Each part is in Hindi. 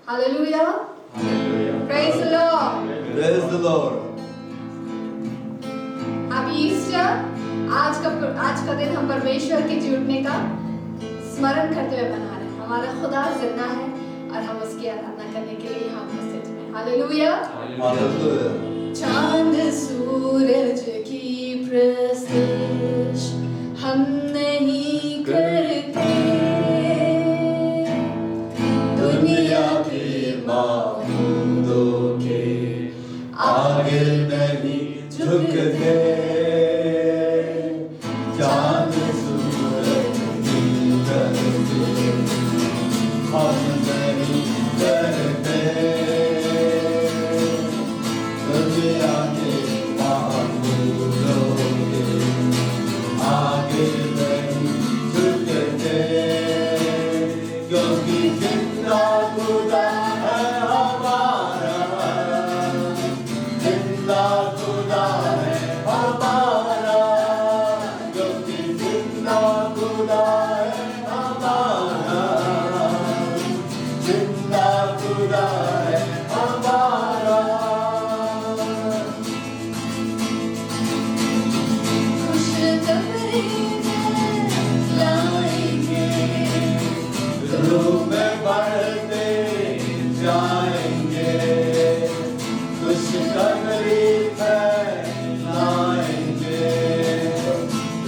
Hallelujah. Praise the Lord. Praise the Lord. अब ईस्टर आज का दिन हम परमेश्वर के जुड़ने का स्मरण करते हुए मना रहे हैं। हमारा खुदा जिंदा है और हम उसकी आराधना करने के लिए यहाँ उपस्थित हैं। हालेलुया। चांद सूरज की प्रस्तिश हम नहीं करते, दुनिया के माबूदों के आगे नहीं झुकते, चांद सूरज की प्रस्तिश हम नहीं करते, दुनिया के माबूदों के आगे नहीं झुकते, क्योंकि जिंदा खुदा है हमारा, जिंदा खुदा है हमारा, क्योंकि जिंदा खुदा है हमारा, जिंदा खुदा है हमारा। खुशखबरी लाएंगे, रूह में बढ़ते जाएंगे, खुशखबरी फैलाएंगे,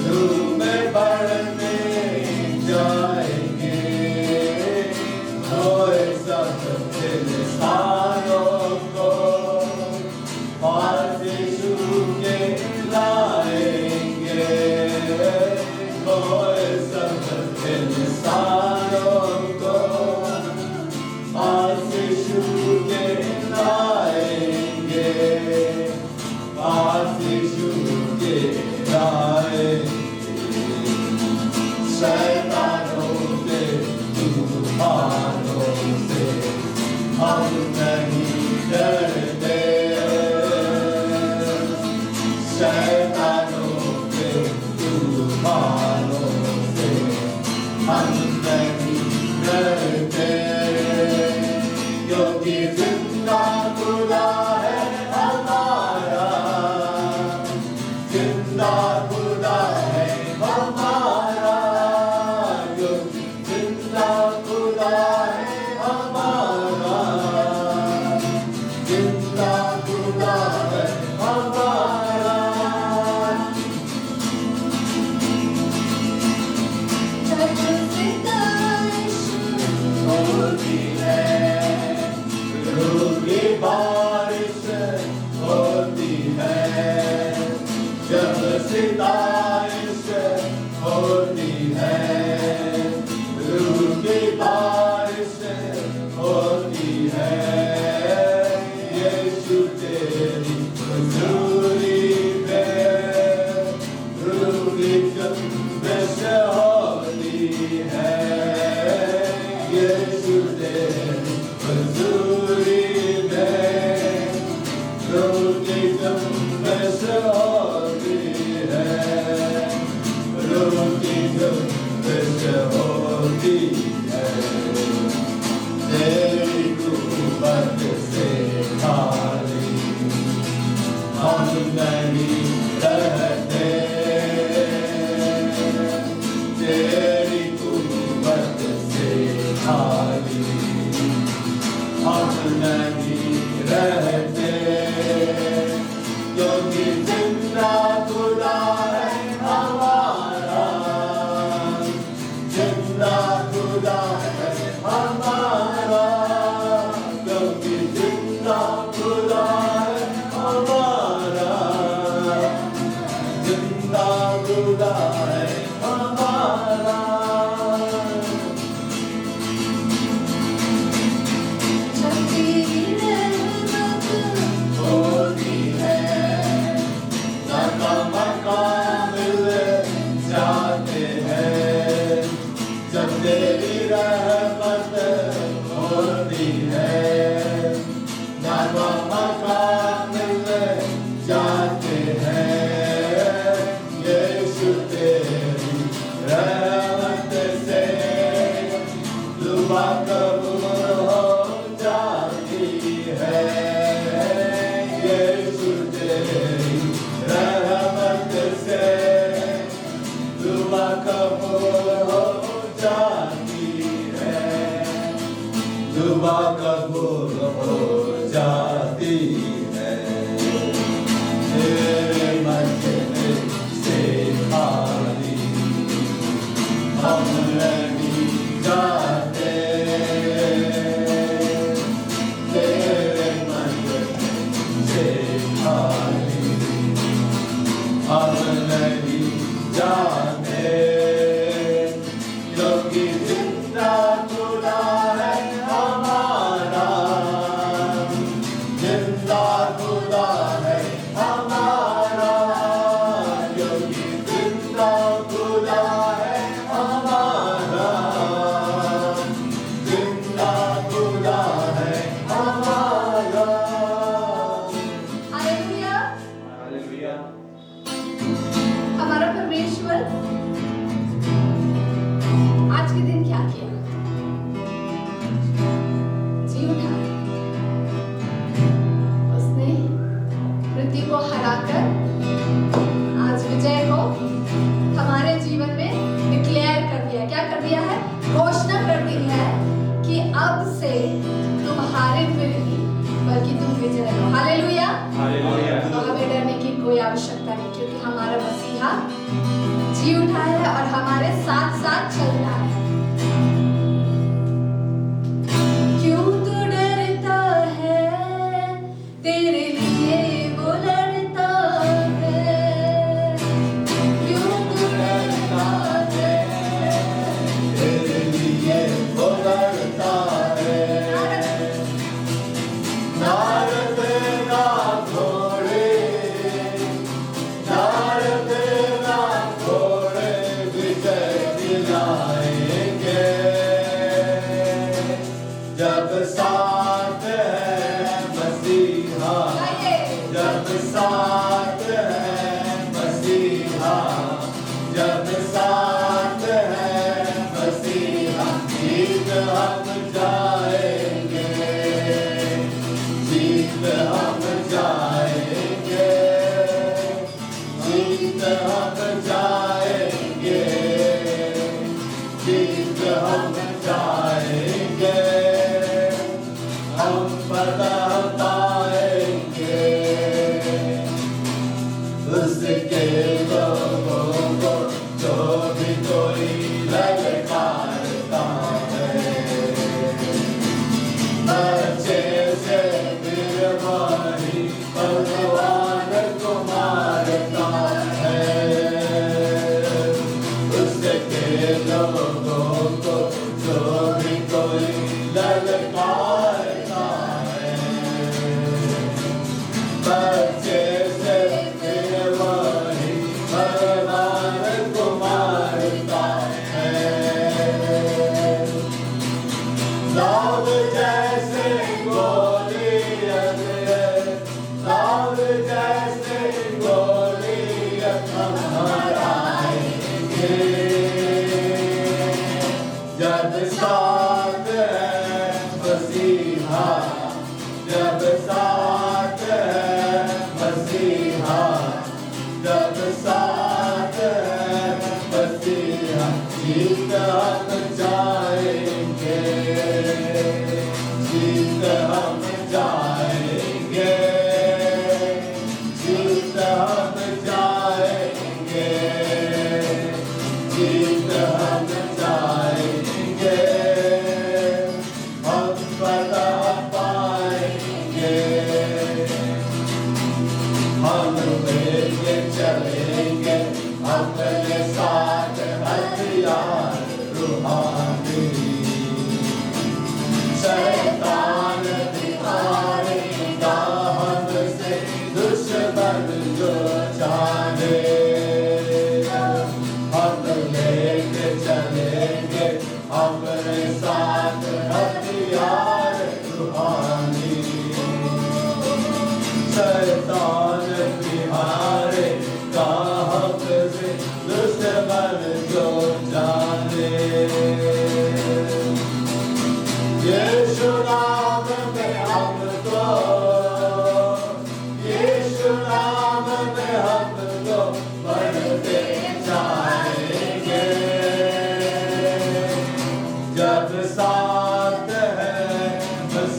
रूह में बढ़ते जाएंगे, होए सब इंसानों को पास यीशु के लाएंगे, होए सब इंसानों को पास यीशु के लाएंगे, पास यीशु के लाएंगे, शैतानों के तूफानों से हम नहीं डरते, शैतानों के तूफानों से हम नहीं डरते, क्योंकि जिंदा खुदा है हमारा, जिंदा खुदा है हमारा, क्योंकि जिंदा खुदा है हमारा, जिंदा खुदा है हमारा। होती है, रूह की बारिश होती है, जब सितारिश होती है, रूह की बारिश होती है, यीशु तेरी हुजूरी में रूह की जुम्बिश होती है, यीशु तेरी हुजूरी में रूह की जुम्बिश होती है, रूह की जुम्बिश होती है, तेरी कुव्वत से खाली हम नहीं रहते, तेरी कुव्वत से खाली हम नहीं रहते, क्योंकि जिंदा खुदा है हमारा, जिंदा खुदा है हमारा, क्योंकि जिंदा खुदा है हमारा, जिंदा खुदा है हमारा। तेरी रहमत दुआ कबूल हो जाती है। तेरे मजमे से खाली हम नहीं जाते। तेरे मजमे से खाली हम नहीं जाते। क्योंकि जिंदा खुदा है हमारा, जिंदा खुदा है हमारा। क्योंकि जिंदा खुदा है हमारा, जिंदा खुदा है हमारा। हालेलुया। हालेलुया। हमारा परमेश्वर आज के दिन क्या किया? जी उठा। उसने मृत्यु को हराकर आज विजय को हमारे जीवन में डिक्लेयर कर दिया। क्या कर दिया है? घोषणा कर दी है कि अब से तुम हारे हुए नहीं बल्कि तुम विजय हो। हालेलुया। हालेलुया। तो हमें डरने की कोई आवश्यकता नहीं, क्योंकि हमारा मसीहा जी उठा है और हमारे साथ साथ चल रहा है। क्यों तू डरता है? तेरे लिए वो लड़ता है। क्यों तू डरता है? तेरे लिए वो लड़ता है। नारद ना घोड़े, नारद ना घोड़े विजय दिलाएंगे। जब साथ है मसीहा, जब साथ है मसीहा, जब साथ है मसीहा, जीत हम जाएंगे, जीत हम जाएंगे, जीत हम जाएंगे, जीत हम जाएंगे। हम फतह पाएंगे उसके लोगों को, जो भी कोई ललकारता है। बच्चे से बीमारी भगवान को मारता है। उसके लोगों को, जो भी कोई ललकारता है। बच्चे से बीमारी भगवान को मारता है। दाऊद जैसे गोलियत, दाऊद जैसे गोलियत हम हराएंगे। जब साथ है मसीहा, जब साथ है मसीहा, जब साथ है मसीहा, जीत हम जाएंगे, जीत हम जाएंगे, जीत हम जाएंगे, जीत हम जाएंगे। हम फतह पाएंगे, हम लेके चलेंगे अपने साथ हथियार रूहानी। शैतान भी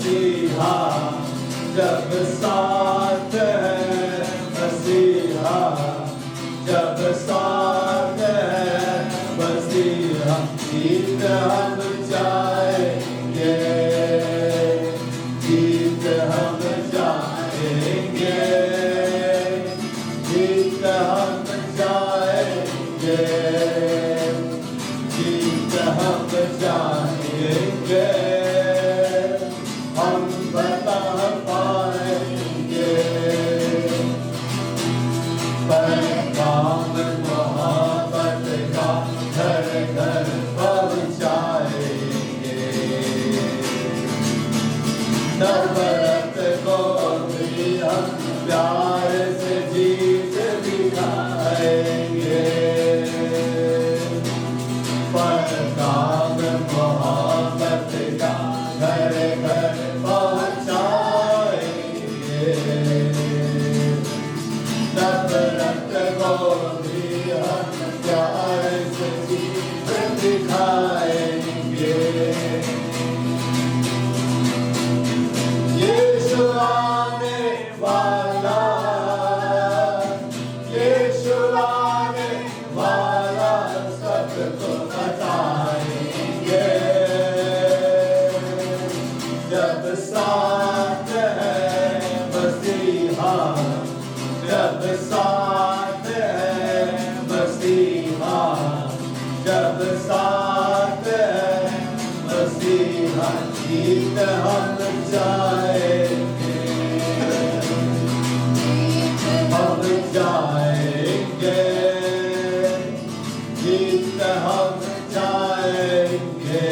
मसीहा जब साथ है, मसीहा जब साथ है, मसीहा गीत हम जाएंगे, गीत हम जाएंगे, गीत हम जाएंगे, गीत हम जाएंगे, हम बता पाएंगे पैगाम मोहब्बत का घर घर पहुँचाएंगे, नफरत को भी हम प्यार से जीत दिखाएंगे, पैगाम मोहब्बत का घर घर पहुँचाएंगे, नफरत को भी हम प्यार से जीत दिखाएंगे। यीशु आने वाला, यीशु आने वाला सबको बताएंगे, जब साथ है मसीहा, जब साथ है मसीहा, जब साथ है मसीहा गीत हम जाएंगे, हम जाएंगे, गीत हम जाएंगे,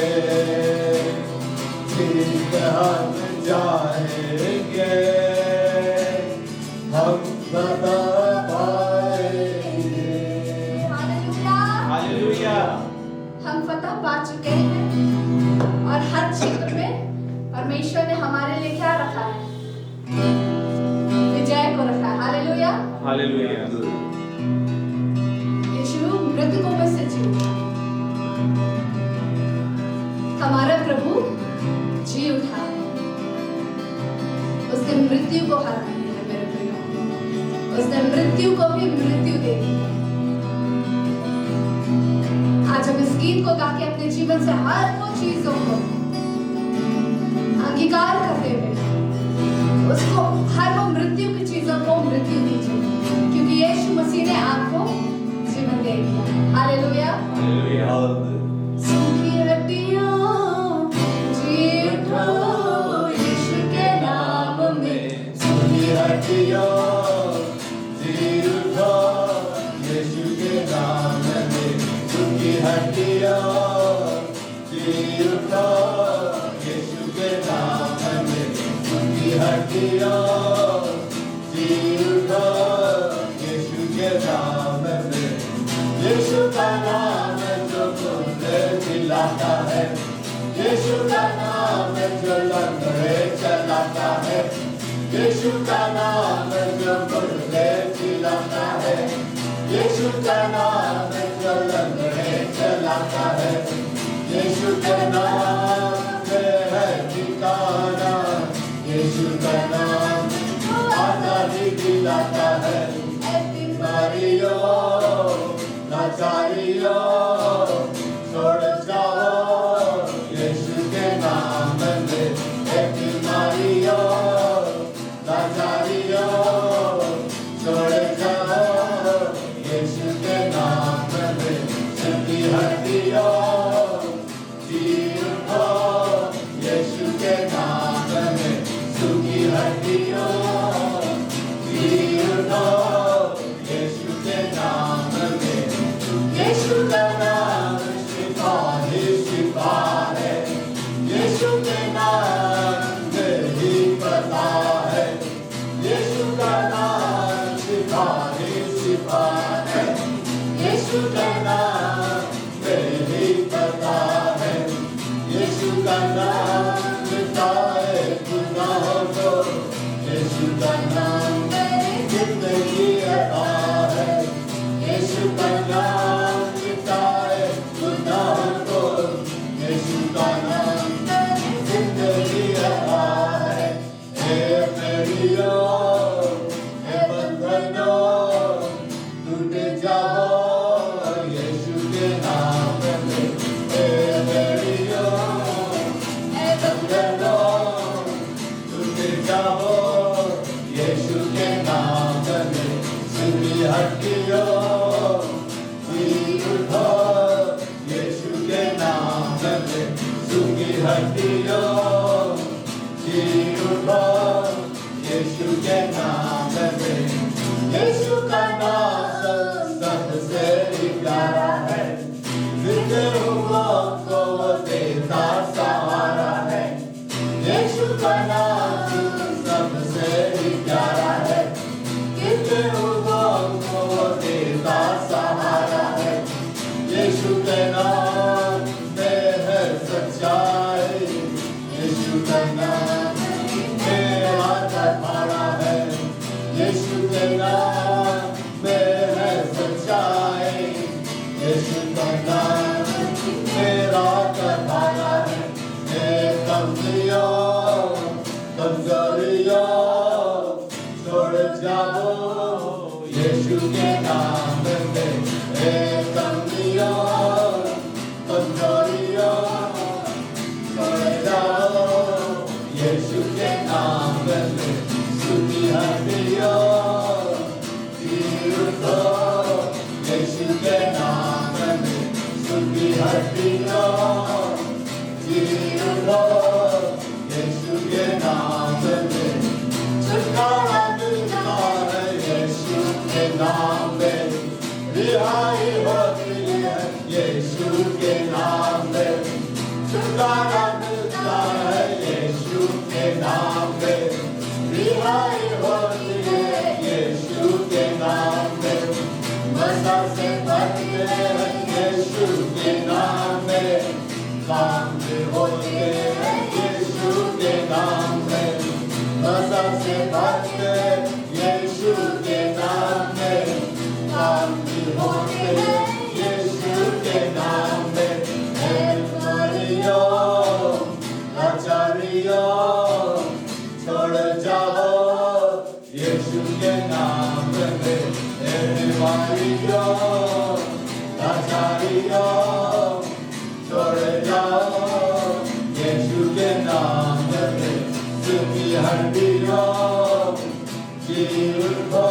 गीत हम जाएंगे, हम बता पाएंगे। हालेलुया। हालेलुया। हम फतह पा चुके हैं और हर क्षेत्र में परमेश्वर ने हमारे लिए क्या रखा है? विजय को रखा है। हालेलुया। हालेलुया। यीशु मृतकों में से जी उठा, हमारा प्रभु जी उठा है, उसने मृत्यु को हरा दिया है मेरे प्रियो, उसने मृत्यु को भी मृत्यु दे दी है। आज हम इस गीत को गा के अपने जीवन से हर वो चीजों को अंगीकार करते हुए उसको हर वो मृत्यु की चीजों को मृत्यु दीजिए, क्योंकि यीशु मसीह ने आपको जीवन दे दिया। हालेलुया। हालेलुया। सूखी हड्डियों जी उठो यीशु के नाम में, सूखी हड्डियों जी उठो यीशु के नाम में, सूखी हड्डियों जी उठो यीशु के नाम में, सूखी हड्डियों जी उठो यीशु के नाम में, यीशु का नाम जो मुझे दिलाता है, यीशु का नाम जो लंगड़े चलाता है, यीशु का नाम जो मुझे दिलाता है, यीशु का नाम जो लंगड़े चलाता है, यीशु के नाम में है ठिकाना, यीशु का नाम आजादी दिलाता है, बीमारियों लाचारियों छोड़ जाओ यीशु के नाम में, बीमारियों लाचारियों छोड़ जाओ यीशु के नाम में, सूखी हड्डियों जी उठो यीशु के नाम में, सूखी हड्डियों जी उठो यीशु के नाम में, यीशु का नाम शिफा ही शिफा है, यीशु के नाम में ही पता है, यीशु का नाम शिफा ही शिफा है, यीशु का नाम में ही पता है, यीशु का नाम मिटाए गुनाहों को, यीशु का नाम जिंदगी अता है, यीशु का नाम मिटाए गुनाहों को, यीशु का नाम जिंदगी अता यीशु का नाम सबसे ही प्यारा है, कितने लोगों को देता सहारा है। यीशु के नाम में है सच्चाई, यीशु का नाम मेरा सहारा है। यीशु के नाम में है सच्चाई, यीशु का नाम मेरा सहारा है। कमजोरियों छोड़ जाओ यीशु के नाम में। कमजोरियों छोड़ जाओ यीशु के नाम में। सुनी हड्डियों चीर दो यीशु के नाम में। सुनी हड्डियों चीर दो यीशु के नाम में। छुटकारा मिलता है यीशु के नाम में। रिहाई होती है यीशु के नाम में। छुटकारा मिलता है यीशु के नाम में। रिहाई होती है यीशु के नाम में। मसा से बढ़ते हैं यीशु के नाम में। काम होते हैं यीशु के नाम में। मसा से बढ़ते यीशु के नाम में। काम होते हैं यीशु के नाम में। लाचारियों छोड़ जाओ यीशु के नाम में। बीमारियों लाचारियों छोड़ जाओ यीशु के नाम में। सुनी हड्डियों चीर दो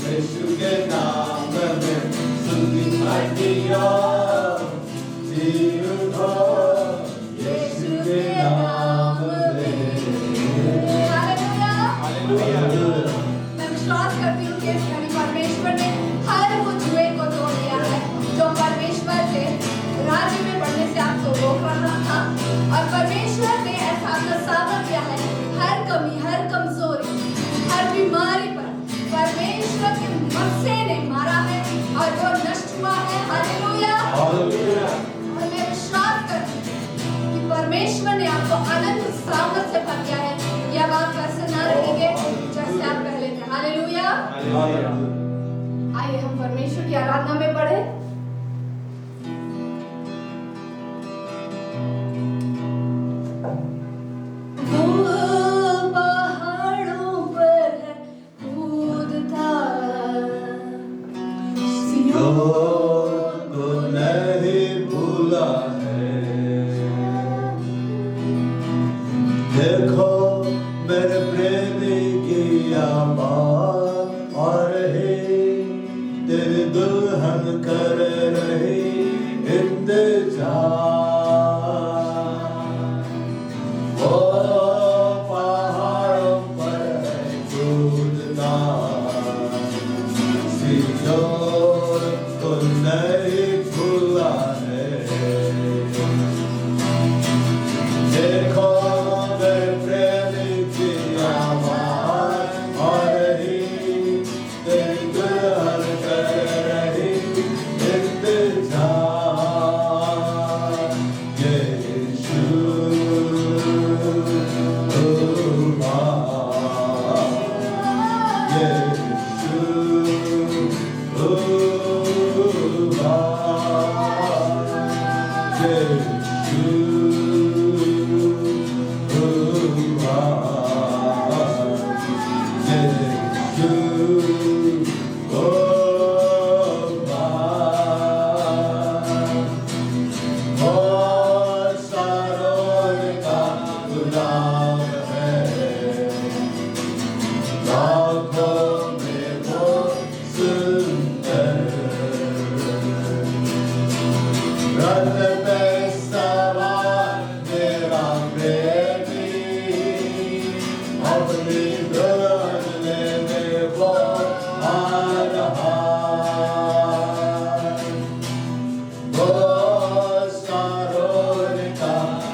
यीशु के नाम में। सुनी हड्डियों चीर दो यीशु के नाम में। हालेलुया। मैं विश्वास करती हूँ कि परमेश्वर ने हर वो जुए को तोड़ दिया है जो परमेश्वर के राज्य में बढ़ने से आपको रोक रहा था। और परमेश्वर ने ऐसा साबित किया है हर कमी, हर कमजोरी, हर बीमारी पर परमेश्वर के मक्से ने मारा है और वो नष्ट हुआ है। हालेलुया। और मैं विश्वास करती हूँ कि परमेश्वर ने आपको अनंत सामर्थ से भर दिया है। ये अब आप वैसे ना रहेंगे जैसे आप पहले थे। हालेलुया। आइए हम परमेश्वर की आराधना में बढ़े। को नहीं भूला है। देखो मेरे प्रेमी की आवाज़ और ही तेरी दुल्हन कर रही इंतजार। वो पहाड़ों पर है कूदना, सियोन को नहीं भूला है। देखो मेरे प्रेमी की आवाज़ और ही तेरी दुल्हन कर रही इंतजार। यीशु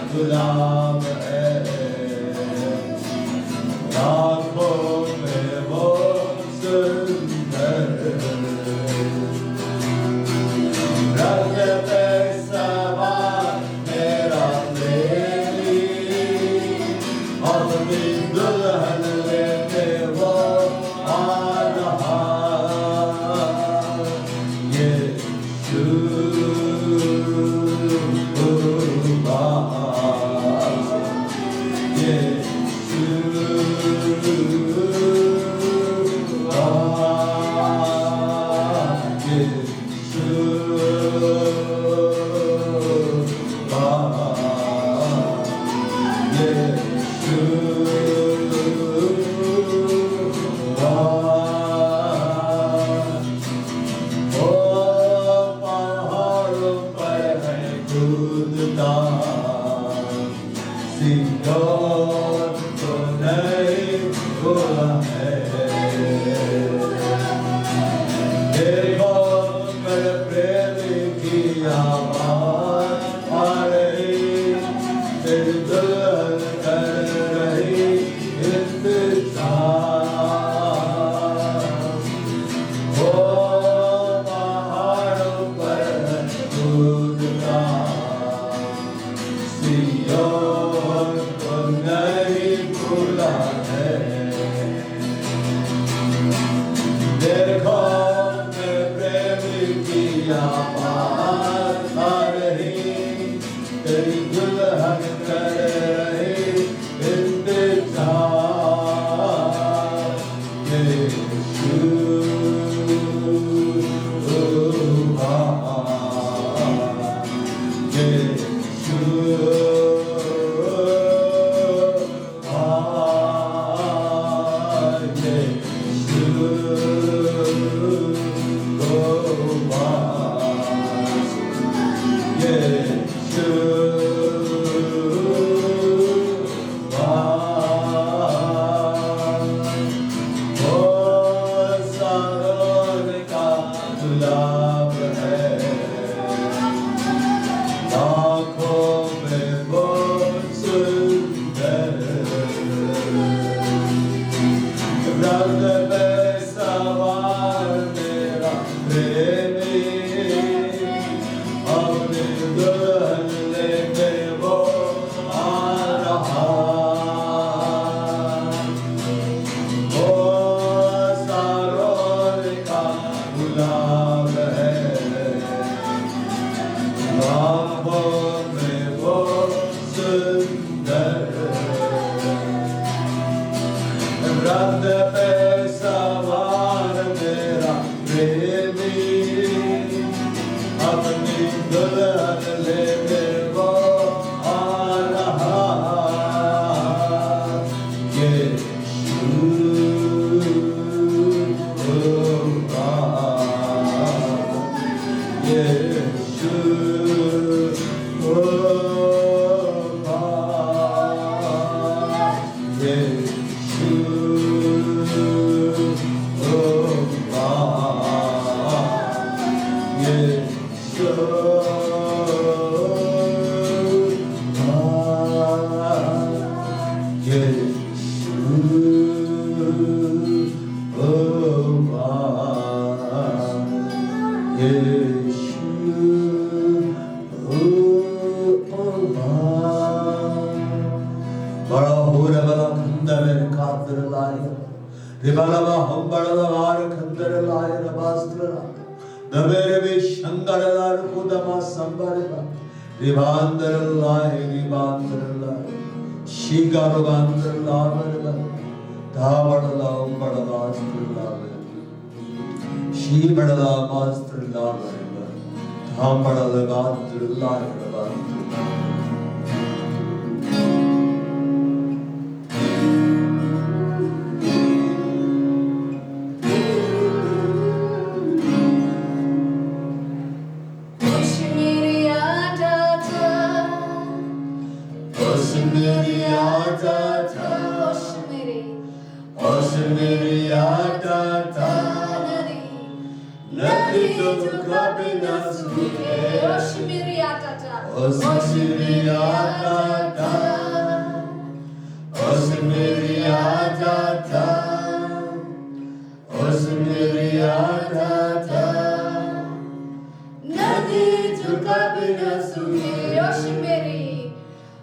गुलाम है। अपनी दुल्हन लेने वो आ रहा यीशु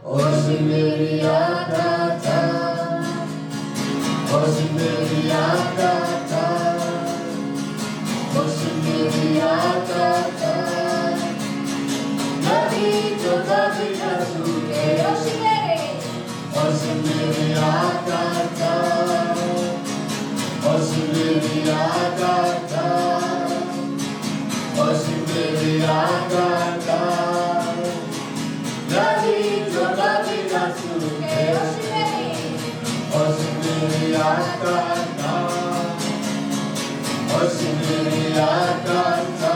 Osh meri aata जो कभी न सूखे बस मेरी आकांक्षा बस मेरी आकांक्षा बस मेरी आकांक्षा नदी जो कभी न सूखे बस मेरी आकांक्षा बस मेरी आकांक्षा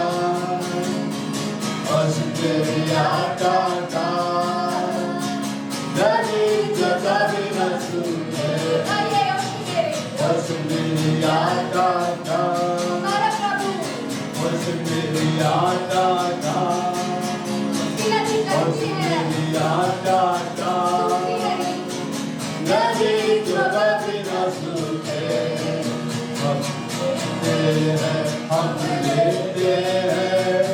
बस मेरी आकांक्षा नदी जो कभी न सूखे बस मेरी आकांक्षा बस मेरी आकांक्षा बस मेरी आकांक्षा नदी जो कभी न सूखे हम लेते हैं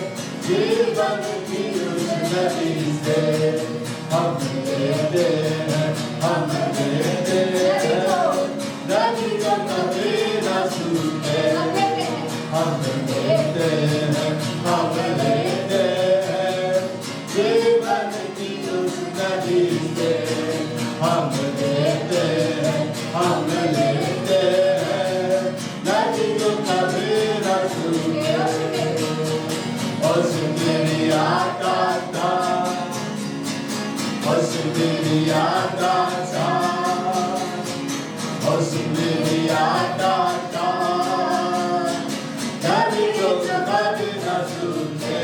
जीवन की उस नदी से हम लेते हैं नदी जो कभी न सूखे हम लेते हैं जीवन की उस नदी से हम लेते हैं नदी जो कभी न सूखे बस मेरी आकांक्षा बस मेरी आकांक्षा बस मेरी आकांक्षा नदी जो कभी न सूखे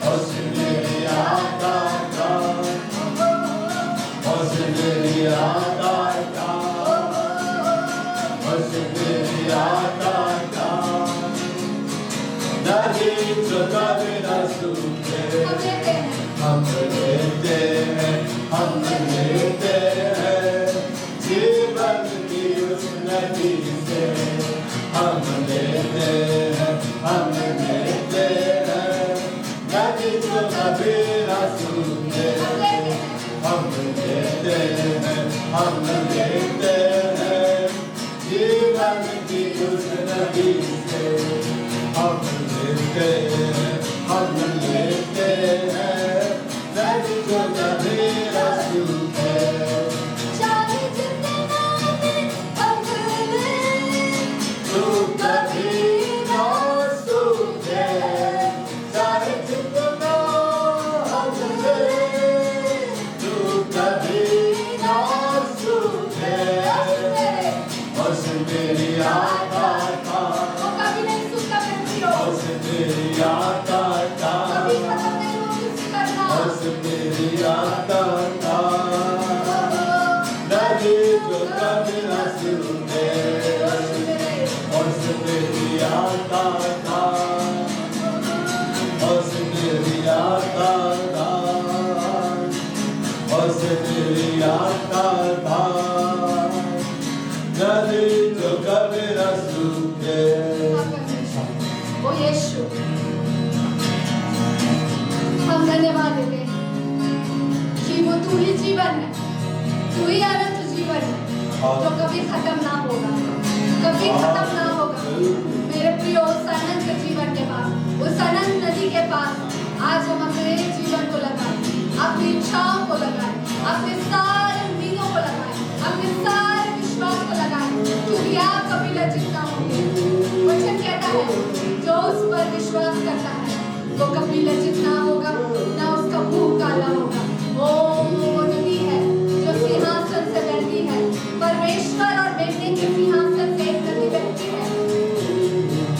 बस मेरी आकांक्षा बस मेरी आकांक्षा बस मेरी आकांक्षा नदी जो कभी न सूखे हम लेते हैं जीवन की उस नदी से हम लेते हैं नदी जो कभी न सूखे हम लेते हैं जीवन की उस नदी से हम लेते हैं नदी जो कभी न सूखे तू कभी न सूखे चाहे जितना हमसे तू कभी न सूखे बस मेरी आकांक्षा बस मेरी आकांक्षा बस मेरी आकांक्षा नदी जो कभी न सूखे बस मेरी आकांक्षा बस मेरी आकांक्षा बस मेरी आकांक्षा नदी जो कभी न सूखे ओ यीशु हम धन्यवाद देते हैं कि वो तू ही जीवन है, तू ही अनंत जीवन है जो कभी खत्म ना होगा, कभी खत्म ना होगा। मेरे प्रिय उस अनंत जीवन के पास, उस अनंत नदी के पास आज हम अपने जीवन को लगाएं, अपनी इच्छाओं को लगाएं, अपने सारे उम्मीदों को लगाएं, अपने सारे विश्वास को लगाएं, क्योंकि आप कभी लज्जित ना होंगे। वचन कहता है जो उस पर विश्वास करता है वो कभी लज्जित ना होगा, ना उसका मुंह काला होगा। वो नदी है जो सिंहासन से बहती है, परमेश्वर और बेटे के सिंहासन से एक नदी बहती है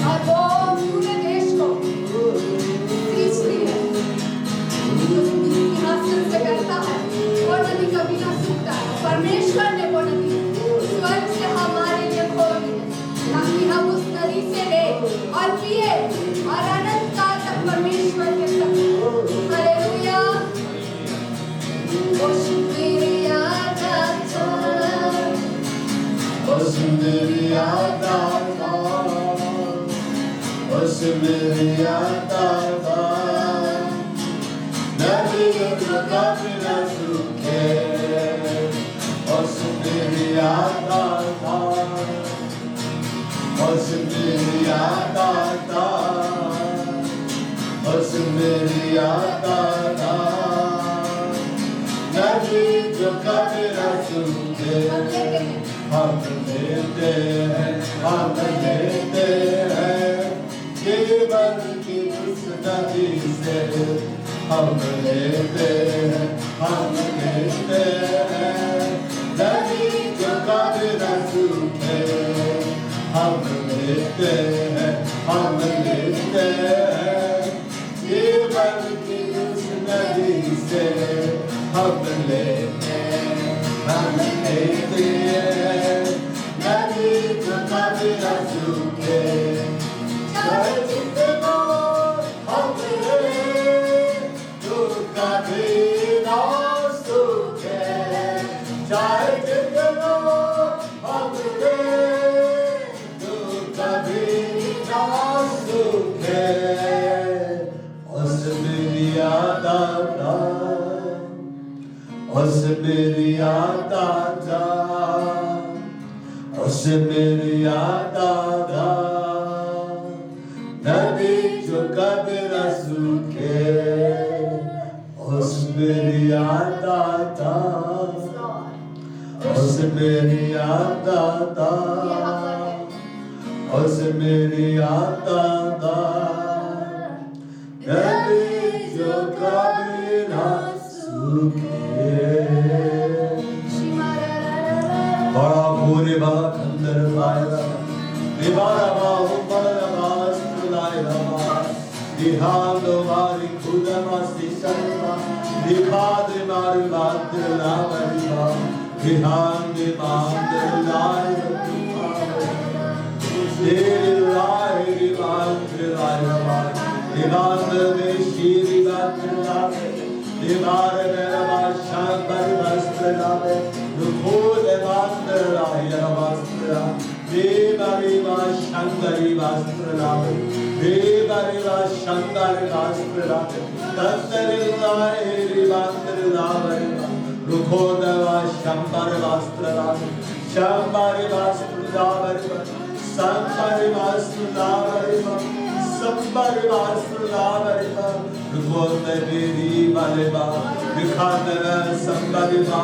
और वो पूरे देश को खींचती है। जो सिंहासन से बहता है वो नदी कभी ना सूखता है। परमेश्वर ने वो नदी स्वर्ग से हमारे लिए खोल दी है ताकि हम उस नदी से ले और पिए और अनंत काल तक परमेश्वर के संग। हालेलुया। बस मेरी आकांक्षा बस मेरी आकांक्षा बस मेरी आकांक्षा नदी जो कभी न सूखे बस मेरी आकांक्षा बस मेरी आकांक्षा बस मेरी आकांक्षा सूखे हम लेते हैं, हम लेते हैं जीवन की उस नदी से हम लेते हैं, हम लेते हैं नदी जो कभी न सूखे हम लेते हैं, हम लेते हैं जीवन की उस नदी से हम लेते हैं, हम लेते हैं नदी जो कभी न सूखे चाहे जितना हम ले जो कभी न सूखे चाहे जितना हम ले जो कभी न सूखे उस मेरी याद आता उस मेरी याद आता उस मेरी याद आता नदी जो कभी न सूखे उस मेरी याद आता उस मेरी याद आता उस मेरी याद आता नदी जो कभी न सूखे बड़ा पूरे बाबा खंडर लाएगा दीवारा बाहु बड़ा मास्टर लाएगा दिहान दोबारी खुदा मास्ती शर्मा दिखाद मारी बात लावरीबा दिहान दे मांदर लाएगा तेरे लाए दिवान लाएगा दिवान में शीरी बात लावे दिवार मेरा बादशाह बड़ी वस्त्र लावे दुखों देवांतर लाया वस्त्र देवारी वाशंकरी वस्त्र लावे देवारी वाशंकरी वस्त्र लावे तंतरी लाए दिवांतर लावे दुखों देवा शंबर वस्त्र लावे शंबरी वस्त्र लावे संबरी वस्त्र लावे संबरी वस्त्र लावे दुखों मेरी वाले बा दिखांतर संबरी बा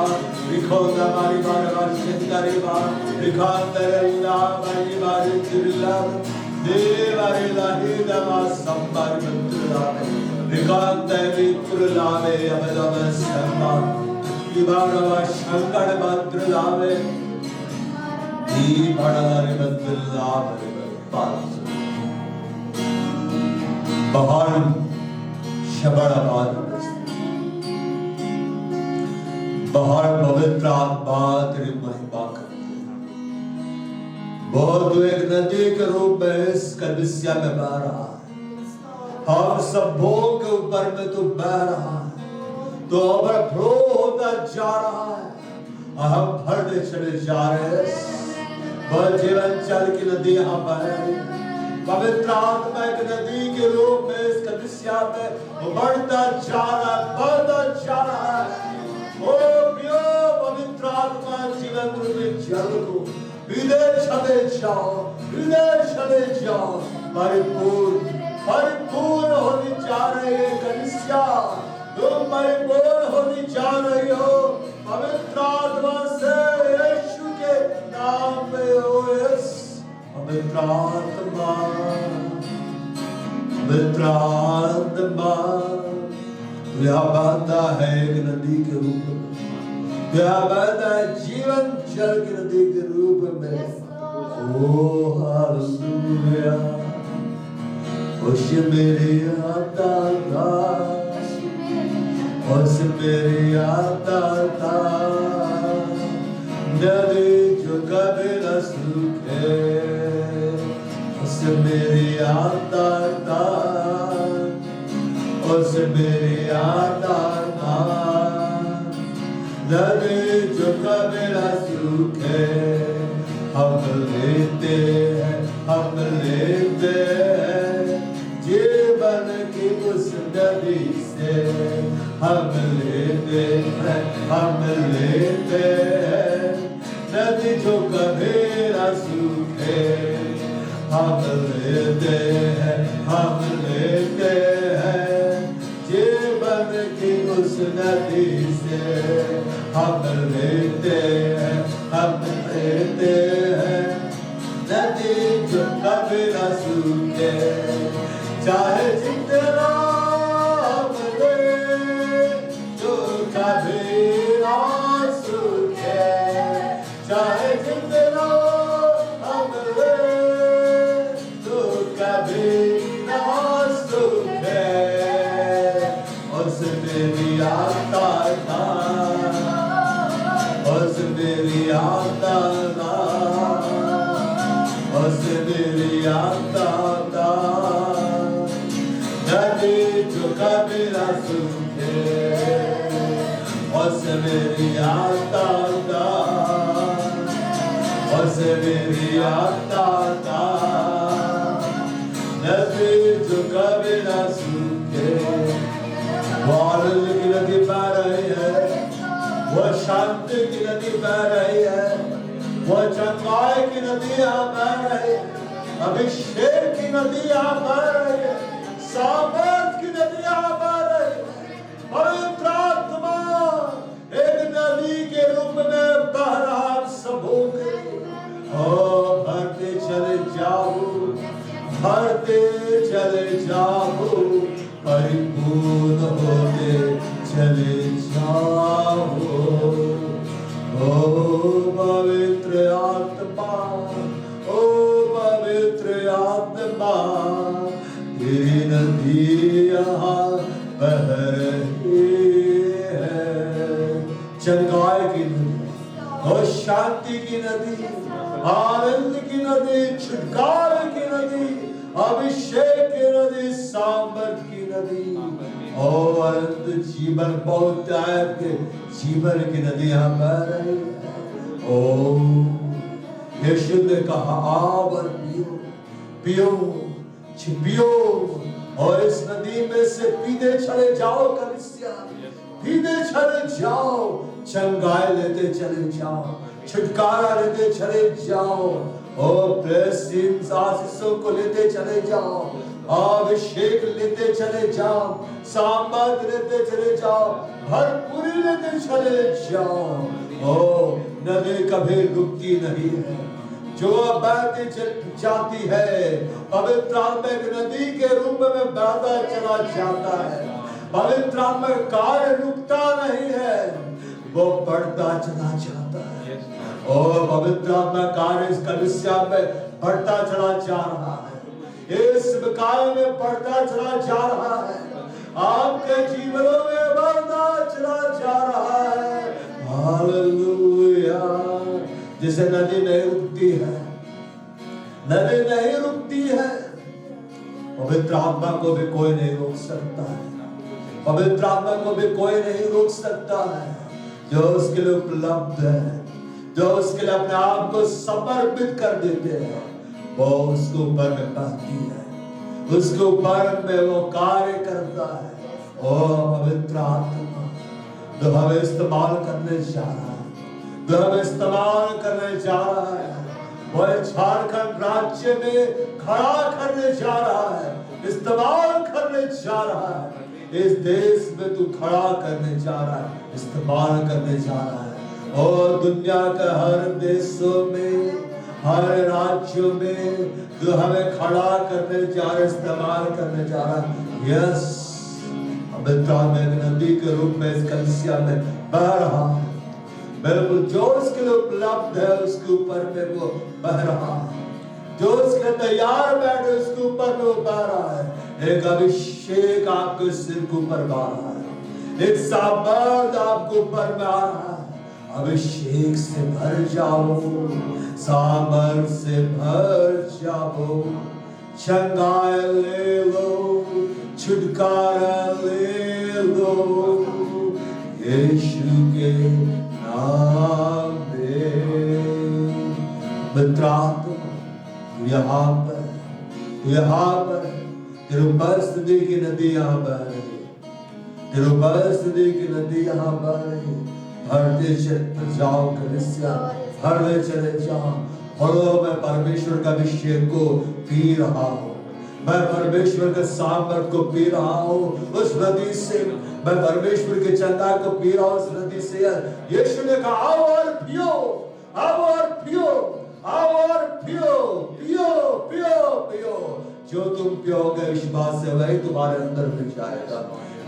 दिखोंदा मारी बार बार शिंदरी बा दिखांतर ला मारी बार चिल्ला देवारे लाही दवा संबर मित्र दिखांतर मित्र लावे अबदम संबा दिवारवा शंकर भद्र लावे दी बड़ारे भद्र लावे पास बहार शबड़ाबाद बाहर पवित्र आत्मा तेरी महिमा करते बहुत तो एक नदी के रूप में इस कलीसिया में बह रहा है हम सबों के ऊपर में तो बह रहा है तो ओवरफ्लो होता जा रहा है हम भरते चले जा रहे हैं वह जीवन जल की नदी यहाँ बह रही है पवित्र आत्मा एक नदी के रूप में इस कलीसिया में बढ़ता जा रहा है बढ़ता जा रहा है ओ प्रिय पवित्र आत्मा जीवन रूपी जल को विदेश चले जाओ परिपूर्ण होने जा रहे हैं कलीसिया तुम परिपूर्ण होने जा रही हो पवित्र आत्मा से यीशु के नाम में हो यस पवित्र आत्मा यह बहता है एक नदी के रूप में यह बहता है जीवन जल की नदी के रूप में ओ हालेलुया उस मेरी आता था उस मेरी आता था नदी जो कभी न सूखे उस मेरी आता था उस मेरी आता था नदी जो कभी न सूखे हम लेते हैं जीवन की उस नदी से हम लेते हैं नदी जो कभी न सूखे हम लेते हैं जीवन की उस नदी से हम लेते हैं, हम लेते हैं। नदी जो कभी न सूखे, चाहे जितना बहे, जो कभी न सूखे, चाहे जितना बहे, जो कभी न सूखे। उस मेरी आता था, उस मेरी आता था, उस मेरी आता था। नदी जो कभी न सूखे, उस मेरी आता था, उस मेरी आता था। नदी जो कभी न सूखे, वो आनंद की नदी बह रही है, वो शांति की नदी बह रही है, वो चंगाई की नदी यहाँ बह रही है, अभिषेक की नदी यहाँ बह रही है, सामर्थ की नदी यहाँ बह रही है। पवित्र आत्मा एक नदी के रूप में बह रहा सबों के। ओ भरते चले जाओ, भरते चले जाओ, परिपूर्ण होते चले जाओ। ओ पवित्र आत्मा, ओ पवित्र आत्मा, तेरी नदी यहाँ बह रही है। चंगाई की नदी और शांति की नदी, आनंद की नदी, छुटकारे की नदी, अभिषेक की नदी, सामर्थ की नदी और अनंत जीवन, बहुत टाइम के जीवन की नदी यहाँ बह रही है। ओ यीशु ने कहा आओ और पियो, पियो, पियो और इस नदी में से पीते चले जाओ। कलीसिया पीते चले जाओ, चंगाई लेते चले जाओ, छुटकारा लेते चले जाओ, और ब्लेसिंग्स आशीषों को लेते चले जाओ, अभिषेक लेते चले जाओ, सामर्थ लेते चले जाओ, भरपूरी लेते चले जाओ। ओ नदी कभी रुकती नहीं है, जो बहती जाती है, पवित्र आत्मा एक नदी के रूप में बहता चला जाता है। पवित्र आत्मा कार्य रुकता नहीं है, वो बढ़ता चला जाता है। और पवित्र आत्मा कार्य इस कलीसिया में बढ़ता चला जा रहा है, इस कार्य में बढ़ता चला जा रहा है, आपके जीवनों में बढ़ता चला जा रहा है। हालेलुया। जिसे नदी नहीं रुकती है, नदी नहीं रुकती है, पवित्र आत्मा को भी कोई नहीं रोक सकता है, पवित्र आत्मा को भी कोई नहीं रोक सकता है। जो उसके लिए उपलब्ध है, जो उसके लिए अपने आप को समर्पित कर देते हैं, वो उसके ऊपर में बहती है, उसके ऊपर में वो कार्य करता है। ओ पवित्र आत्मा जो हमें इस्तेमाल करने जा रहा है, जो हमें इस्तेमाल करने जा रहा है, वो झारखंड राज्य में खड़ा करने जा रहा है, इस्तेमाल करने जा रहा है। इस देश में तू खड़ा करने जा रहा है, इस्तेमाल करने जा रहा है। और दुनिया के हर देशों में, हर राज्यों में जो हमें खड़ा करने जा रहा है, इस्तेमाल करने जा रहा है। यस, पवित्र आत्मा एक नदी के रूप में इस कलीसिया में बह रहा है। बिल्कुल जो उसके लिए उपलब्ध है उसके ऊपर में वो बह रहा है, जो उसके तैयार बैठे उसके ऊपर में वो बह रहा है। एक अभिषेक आपके सिर के ऊपर बह रहा है, एक सामर्थ आपके ऊपर में आ रहा है। अभिषेक से भर जाओ, सामर्थ से भर जाओ, चंगाई ले लो, छुटकारा ले लो, यीशु के नाम में। मित्रात्मा यहाँ पर, यहाँ पर तेरे उपस्थिति की नदी यहाँ बह रही, तेरे उपस्थिति की नदी यहाँ बह रही। भरते चले जाओ कलीसिया, भरते चले जाओ। और मैं परमेश्वर का अभिषेक को पी रहा हूँ, मैं परमेश्वर के सामर्थ को पी रहा हूँ उस नदी से, मैं परमेश्वर के चंदा को पी रहा हूँ उस नदी से। यीशु ने कहा आओ और पियो, आओ और पियो, आओ और पियो, पियो पियो पियो। जो तुम पियोगे विश्वास से वही तुम्हारे अंदर मिल जाएगा।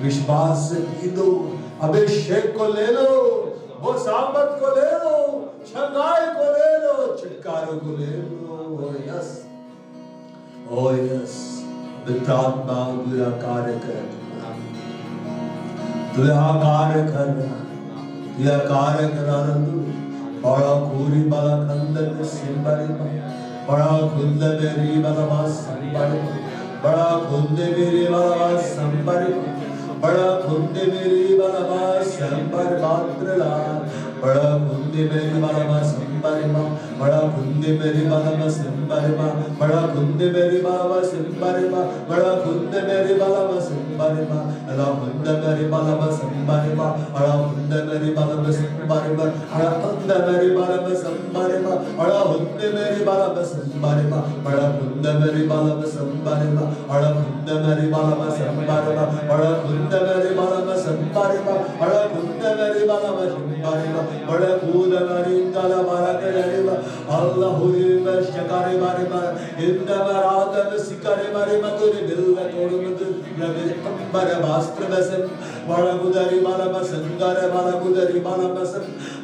विश्वास से पी लो, अभिषेक को ले लो, वो सामर्थ को ले लो, छंगाई को ले लो, छुटकारे को ले लो। ओ यस, ओ यस, पवित्र आत्मा तुझा कार्य कर, तुझा कार्य कर, तुझा कार्य करा रहा। बड़ा खूरी बड़ा खंड में सिंबरी, बड़ा खुद मेरी बलवा संबरी, बड़ा खुद मेरी बलवा संबरी, बड़ा खुद मेरी बलवा संबर मात्रला, बड़ा खुद मेरी बलवा संबरी माँ, बड़ा खुद मेरी बलवा संबरी माँ, बड़ा खुद मेरी बलवा संबरी माँ, बड़ा खुद मेरी बलवा संबरी माँ, अला खुद मेरी बलवा संबरी माँ, अला खुद मेरी बलवा संबरी माँ, अला खुद मेरी बलवा संबरी माँ, अला खुद मेरी बलवा संबरी माँ, बड़ा खुद मेरी बलवा संबरी माँ, अला खुद मेरी बलवा संबरी माँ, बड़ा खुद मेरी बलवा संबरी माँ, अला खुद मेरी बलवा संबरी माँ, बड़ा खुद मेरी इंदला मारा करे माँ, अल्लाह हुई में शकारे मारे माँ, इंदा मराद में सिकारे मारे माँ, तुझे दिल में तोड़ में लगे अंबर वास्त्र में से, बड़ा गुदरी माला में संगारे माला गुदरी माला में से,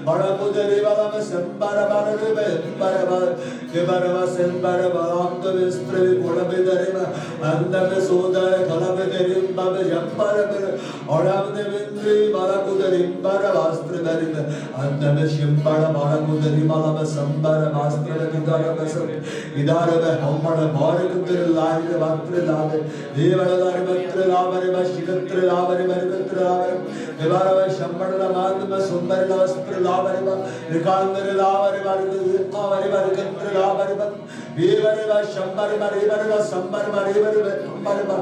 बड़ा गुदरी माला में संबार माला में अंबर माला, के बार में संबार माला अंग में स्त्री कोड़ा में दरे माँ, अंदर में सोदा है खला में तेरी माँ में जंपर में, और हमने बिंद्री माला गुदरी अंबर वास्त्र दरी में, अंदर में शिंबार माला गुदरी माला में संबार वास्त्र में किधर में सब, इधर में हम बड़ा बारे कुदर लाई में वास्त्र लावे, देवड़ा दारे वास्त्र लावे में शिरत्र लावे में रित्र लावे, देवारा में शंबर लामांत में सुंदर वास्त्र लावे में, रिकांदर लावे में कावरी में रित्र लावे में, देवरे में शंबर में रेवर में संबर में रेवर में अंबर में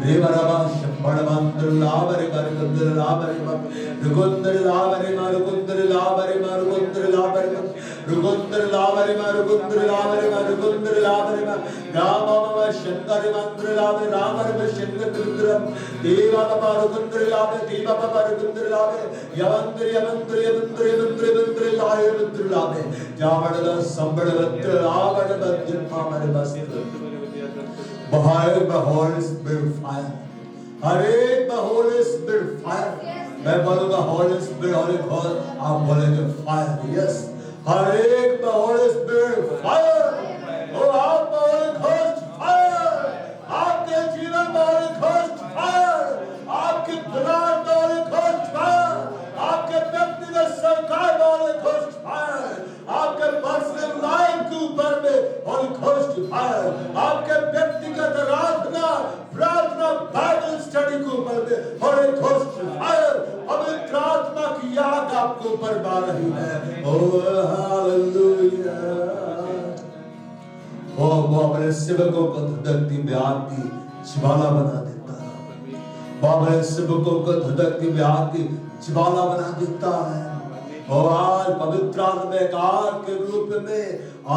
रेवरवा शंबर मंत्र लावरे मर कुंदर लावरे मर रुकुंदर लावरे मर रुकुंदर लावरे मर रुकुंदर लावरे मर रुकुंदर लावरे मर रुकुंदर लावरे मर रुकुंदर लावरे मर राम मम शंकर मंत्र लावरे रामर में शंकर रुद्रम देवा मम रुकुंदर लावरे देवा मम रुकुंदर लावरे यवंतर यवंतर यवंतर यवंतर यवंतर लाय रुद्र लावरे जावड़ संबड़ रुद्र लावड़ मध्य हमारे मस्त Bahar the Holy Spirit fire. Hare the Holy Spirit fire. मैं बोलूँगा Holy Spirit, Holy Ghost, आप बोलेंगे fire. Yes. Hare the Holy Spirit fire. ओ आप Holy Ghost fire. आपके जीवन में Holy Ghost fire. आपके दिमाग में Holy Ghost fire. आपके व्यक्तिगत संकाय में Holy Ghost fire. आपके पर्सनल लाइफ के ऊपर में Holy Ghost fire. आपके व्यक्तिगत प्रार्थना बाइबल स्टडी के ऊपर में Holy Ghost fire. पवित्र आत्मा की याद आपके ऊपर आ रही है. Oh hallelujah. वो अपने सेवकों को धधकती में आग की ज्वाला बना देता है. वो अपने सेवकों को धधकती में आग की ज्वाला बना देता है. और आज पवित्र आत्मा एक आग के रूप में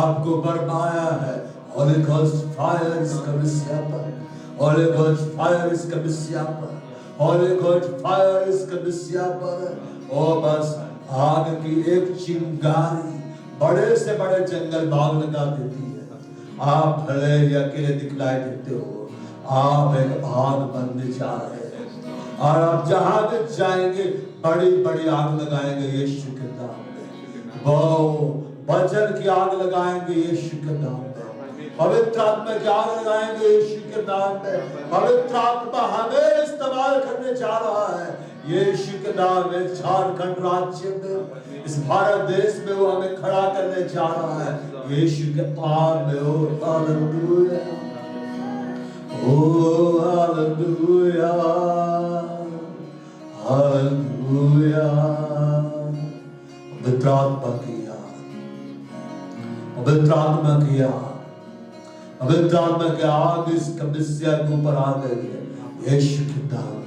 आपको बरमाया है. Holy Ghost fire is coming upon. Holy Ghost fire is coming upon. Holy Ghost fire is coming upon. और बस आग की एक चिंगारी बड़े से बड़े जंगल भाग लगा देती है. आप भले ही अकेले दिखलाई देते हो, आप एक आग बनने जा रहे हैं. और आप जहां भी जाएंगे बड़ी बड़ी आग लगाएंगे यीशु के नाम में. वो वचन की आग लगाएंगे यीशु के नाम में. पवित्र आत्मा की आग लगाएंगे यीशु के नाम में. पवित्र आत्मा हमें इस्तेमाल करने जा रहा है यीशु के नाम में. झारखंड राज्य में, इस भारत देश में वो हमें खड़ा करने जा रहा है यीशु के नाम में. ओ हालेलुया, ओ हालेलुया, हालेलुया. पवित्र आत्मा की आग, पवित्र आत्मा की आग, पवित्र आत्मा की आग इस कलीसिया के ऊपर आ गई है यीशु के नाम में.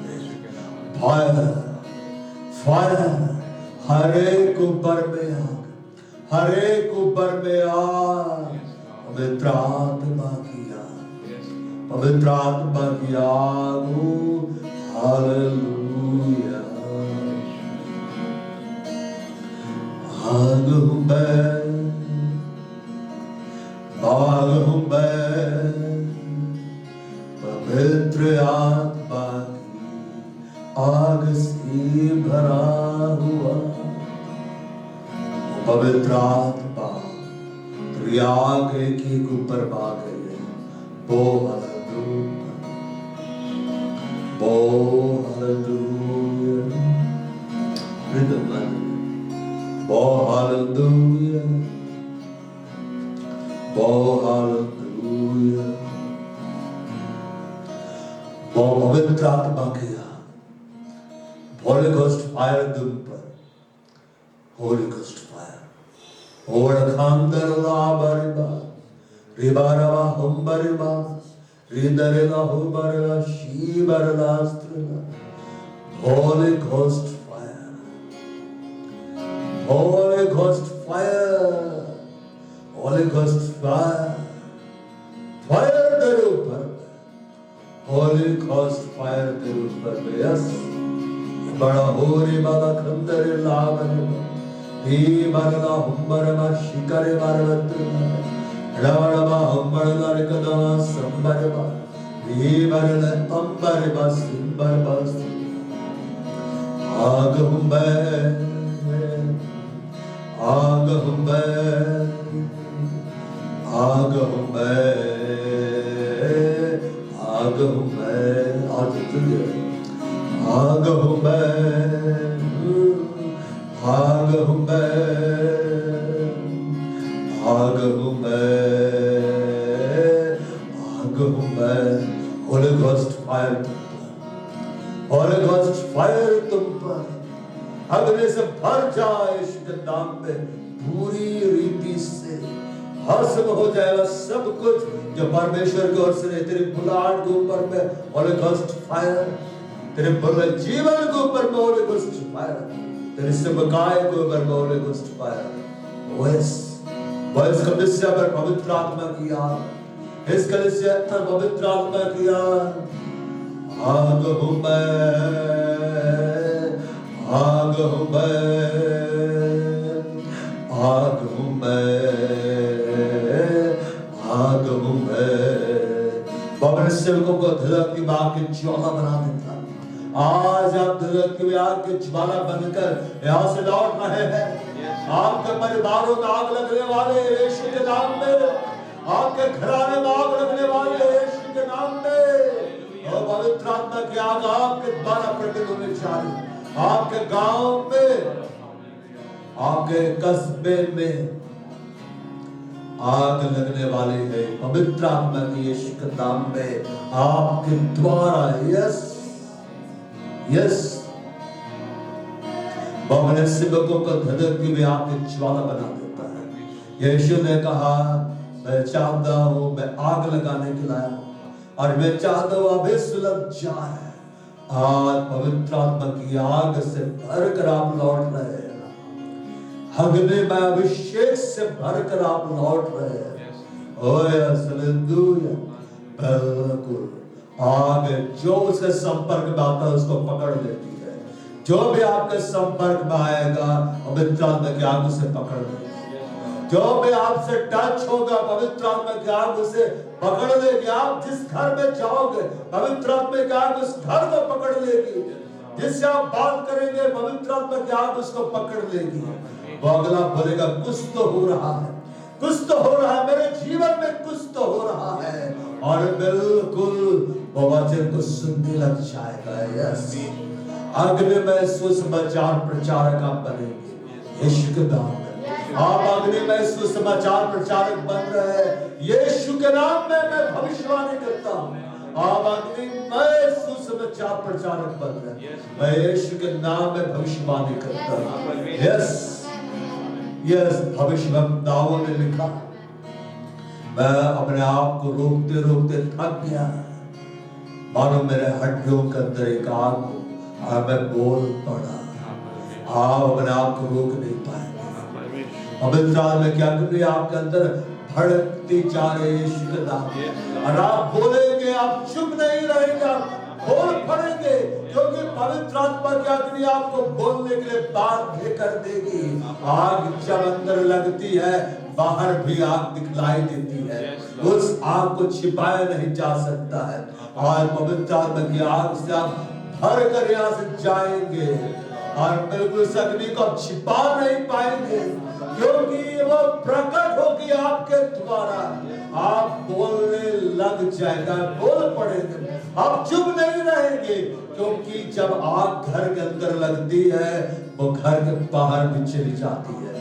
फायर, फायर, हर एक ऊपर में आग, हर एक ऊपर में आग. पवित्र आत्मा की आग, पवित्र आत्मा की आग हो। हालेलुया। आग हूं मैं, आग हूं मैं, पवित्र आत्मा की आग से भरा हुआ। पवित्र आत्मा तेरी आग एक ऊपर आ गई है। वो हालेलुया, वो हालेलुया, वो हालेलुया। वो पवित्र आत्मा किया, होली गोस्ट फायर तुम पर, होली गोस्ट फायर। ओर खांदर लाबरिबा, रिबारवा हुंबरिबा, रिदरेला हुबरला, शीबरला स्त्रला। Holy Ghost fire, Holy Ghost fire, Holy Ghost fire, fire तेरे ऊपर, Holy Ghost fire तेरे ऊपर में। यस, बड़ा होरी बाला खंदरे लावरे, ही बरला हुंबरमा शिकरे बरवत्रे, रवड़मा हुंबरला रिकदमा संबरवा, ही बरला अंबरवा सिंबरवा। आग हूं मैं, आग हूं मैं, आग हूं मैं, आग हूं मैं। आज आग हूं मैं, आग हूं मैं, आग हूं मैं, आग हूं मैं। Holi ghost fire, Holi ghost fire तुम पर अग्नि से भर जाए यीशु के नाम में। पूरी रीति से भस्म हो जाएगा सब कुछ जो परमेश्वर की ओर से तेरे बुलाहट के ऊपर में। होली गोस्ट फायर तेरे पूरे जीवन के ऊपर में, होली गोस्ट फायर तेरे सेवकाय के ऊपर में, होली गोस्ट फायर। वैस कलीसिया पर पवित्र आत्मा की आग, इस कलीसिया पर पवित्र आत्मा की आग। आग हूं मैं, आग हूं मैं, आग हूं मैं, आग हूं मैं। बाबा ने सेवकों को धड़क की आग की ज्वाला बना देता। आज आप धड़क की आग की ज्वाला बनकर यहाँ से लौट रहे हैं। आपके परिवारों में आग लगने वाले यीशु के नाम में, आपके घराने में आग लगने वाले यीशु के नाम में। और पवित्र आत्मा की आग आपके द्वारा प्रकट होने जा रही है। आपके गांव में, आपके कस्बे में आग लगने वाली है पवित्र आत्मा की यीशु के नाम में, आपके द्वारा। यस यस, बाबा सेवकों को धधक की भी आपकी ज्वाला बना देता है। यीशु ने कहा, मैं चाहता हूं, मैं आग लगाने के लाया हूं और मैं चाहता हूं अभी सुलग जाए। आज पवित्र आत्मा की आग से भरकर आप लौट रहे हैं। अग्नि में अभिषेक से भरकर आप लौट रहे हैं। हालेलुया। बिल्कुल आग जो उसके संपर्क में आता है उसको पकड़ लेती है। जो भी आपके संपर्क में आएगा पवित्र आत्मा की आग उसे पकड़ लेगी। जो भी आपसे टच होगा पवित्र आत्मा की आग उसे पकड़ लेगी। आप जिस घर में जाओगे पवित्र आत्मा की आग उस घर को पकड़ लेगी। जिससे आप बात करेंगे पवित्र आत्मा की आग उसको पकड़ लेगी। वो अगला बोलेगा कुछ तो हो रहा है, कुछ तो हो रहा है, मेरे जीवन में कुछ तो हो रहा है। और बिल्कुल वो वचन को सुनने लग जाएगा। यस, अग्नि में सुसमाचार प्रचारक आप बनेंगे यीशु के नाम में। आप अग्नि में सुसमाचार प्रचारक बन रहे हैं यीशु के नाम में। मैं भविष्यवाणी करता हूँ आप अग्नि में सुसमाचार प्रचारक बन रहे हैं। मैं यीशु के नाम में भविष्यवाणी करता हूँ। यस यस, भविष्यवक्ताओं ने लिखा, मैं अपने आप को रोकते रोकते थक गया, मानो मेरे हड्डियों के अंदर एक आग हो और मैं बोल पड़ा। आप अपने आप को रोक नहीं पाए। पवित्र में क्या, क्योंकि आपके अंदर भड़कती जा रही है यीशु के नाम में। और आप बोलेंगे, आप चुप नहीं रहेंगे, आप बोल पड़ेंगे, क्योंकि पवित्र आत्मा की अग्नि आपको बोलने के लिए बाध्य कर देगी। आग जब अंदर लगती है, बाहर भी आग दिखलाई देती है, उस आग को छिपाया नहीं जा सकता है। और पवित्र आत्मा की आग से आप भर कर यहाँ से जाएंगे और बिल्कुल इस अग्नि को आप छिपा नहीं पाएंगे, क्योंकि वो प्रकट होगी आपके द्वारा। आप बोलने लग जाएगा, बोल पड़ेंगे, आप चुप नहीं रहेंगे, क्योंकि जब आग घर के अंदर लगती है, वो घर के बाहर भी चली जाती है,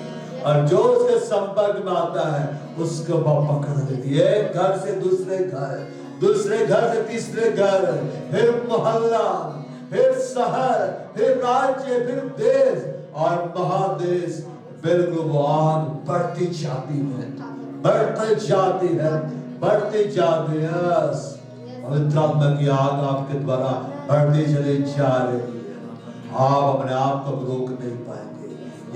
और जो उसके संपर्क में आता है उसको वो पकड़ लेती है। एक घर से दूसरे घर, दूसरे घर से तीसरे घर, फिर मोहल्ला, फिर शहर, फिर राज्य, फिर देश और महादेश। बिल्कुल वो आग बढ़ती जाती है, बढ़ती जाती है, बढ़ती जाती है। पवित्र आत्मा की आग आपके द्वारा बढ़ती चली जा रही है। आप अपने आप को रोक नहीं पाएंगे।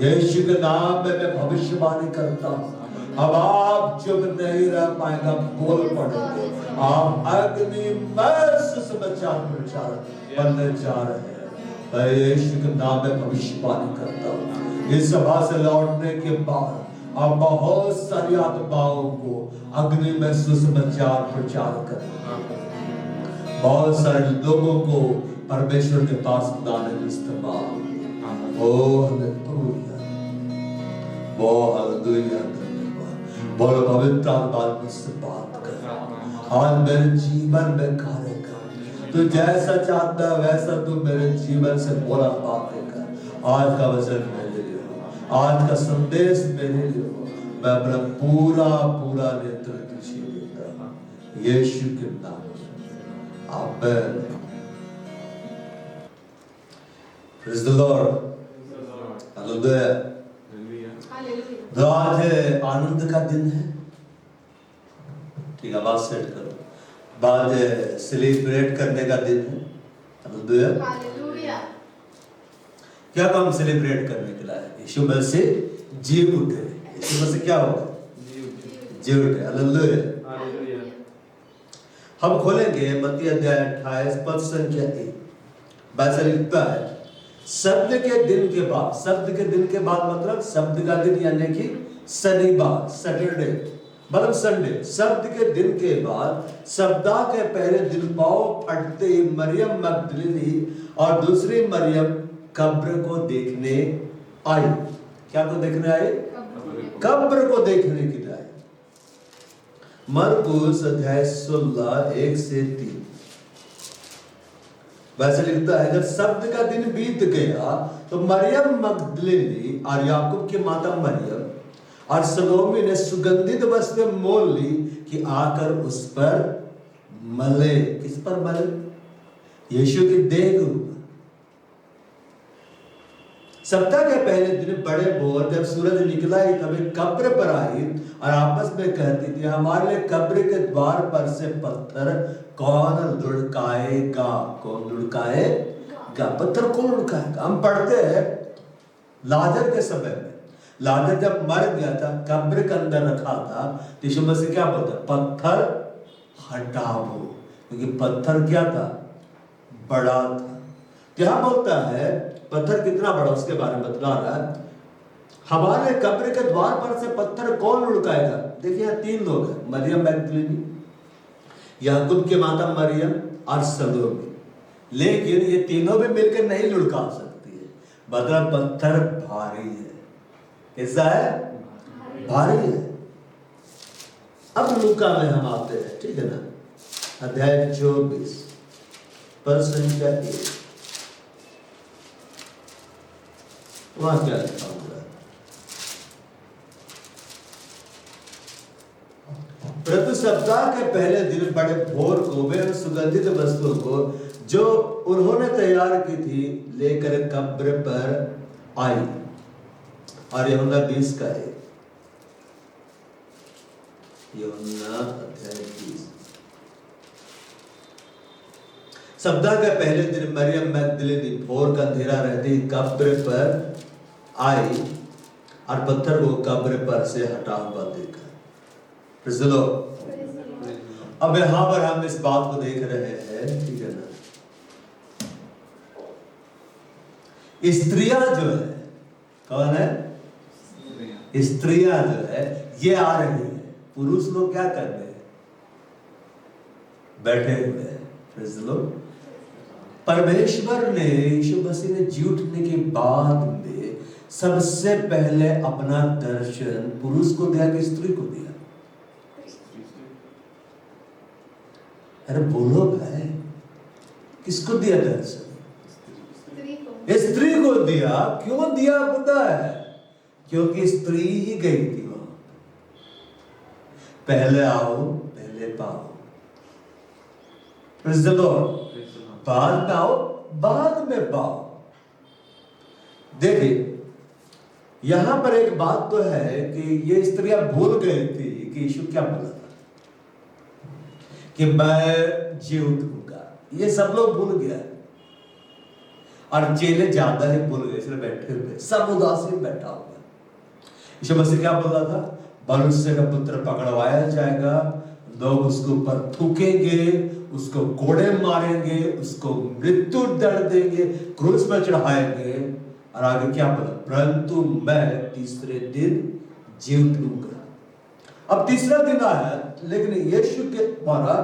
यीशु के नाम में मैं भविष्यवाणी करता हूँ, अब आप चुप नहीं रह पाएंगे, बोल पड़ेंगे। आप अग्निमय सुसमाचार प्रचार बनने जा रहे हैं। मैं यीशु के नाम में भविष्यवाणी करता हूँ, इस सभा से लौटने के बाद आप बहुत सारी आत्माओं को अग्नि में सुसमाचार प्रचार करेंगे। बहुत सारे लोगों को परमेश्वर के पास लाने में इस्तेमाल। बोलो पवित्र आत्मा मुझसे बात कर, आज मेरे जीवन में कार्य कर। तू जैसा चाहता है वैसा तू मेरे जीवन से बोला बातें कर। आज का वचन मेरे लिए हो, आज का संदेश मेरे लिए हो। मैं अपना पूरा पूरा नेतृत्व तुझे देता हूं, यीशु के नाम में, आमीन। Praise the Lord, hallelujah. तो आज आनंद का दिन है, ठीक है, बात सेट करो। बाद सेलिब्रेट करने का दिन है, हालेलुया। क्या काम सेलिब्रेट करने के लिए? यीशु मसीह जी उठे। यीशु मसीह क्या होगा? जी उठे, हालेलुया। हम खोलेंगे मत्ती अध्याय 28 पद संख्या 1। बाइबल लिखता है, शब्द के दिन के बाद, शब्द के दिन के बाद मतलब शब्द का दिन यानी कि शनिवार, सैटरडे मतलब संडे। शब्द के दिन के बाद सप्ताह के पहले दिन पाँव फटते ही मरियम मगदलीनी और दूसरी मरियम कब्र को देखने आई। क्या को देखने आई? कब्र को देखने के लिए आई। मरकुस अध्याय 16 1 से 3। वैसे लिखता है, जब शब्द का दिन बीत गया तो मरियम मगदलीनी और याकूब की माता मरियम और सलोमी ने सुगंधित वस्त्र मोल ली कि आकर उस पर मले। किस पर मले? यीशु की देह के ऊपर। सप्ताह के पहले दिन बड़े भोर जब सूरज निकला ही तब एक कब्र पर आई और आपस में कहती थी, हमारे लिए कब्र के द्वार पर से पत्थर कौन लुढ़काएगा? कौन लुढ़काएगा? पत्थर कौन लुढ़काएगा? हम पढ़ते हैं लाजर के समय में, लाजर जब मर गया था, कब्र के अंदर रखा था, यीशु मसीह क्या बोलता है? पत्थर हटाओ, क्योंकि पत्थर क्या था? बड़ा था। क्या बोलता है? पत्थर कितना बड़ा, उसके बारे में बतला रहा है। हमारे कब्र के द्वार पर से पत्थर कौन लुढ़काएगा? देखिए यहाँ 3 लोग हैं, मरियम मैगदलीनी, याकूब की माता मरियम और सलोमी। लेकिन ये तीनों भी मिलकर नहीं लुढ़का सकती है, मतलब पत्थर भारी है। कैसा है? भारी है। अब लूका में हम आते हैं, ठीक है ना? अध्याय 24 पद संख्या 1। वहां क्या लिखा हुआ है? प्रति सप्ताह के पहले दिन बड़े भोर को वे सुगंधित वस्तुओं को जो उन्होंने तैयार की थी लेकर कब्र पर आई। और यूहन्ना 20 का है, यूहन्ना अध्याय 20। सप्ताह के पहले दिन मरियम मैगदलीनी भोर का अंधेरा रहते ही कब्र पर आई और पत्थर को कब्र पर से हटा हुआ देखा। Praise the Lord. अब यहां पर हम इस बात को देख रहे हैं, ठीक है ना, स्त्रियां जो है, कौन है? स्त्रियां जो है ये आ रही है, पुरुष लोग क्या कर रहे हैं? बैठे हुए हैं। Praise the Lord. परमेश्वर ने, यीशु मसीह ने जी उठने के बाद में सबसे पहले अपना दर्शन पुरुष को दिया कि स्त्री को दिया? अरे बोलो भाई, किसको दिया दर्शन? स्त्री को दिया। क्यों दिया पता है? क्योंकि स्त्री ही गई थी वहां। पहले आओ पहले पाओ। Praise the Lord. बाद में आओ बाद में पाओ। देखिए यहां पर एक बात तो है कि ये स्त्रियां भूल गई थी कि यीशु क्या बोला था कि मैं जी उठूंगा। ये सब लोग भूल गया और चेले ज्यादा ही भूल गए, इसलिए बैठे हुए सब उदासीन बैठा हुआ। यीशु मसीह क्या बोला था? मनुष्य का पुत्र पकड़वाया जाएगा, लोग उसके ऊपर थूकेंगे, उसको कोड़े मारेंगे, उसको मृत्यु दंड देंगे, क्रूस पर चढ़ाएंगे। और आगे क्या बोला? परंतु मैं तीसरे दिन जी उठूंगा। अब तीसरा दिन आया, लेकिन यीशु के द्वारा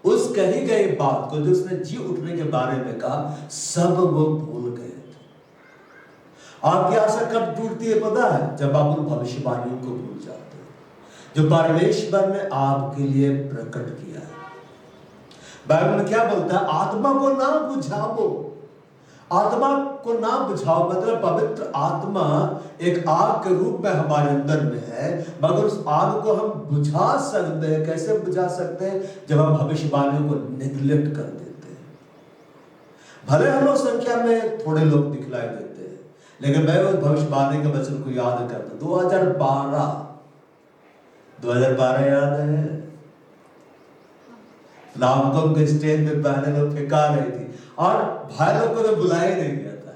उस कही गई बात को जो उसने जी उठने के बारे में कहा, सब वो भूल गए थे। आपकी आशा कब टूटती है पता है? जब आप उन भविष्यवाणियों को भूल जाते हैं जो परमेश्वर ने आपके लिए प्रकट किया है। बाइबल में क्या बोलता है? आत्मा को ना बुझाओ। आत्मा को ना बुझाओ मतलब पवित्र आत्मा एक आग के रूप में हमारे अंदर में है, मगर उस आग को हम बुझा सकते हैं। कैसे बुझा सकते हैं? जब हम भविष्यवाणियों को निग्लेक्ट कर देते हैं। भले हम लोग संख्या में थोड़े लोग दिखलाई देते हैं, लेकिन मैं उस भविष्यवाणी के वचन को याद करता। 2012 याद है? नामकम के स्टेज में पहले लोग फेंका रही थी और भाई लोग को तो बुलाया ही नहीं गया था।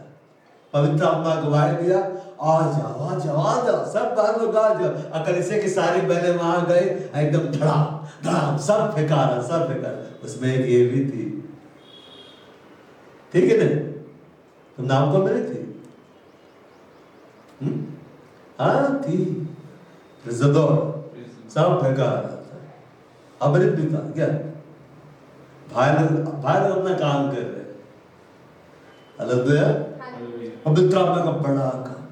पवित्र आत्मा गवाही दिया, आ जाओ आ जाओ आ जाओ, सब भाई लोग आ जाओ। अकलीसिया की सारी बहनें वहां गए, एकदम धड़ाम धड़ाम सब फेंका रहा, सब फेंका रहा। उसमें एक ये भी थी, ठीक है ना? तुम नामकम में नहीं थी? हाँ थी। सब फेंका रहा था। अमृत भी था क्या? भाई लोग अपना काम कर रहे। हालेलुया। पवित्र आत्मा का बड़ा काम।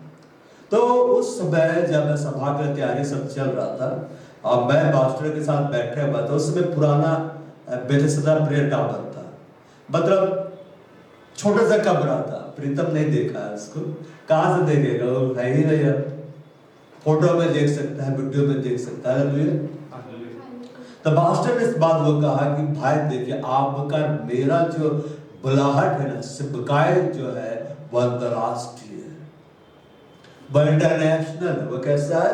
तो उस समय जब मैं सभा की तैयारी सब चल रहा था और मैं पास्टर के साथ बैठे हुआ था, उस समय पुराना बेथेस्दा प्रेयर टावर था, मतलब छोटा सा कमरा था। प्रीतम नहीं देखा है उसको, कहां से देखेगा? वो है ही नहीं यार। फोटो में देख सकता है, वीडियो में देख सकता है। हालेलुया। तो मास्टर ने इस बात को कहा कि भाई देखिए, आपका मेरा जो बुलाहट है ना, सिबकाय जो है वो अंतरराष्ट्रीय है, वो इंटरनेशनल है। वो कैसा है?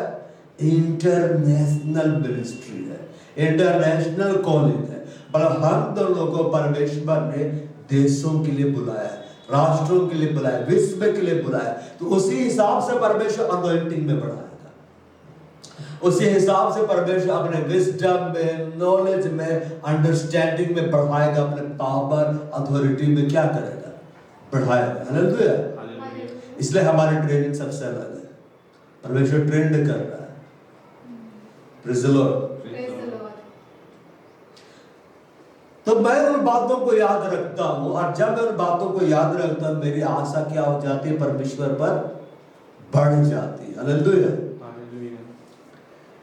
इंटरनेशनल मिनिस्ट्री है, इंटरनेशनल कॉलिंग है। पर हम दोनों को परमेश्वर ने देशों के लिए बुलाया है, राष्ट्रों के लिए बुलाया, विश्व के लिए बुलाया। तो उसी हिसाब से परमेश्वर अनॉइंटिंग में बढ़ाएगा, उसी हिसाब से परमेश्वर अपने विजडम में, नॉलेज में, अंडरस्टैंडिंग में बढ़ाएगा, अपने पावर अथॉरिटी में क्या करेगा? बढ़ाएगा। हालेलुया। इसलिए हमारी ट्रेनिंग सबसे अलग है। परमेश्वर ट्रेंड कर रहा है। Praise the Lord. तो मैं उन बातों को याद रखता हूं, और जब मैं उन बातों को याद रखता हूं, मेरी आशा क्या हो जाती है? परमेश्वर पर बढ़ जाती है। हालेलुया।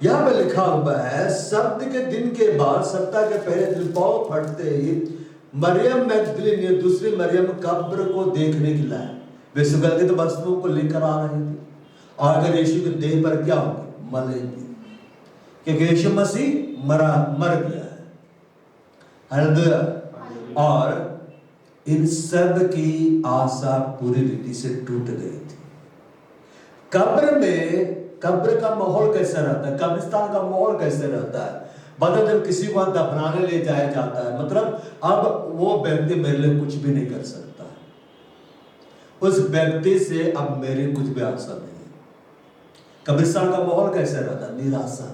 यहां पे लिखा हुआ है, सब्त के दिन के बाद सप्ताह के पहले दिन पाँव फटते ही मरियम मैगदलीनी ने दूसरी मरियम कब्र को देखने के लिए वे सुगंधित वस्तुओं को लेकर आ रहे थे, और अगर यीशु के देह पर क्या होगी? मलेंगे, क्योंकि यीशु मसीह मर गया है। हालेलुया। और इन सब की आशा पूरी रीति से टूट गई थी। कब्र का माहौल कैसा रहता है? कब्रिस्तान का माहौल कैसे रहता है? मतलब जब किसी को दफनाने ले जाया जाता है, मतलब अब वो व्यक्ति मेरे लिए कुछ भी नहीं कर सकता है, उस व्यक्ति से अब मेरी कुछ भी आशा नहीं है। कब्रिस्तान का माहौल कैसे रहता है? निराशा,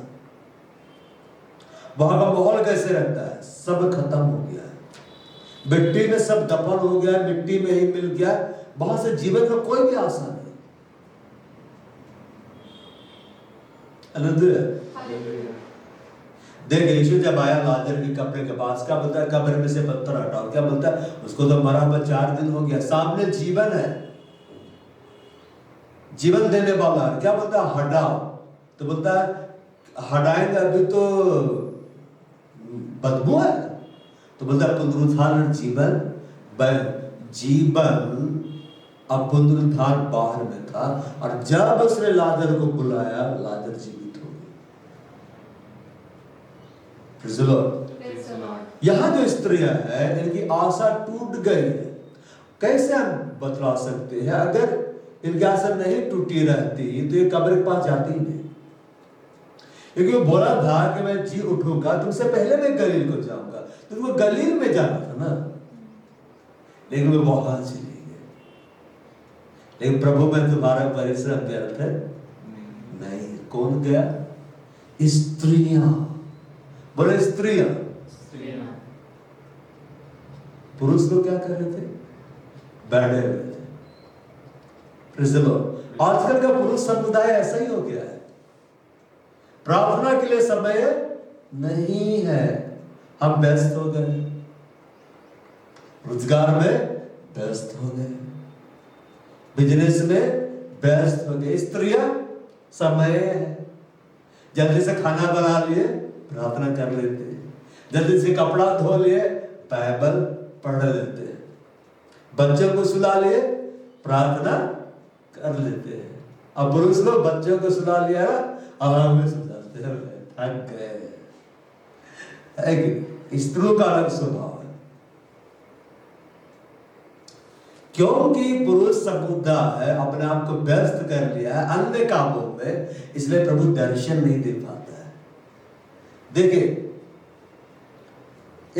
वहां का माहौल कैसे रहता है? सब खत्म हो गया है, मिट्टी में सब दफन हो गया, मिट्टी में ही मिल गया, वहां से जीवन का कोई भी आशा नहीं। हालेलुया। देख यीशु जब आया लाजर की कब्र के पास, क्या बोलता है? कब्र में से पत्थर हटाओ। क्या बोलता है? उसको तो मरा हुआ 4 दिन हो गया, सामने जीवन है, जीवन देने वाला है। क्या बोलता है? हटाओ। तो बोलता है हटाएंगे, अभी तो बदबू है। तो बोलता है पुनरुत्थान और जीवन, जीवन अब पुनरुत्थान बाहर में था, और जब उसने लाजर को बुलाया, लाजर जीवित हो गई। Praise the Lord। यहां जो स्त्रियां हैं, इनकी आशा टूट गई है। कैसे हम बतला सकते हैं? अगर इनकी आशा नहीं टूटी रहती तो ये कब्र के पास जाती ही नहीं, क्योंकि वो बोला था कि मैं जी उठूंगा, तुमसे पहले मैं गलील को जाऊंगा। तो वो गलील में जाना था ना, लेकिन वो वहां चली गई। लेकिन प्रभु में तुम्हारा परिश्रम व्यर्थ है नहीं। कौन गया? स्त्रियां। बोले स्त्रियां। पुरुष लोग क्या कर रहे थे? बैठे हुए थे। Praise the Lord। आजकल का पुरुष समुदाय ऐसा ही हो गया है, प्रार्थना के लिए समय नहीं है। हम व्यस्त हो गए, रोजगार में व्यस्त हो गए, बिजनेस में व्यस्त हो गए। स्त्रियां समय है, जल्दी से खाना बना लिए, प्रार्थना कर लेते हैं, जल्दी से कपड़ा धो लिए, बाइबल पढ़ लेते हैं, बच्चों को सुला लिए, प्रार्थना कर लेते हैं। अब पुरुष लोग बच्चों को सुला लिया, आराम में सुलाते हैं, थक गए। स्त्रियों का अलग स्वभाव है, क्योंकि पुरुष समुदाय अपने आप को व्यस्त कर लिया है अन्य कामों में, इसलिए प्रभु दर्शन नहीं दे पाता है। देखिए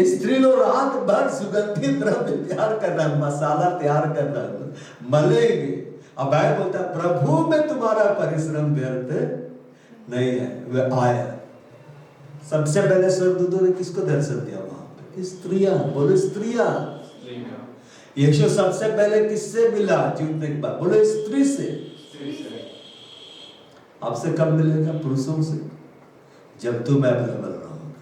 स्त्री लोग रात भर सुगंधित द्रव्य तैयार कर रहा है, मसाला तैयार कर रहा है, मलेंगे। अब बाइबल बोलता है प्रभु में तुम्हारा परिश्रम व्यर्थ नहीं है। वह आया, सबसे पहले स्वर्गदूतों ने किसको दर्शन दिया? वहां पे स्त्रियां। बोलो स्त्रियां। यीशु सबसे पहले किससे मिला जीवने के बाद? बोलो स्त्री से। आपसे कब मिलेगा? पुरुषों से। जब तुम अवेलेबल रहोगे,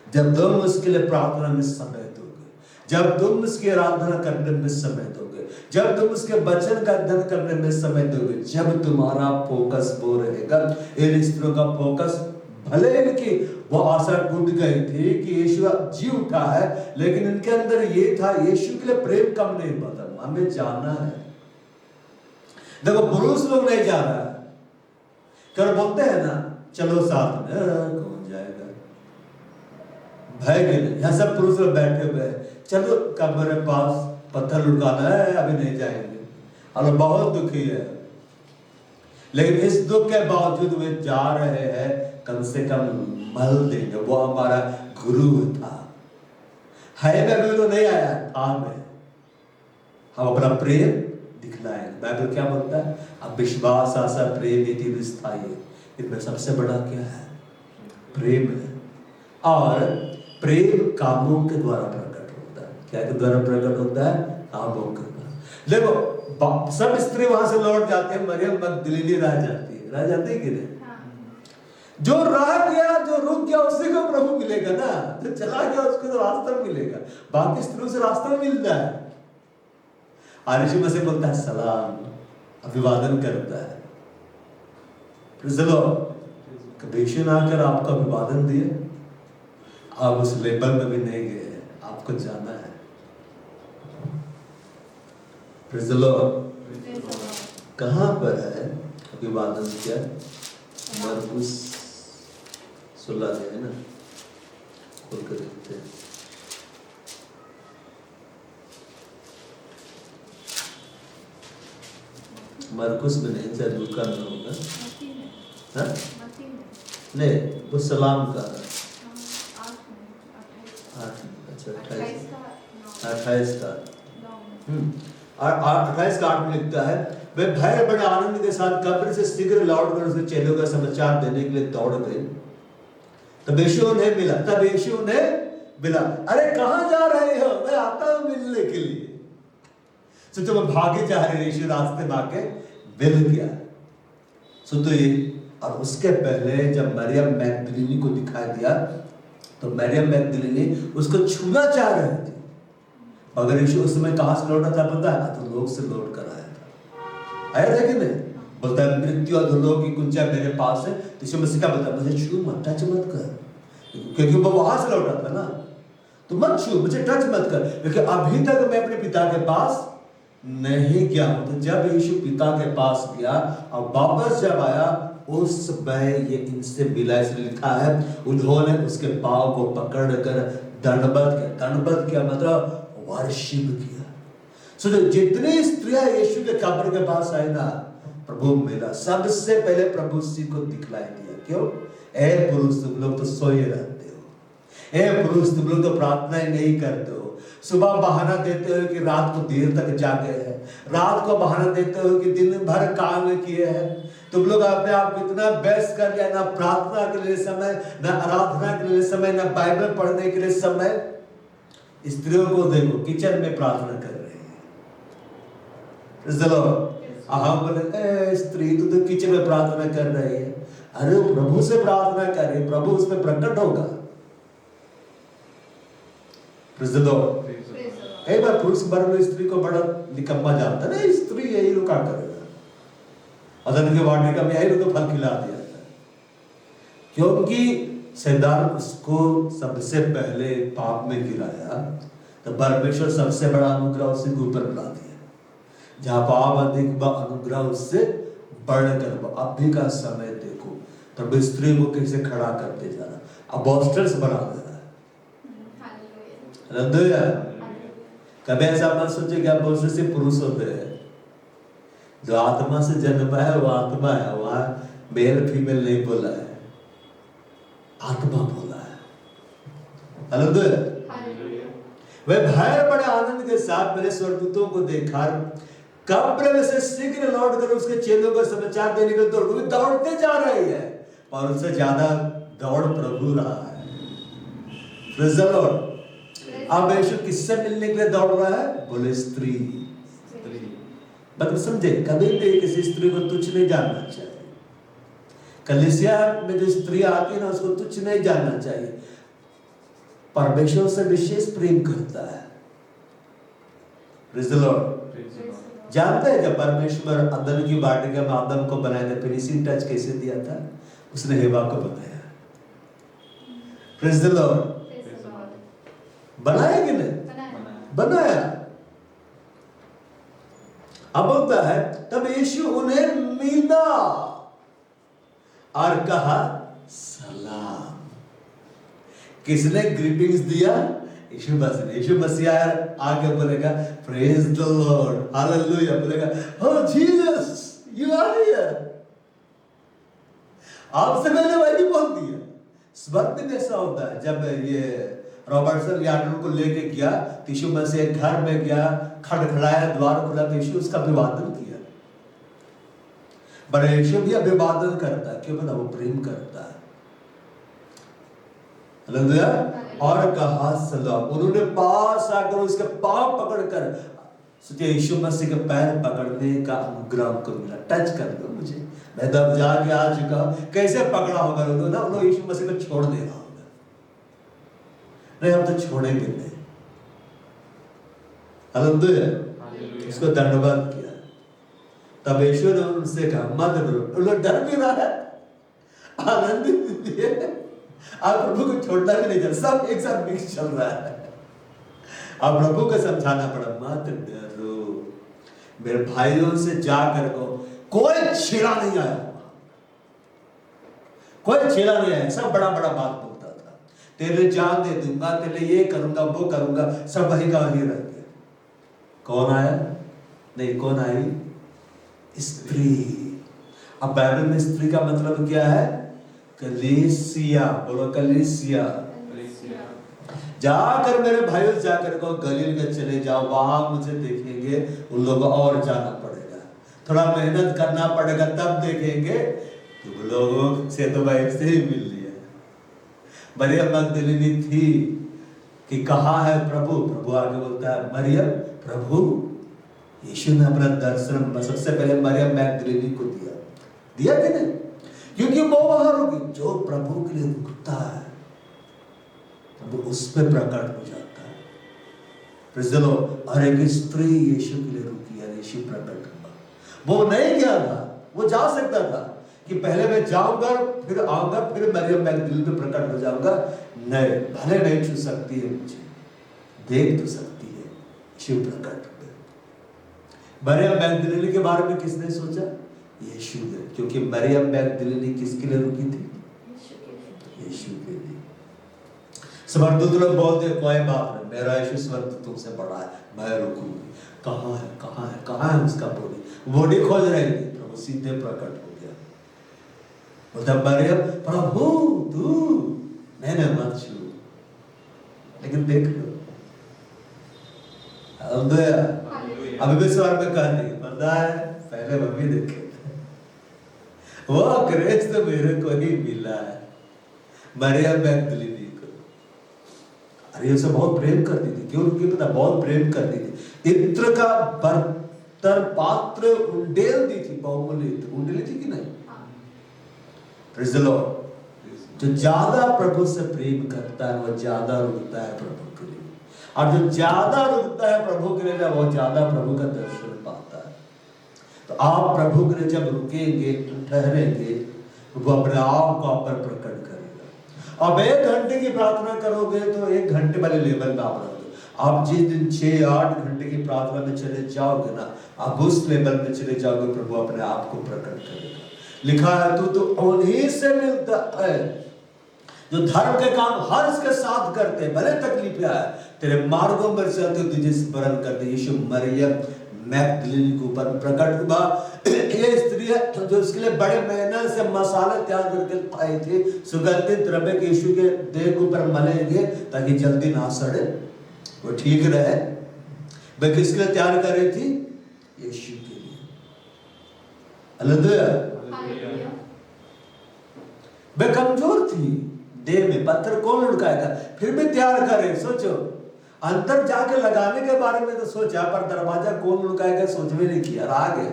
जब तुम उसके लिए प्रार्थना में समय दोगे, जब तुम उसकी आराधना करने में समय दोगे, जब तुम उसके वचन का अध्ययन करने में समय दोगे, जब तुम्हारा फोकस वो रहेगा। इन स्त्रियों का फोकस, भले इनकी वो आशा टूट गई थी कि यीशु जी उठा है, लेकिन इनके अंदर ये था, यीशु के लिए प्रेम कम नहीं बदल, हमें जाना है। देखो पुरुष लोग नहीं जा रहा है, कर बोलते हैं ना चलो साथ में, कौन जाएगा? भय नहीं, यहाँ सब पुरुष लोग बैठे हुए हैं, चलो कब्र के पास पत्थर लुढ़काना है, अभी नहीं जाएंगे, और बहुत दुखी है। लेकिन इस दुख के बावजूद वे जा रहे हैं, कम से कम मल देंगे। वो हमारा गुरु था, है में भी तो नहीं आया, था में। हम अपना प्रेम दिखलाएंगे। बाइबल क्या बोलता है? अब विश्वास, आशा, प्रेम ये तीन स्थायी, इनमें सबसे बड़ा क्या है? प्रेम है। और प्रेम कामों के द्वारा प्रकट होता है। क्या के द्वारा प्रकट होता है? कामों के द्वारा। देखो सब स्त्री वहां से लौट जाते हैं, मरियम मगदलीनी रह जाती है कि नहीं? जो रह गया, जो रुक गया, उसी को प्रभु मिलेगा ना। जो चला गया उसको तो रास्ता मिलेगा, बाकी स्त्रियों से रास्ता मिलता है। यीशु मसीह बोलता है सलाम, अभिवादन करता है। कभी यीशु ने आकर आपको अभिवादन दिया? आप उस लेवल में भी नहीं गए, आपको जाना है। Praise the Lord. कहां पर है अभिवादन किया? मरकुस 16 में है ना, खोल कर देखते हैं। मरकुस में नहीं, चाहे लूका में होगा। हाँ? नहीं, वो सलाम का 28 का 8 में लिखता है, वे भय बड़े आनंद के साथ कब्र से शीघ्र लौट कर उसके चेलों का समाचार देने के लिए दौड़ गए। तब यीशु उन्हें मिला, अरे कहां जा रहे हो? मैं आता हूं मिलने के लिए। तो जब भागे जा रहे यीशु रास्ते में आके मिल गया। तो ये, और उसके पहले जब मरियम मैगदलीनी को दिखाई दिया तो मरियम मैगदलीनी उसको छूना चाह रहे थे, मगर यीशु उस समय कहां से लौटा था पता है? तो लोग से लौट कर आया था कि नहीं? बोलता है मृत्यु और धूलों की कुंजा मेरे पास है। तो यीशु मसीह का बोलता है मुझे छू मत, टच मत कर, क्योंकि वो वहां से लौटा था ना। तो मत छू, मुझे टच मत कर, क्योंकि अभी तक मैं अपने पिता के पास नहीं गया हूं। तो जब यीशु पिता के पास गया और वापस जब आया, उस समय ये इनसे मिला। इसलिए लिखा है उन्होंने उसके पांव को पकड़कर दंडवत किया मतलब वर्शिप किया। सो जितनी स्त्रियां यीशु के कब्र के पास आई ना, प्रभु मिला। सबसे पहले प्रभु उसी को दिखलाई दिया। क्यों? ए पुरुष तुम लोग तो सोए रहते हो, ए पुरुष तुम लोग तो प्रार्थना ही नहीं करते हो, सुबह बहाना देते हो कि रात को देर तक जागे हैं, रात को बहाना देते हो कि दिन भर काम किए हैं। तुम लोग अपने आप को इतना व्यस्त कर लिया, ना प्रार्थना के लिए समय, ना आराधना के लिए समय, ना बाइबल पढ़ने के लिए समय। स्त्रियों को देखो किचन में प्रार्थना कर रही है। हम बोले स्त्री तो किचन में प्रार्थना कर रही है। अरे प्रभु से प्रार्थना कर रही है, प्रभु उसमें प्रकट होगा। एक बार पुरुष वर्ग स्त्री को बड़ा निकम्मा जानता है ना, स्त्री यही रुका करेगा, अदन के वाटिका में यही रुका फल खिला दिया था, क्योंकि शैतान उसको सबसे पहले पाप में गिराया। तो परमेश्वर सबसे बड़ा अनुग्रह उसी के ऊपर बना दिया। जहां पाप अधिक अनुग्रह उससे बढ़कर। अभी का समय देखो, प्रभु स्त्री को कैसे खड़ा करते जा रहा, अपोस्टल्स बना दे रहा है। कभी ऐसा मत सोचे कि अपोस्टल से पुरुष होते हैं। जो आत्मा से जन्म है वो आत्मा है, वहां मेल फीमेल नहीं बोला है, आत्मा बोला है। हालेलुया। वे भय बड़े आनंद के साथ मेरे स्वर्गदूतों को देखा, कब्र में से शीघ्र लौटकर उसके चेलों को समाचार देने के लिए दौड़ते जा रहे हैं। और उससे ज्यादा दौड़ प्रभु रहा है। Praise the Lord. अब यीशु किससे मिलने के लिए दौड़ रहा है? बोले स्त्री। मतलब समझे, कभी भी किसी स्त्री को तुच्छ नहीं जानना चाहिए। कलीसिया में जो स्त्री आती है ना, उसको तुच्छ नहीं जानना चाहिए। परमेश्वर से विशेष प्रेम करता है। Praise the Lord. जानते हैं जब परमेश्वर अदन की वाटिका में आदम को बनाया, फिनिशिंग टच कैसे दिया था? उसने हेवा को बनाया। Praise the Lord. बनाया कि नहीं? बनाया। अब होता है तब यीशु उन्हें मिला और कहा सलाम। किसने ग्रीटिंग्स दिया? यीशु मसीह। यीशु मसीह आगे बोलेगा प्रेज द लॉर्ड, हालेलुया, बोलेगा ओह जीसस यू आर हियर। आपसे मैंने वही बोल दिया। स्वर्ग में ऐसा होता है, जब ये रॉबर्टसन यार्डन को लेके गया, यीशु मसीह घर में गया, खड़खड़ाया, द्वार खुला, तो यीशु उसका अभिवादन किया। बड़े यीशु भी अभिवादन करता है, क्यों? बोला वो प्रेम करता है। हालेलुया। और कहा सलाम। उन्होंने पास आकर उसके पांव पकड़कर, सोचिए यीशु मसीह के पैर पकड़ने का अनुग्रह को मिला। टच कर दो मुझे, मैं दब जाके आ चुका हूं। कैसे पकड़ा होगा उन्होंने? यीशु मसीह को छोड़ देना होगा। नहीं, हम तो छोड़ेंगे नहीं। हालेलुया। उसको दंडवत किया। तब यीशु ने उनसे कहा मत डरो। उन्होंने डर भी रहा है, आनंदित भी है, आप प्रभु को छोड़ना भी नहीं चाहते, सब एक साथ मिक्स चल रहा है। अब प्रभु को समझाना पड़ा मत डरो, मेरे भाइयों से जाकर को कोई छेड़ा नहीं आया, कोई छेड़ा नहीं आया। सब बड़ा बड़ा बात बोलता था, तेरे जान दे दूंगा, तेरे ये करूंगा, वो करूंगा, सब वही का वही रह गया। कौन आया? नहीं, कौन आई? स्त्री। अब बाइबल में स्त्री का मतलब क्या है? कलीसिया। बोलो कलीसिया। जाकर मेरे भाइयों जाकर को गलील के चले जाओ, वहां मुझे देखेंगे। उन लोगों और जाना पड़ेगा, थोड़ा मेहनत करना पड़ेगा, तब देखेंगे। तुम लोगों से तो वैसे ही मिल लिया, मरियम मगदलिनी थी कि कहाँ है प्रभु। प्रभु आगे बोलता है मरियम, प्रभु यीशु ने अपना दर्शन सबसे पहले मरियम मगदलिनी को दिया कि नहीं? क्योंकि वो वहां रुकी। जो प्रभु के लिए रुकता है प्रभु उस पे प्रकट हो जाता है। Praise the Lord. और एक स्त्री यीशु के लिए रुकी और यीशु प्रकट हुआ। वो नहीं गया था, वो जा सकता था कि पहले मैं जाऊंगा फिर आऊंगा फिर मरियम मैगदलीनी पे प्रकट हो जाऊंगा। नहीं, भले नहीं छू सकती है मुझे, देख तो सकती है। यीशु प्रकट हुए। मरियम मैगदलीनी के बारे में किसने सोचा? यीशु ने। क्योंकि मरियम मैगदलीनी किसके लिए रुकी थी? यीशु के लिए। स्वर्गदूत लोग बोलते कोई बात नहीं, मेरा यीशु स्वर्ग तुमसे बड़ा है, मैं रुकूंगी। कहाँ है, कहाँ है, कहाँ है उसका बॉडी खोज रही थी। प्रभु सीधे प्रकट हो गया। बोलता मरियम, प्रभु तू मैंने मत छू, लेकिन देख लो। अभी भी स्वर्ग में कह नहीं पता है, पहले वो भी देखे। वो ग्रेस तो मेरे को ही मिला है, मरियम मैगदलीनी को। अरे उसे बहुत प्रेम करती थी। क्यों? उनकी पता, बहुत प्रेम करती थी। इत्र का बर्तन पात्र उंडेल दी थी, बहुमूल्य उंडेली थी कि नहीं? Praise the Lord. जो ज्यादा प्रभु से प्रेम करता है वो ज्यादा रुकता है प्रभु के लिए, और जो ज्यादा रुकता है प्रभु के लिए वो ज्यादा प्रभु का दर्शन पाता है। तो आप प्रभु के लिए जब रुकेंगे, ठहरेंगे, वो अपने आप को आप पर प्रकट करेगा। अब 1 घंटे की प्रार्थना करोगे तो 1 घंटे वाले लेवल में आप रहोगे। आप जिस दिन 6-8 घंटे की प्रार्थना में चले जाओगे ना, आप उस लेवल में चले जाओगे, प्रभु अपने आप को प्रकट करेगा। लिखा है तू तो उन्हीं से मिलता है जो धर्म के काम हर्ष के साथ करते हैं, भले तकलीफें आए, तेरे मार्गों में चलते तुझे स्मरण करते। यीशु मरियम मैगदलीनी के ऊपर प्रकट हुआ। ये स्त्री है जो उसके लिए बड़े मेहनत से मसाले तैयार करके आई थी, सुगंधित द्रव्य के यीशु के देह के ऊपर मलेंगे ताकि जल्दी ना सड़े, वो ठीक रहे। वे किसके लिए तैयार कर रही थी? यीशु के लिए। हालेलुया। वे कमजोर थी देह में, पत्थर कौन लुढ़काएगा, फिर भी तैयार करे। सोचो, अंदर जाके लगाने के बारे में तो सोचा, पर दरवाजा कौन लुढ़काएगा सोच में नहीं किया, आ गया।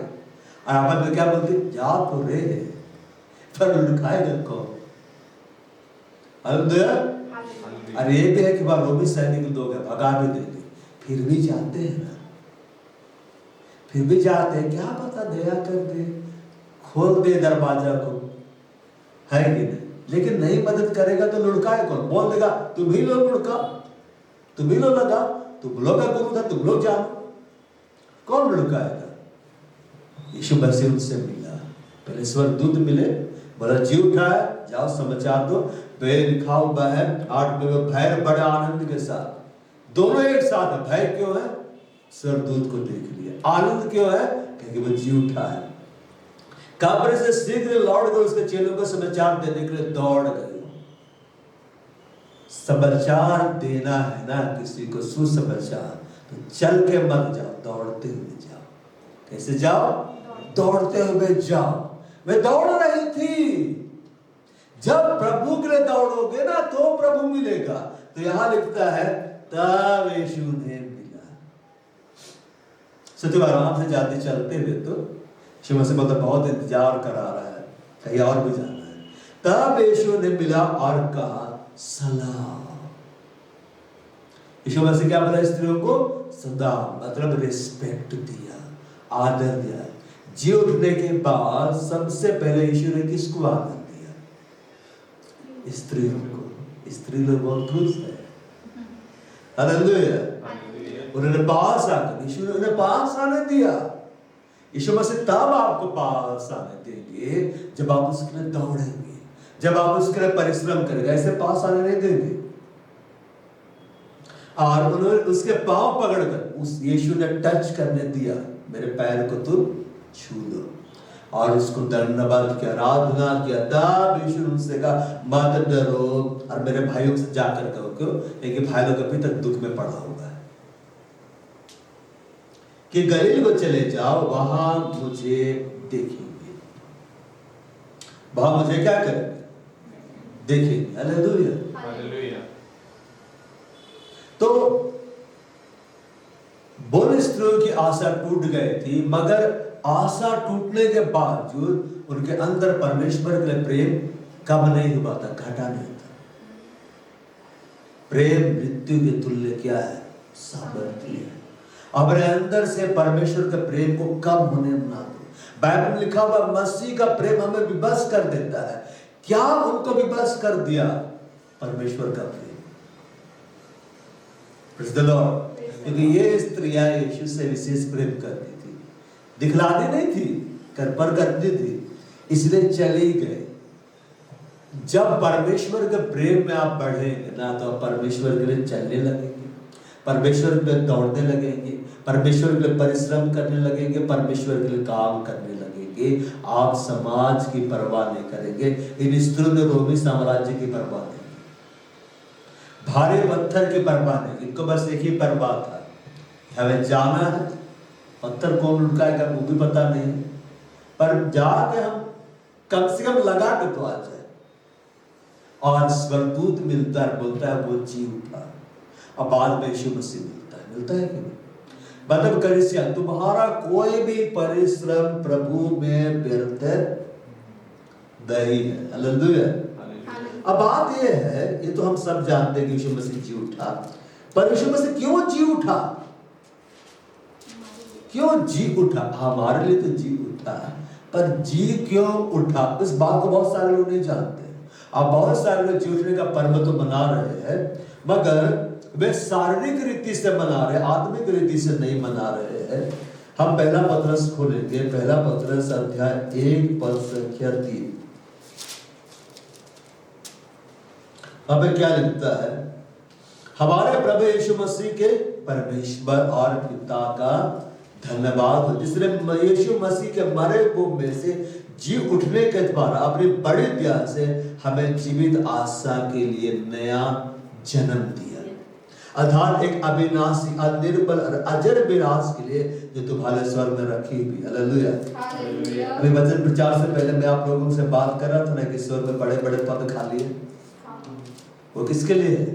और आप में क्या बोलते, जा तो रे पर लुढ़काएगा कौन? हालेलुया। अरे ये भी है कि वह रोमी सैनिक लोग हैं, भगा भी देंगे, फिर भी जाते हैं ना, फिर भी जाते हैं। क्या पता दया कर दे, खोल दे दरवाजा को, है कि नहीं? लेकिन नहीं मदद करेगा तो लुढ़काए कौन? बोल देगा तुम ही लो लुढ़का, तुम ही लो लगा, तुम लोग का गुरु था, तुम लोग जानो, कौन लुढ़काएगा? यीशु मसीह उनसे मिला। पहले स्वर्गदूत मिले, बोला जी उठाए, जाओ समाचार दो। वे लिखा हुआ है 8 में, भय बड़े आनंद के साथ, दोनों एक साथ है। भय क्यों है? स्वर्गदूत को देख लिया। आनंद क्यों है? क्योंकि वो जी उठा है। कब्र से शीघ्र लौट गए, उसके चेलों को समाचार देने के लिए दौड़ गए। समाचार देना है ना किसी को, सुसमाचार, तो चल के मत जाओ, दौड़ते हुए जाओ। कैसे जाओ? दौड़ते हुए जाओ। वे दौड़ रही थी। जब प्रभु के लिए दौड़ोगे ना तो प्रभु मिलेगा। तो यहां लिखता है तब यीशु ने मिला। सोचो, आराम से जाते चलते हुए तो शिव से बोलता बहुत इंतजार करा रहा है, कहीं और भी जाना है। तब यीशु ने मिला और कहा सलाम। यीशु मसीह क्या बोला स्त्रियों को? सलाम, मतलब रिस्पेक्ट दिया, आदर दिया। जी उठने के बाद सबसे पहले यीशु ने किसको आदर दिया? स्त्रियों को। स्त्री लोग बहुत खुश है। हालेलुया। उन्होंने पास आकर, यीशु ने उन्हें पास आने दिया। यीशु मसीह तब आपको पास आने देंगे जब आप उसके लिए दौड़ेंगे, जब आप उसके लिए परिश्रम करेंगे। ऐसे पास आने नहीं देंगे। और उन्होंने उसके पांव पकड़कर उस यीशु ने टच करने दिया, मेरे पैर को तुम छू लो, और उसको धन्यवाद किया, आराधना किया। तब यीशु ने उनसे कहा मत डरो, और मेरे भाइयों से जाकर कहो, क्यों? क्योंकि भाई लोग अभी तक दुख में पड़ा हुआ है, कि गलील को चले जाओ, वहां मुझे देखेंगे। वहां मुझे क्या करेंगे? देखेंगे। हालेलुया। हालेलुया। तो बोल स्त्रियों की आशा टूट गई थी, मगर आशा टूटने के बावजूद उनके अंदर परमेश्वर के लिए प्रेम कम नहीं हुआ था, घटा नहीं था। प्रेम मृत्यु के तुल्य क्या है? सामर्थ्य है। अपने अंदर से परमेश्वर के प्रेम को कम होने ना दो। बाइबल में लिखा हुआ मसीह का प्रेम हमें विवश कर देता है। क्या उनको विवश कर दिया? परमेश्वर का प्रेम। Praise the Lord। क्योंकि ये स्त्रियां यीशु से विशेष प्रेम करती थी, दिखलाती नहीं थी, कर पर करती थी, इसलिए चली गए। जब परमेश्वर के प्रेम में आप बढ़ेंगे ना, तो आप परमेश्वर के लिए चलने लगेंगे, परमेश्वर के लिए दौड़ने लगेंगे, परमेश्वर के लिए परिश्रम करने लगेंगे, परमेश्वर के लिए काम करने लगेंगे। आप समाज की परवाह नहीं करेंगे। इन स्त्रियों ने रोमी साम्राज्य की परवाह नहीं, भारी पत्थर की परवाह नहीं, इनको बस एक ही परवाह था, हमें जाना है। पत्थर कौन उठाएगा वो भी पता नहीं, पर जाके हम कम से कम लगा के तो आ जाए। और स्वर्गदूत मिलता है, बोलता है वो जी उठा, और बाद में यीशु मसीह मिलता है कि नहीं? मतलब कलीसिया, तुम्हारा कोई भी परिश्रम प्रभु में व्यर्थ नहीं है। हालेलुया। अब बात ये है, ये तो हम सब जानते हैं कि यीशु मसीह जी उठा, पर यीशु मसीह क्यों जी उठा? क्यों जी उठा? हमारे लिए तो जी उठा, पर जी क्यों उठा इस बात को बहुत सारे लोग नहीं जानते। अब बहुत सारे लोग जी उठने का पर्व तो मना रहे हैं, मगर वे शारीरिक रीति से मना रहे, आत्मिक रीति से नहीं मना रहे हैं। हम पहला पत्रस खोलेंगे, पहला पत्रस अध्याय 1 पद संख्या 3। अब क्या लिखता है? हमारे प्रभु यीशु मसीह के परमेश्वर और पिता का धन्यवाद हो, जिसने यीशु मसीह के मरे हुए में से जी उठने के द्वारा अपनी बड़ी दया से हमें जीवित आशा के लिए नया जन्म दिया, अर्थात एक अविनाशी, अनिर्बल और अजर विराज के लिए जो तुम्हारे स्वर्ग में रखी हुई। हालेलुया। अभी वचन प्रचार से पहले मैं आप लोगों से बात कर रहा था ना कि स्वर्ग में बड़े बड़े पद खाली है। वो किसके लिए है?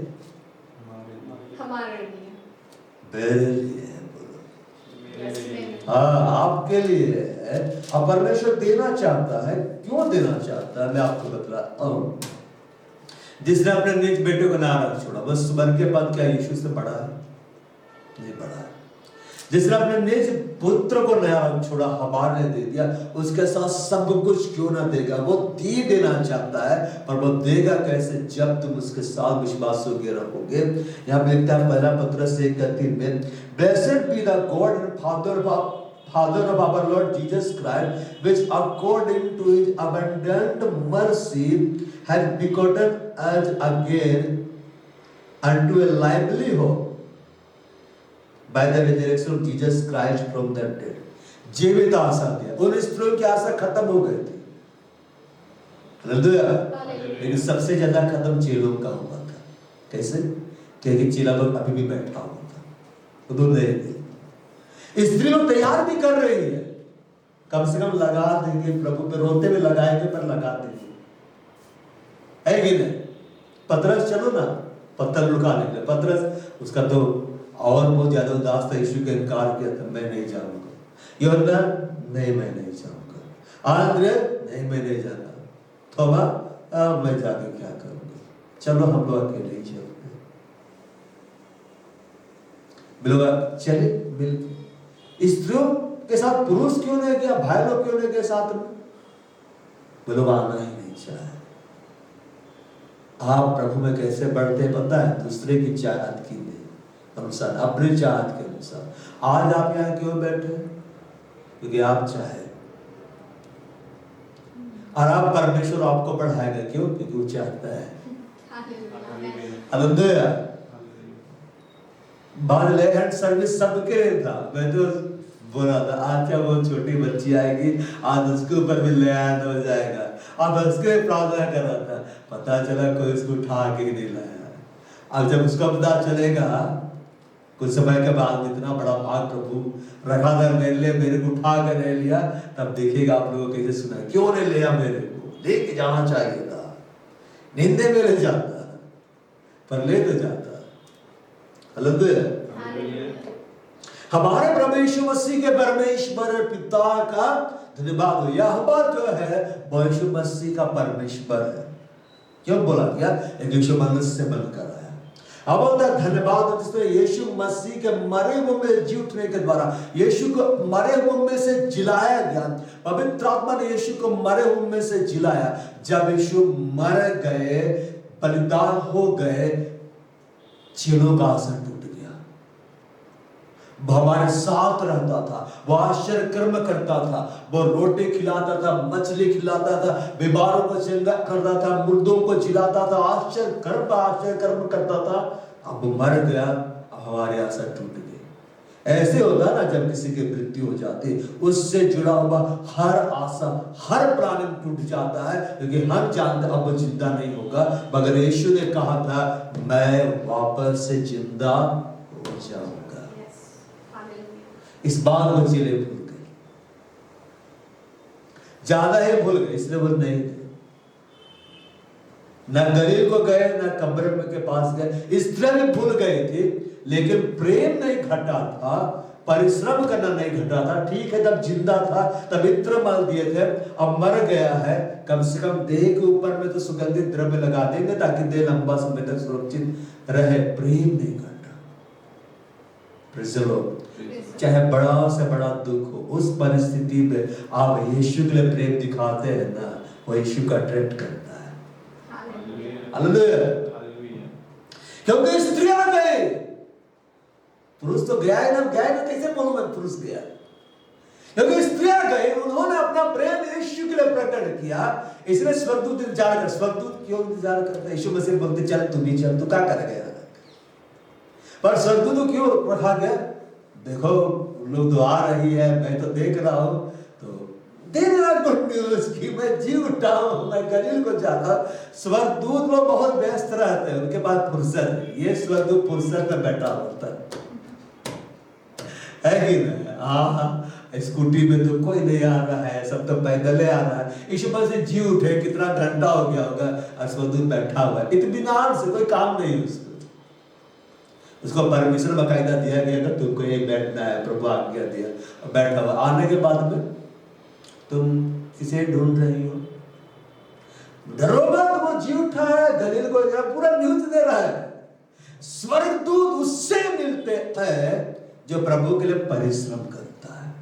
हमारे लिए, मेरे लिए है। बोलो हाँ, आपके लिए है। अब परमेश्वर देना चाहता है। क्यों देना चाहता है मैं आपको बतलाता हूँ। जिसने अपने निज बेटे को ना रख छोड़ा, बस स्वर्ग के पद क्या यीशु से बड़ा है? नहीं बड़ा है। जिसने अपने निज पुत्र को नया रख छोड़ा, हमारे लिए दे दिया, उसके साथ सब कुछ क्यों ना देगा? वो दी देना चाहता है, पर वो देगा कैसे? जब तुम उसके साथ विश्वास योग्य रहोगे। यहाँ पे लिखता है पहला पत्रस 1:3 में, blessed be the God and Father of our Lord Jesus Christ, which according to his abundant mercy has begotten us again unto a lively hope by the resurrection of Jesus Christ from the dead। जीवित आशा दिया। उन स्त्रियों की आशा खत्म हो गई थी, हालेलुया, लेकिन सबसे ज्यादा खत्म चेलों का हुआ था। कैसे? क्योंकि चेला लोग अभी भी बैठा हुआ था, उन्होंने स्त्री लोग तैयार भी कर रही है, कम से कम लगा देंगे प्रभु पे, रोते हुए लगाएंगे पर लगा देंगे, है कि नहीं? पतरस चलो ना, पत्थर लुका लेंगे। पतरस उसका तो और बहुत ज्यादा उदास था, यीशु का इनकार किया था, मैं नहीं जाऊंगा। यूहन्ना, नहीं मैं नहीं जाऊंगा। आंद्रे, नहीं मैं नहीं जाता। थोमा, मैं जाके क्या करूंगा, चलो हम लोग अकेले ही चलते। मिलोगा, चले मिल। स्त्रियों के साथ पुरुष क्यों नहीं गया? भाई लोग क्यों नहीं गए साथ में? वो लोग आना ही नहीं चाहे। आप प्रभु में कैसे बढ़ते हैं पता है? दूसरे की चाहत की अनुसार, अपनी चाहत के अनुसार। आज आप यहाँ क्यों बैठे? क्योंकि आप चाहे, और आप परमेश्वर आपको बढ़ाएगा। क्यों? क्योंकि वो चाहता है। हालेलुया। बाद लेग हैंड सर्विस सबके लिए था। मैं तो बोला था अच्छा वो छोटी बच्ची आएगी, आज उसके ऊपर भी ले हैंड हो जाएगा। अब उसके प्रार्थना कर रहा था, पता चला कोई उसको उठा के नहीं लाया। अब जब उसका पता चलेगा कुछ समय के बाद, इतना बड़ा भाग प्रभु रखा था मेरे लिए, मेरे को उठा कर नहीं लिया, तब देखिएगा आप लोगों को कैसे सुना, क्यों नहीं लिया? मेरे को लेके जाना चाहिए था, निंदे में ले जाता। पर ले तो जाता। हालेलुया। हमारे प्रभु यीशु मसीह के परमेश्वर पिता का धन्यवाद हो। यहोवा जो है वो यीशु मसीह का परमेश्वर है। क्यों बोला गया? यीशु मनुष्य से बनकर आया। अब बोलता है धन्यवाद हो जिसने यीशु मसीह के मरे हुए में जी उठने के द्वारा यीशु को मरे हुए में से जिलाया गया। पवित्र आत्मा ने यीशु को मरे हुए में से जिलाया। जब यीशु मर गए, बलिदान हो गए, चीलों का आसन टूट गया। वो हमारे साथ रहता था, वो आश्चर्य कर्म करता था, वो रोटी खिलाता था, मछली खिलाता था, बीमारों को चंगा करता था, मुर्दों को जिलाता था, आश्चर्य कर्म करता था। अब वो मर गया, अब हमारे आशा टूट गई। ऐसे होता ना जब किसी की मृत्यु हो जाती, उससे जुड़ा हुआ हर आशा, हर प्राणी टूट जाता है, क्योंकि हम जानते अब वो जिंदा नहीं होगा। मगर यीशु ने कहा था मैं वापस से जिंदा हो जाऊंगा। इस बात को चेले भूल गए, ज्यादा ही भूल गए, इसलिए वो नहीं थे। न गलील को गए, न कब्र के पास गए, इस तरह भी भूल गए थे, लेकिन प्रेम नहीं घटा था, परिश्रम करना नहीं घटा था। ठीक है, जब जिंदा था तब इत्र मल दिए थे, अब मर गया है, कम से कम देह के ऊपर में तो सुगंधित द्रव्य लगा देंगे ताकि देह लंबा समय तक सुरक्षित रहे। प्रेम नहीं घटा। चाहे बड़ा से बड़ा दुख हो, उस परिस्थिति में आप यीशु के लिए प्रेम दिखाते हैं ना, वो यीशु का अट्रैक्ट करता है। हालेलुया। क्योंकि स्त्रियां गए, पुरुष तो गया ही ना, कैसे बोलूं मैं पुरुष गया? क्योंकि स्त्रियां गए, उन्होंने अपना प्रेम यीशु के लिए प्रकट किया। इसलिए स्वर्गदूत इंतजार कर, स्वर्गदूत क्यों इंतजार करते हैं? यीशु मसीह बोलते चल तू भी चल, तू क्या करेगा? पर स्वर्गदूत क्यों रखा गया? देखो लोग तो आ रही है, मैं तो देख रहा हूं, तो दिन रात गुड न्यूज की मैं जी उठा हूं, मैं गलील को जा रहा। स्वर्गदूत वो बहुत व्यस्त रहते हैं, उनके पास फुर्सत नहीं। ये स्वर्गदूत फुर्सत में बैठा होता है कि नहीं? हाँ, स्कूटी में तो कोई नहीं आ रहा है, सब तो पैदल आ रहा है। यीशु मसीह जी उठे, कितना घंटा हो गया होगा, और स्वर्गदूत बैठा हुआ है, इत्मीनान से, कोई काम नहीं उसको। उसको परमिशन बकायदा दिया गया कि तुमको यही बैठना है, प्रभु आज्ञा दिया, और बैठा हुआ। आने के बाद में तुम किसे ढूंढ रही हो? डरो मत, वो जी उठा है, गलील को पूरा न्यूज दे रहा है। स्वर्गदूत उससे मिलते हैं जो प्रभु के लिए परिश्रम करता है।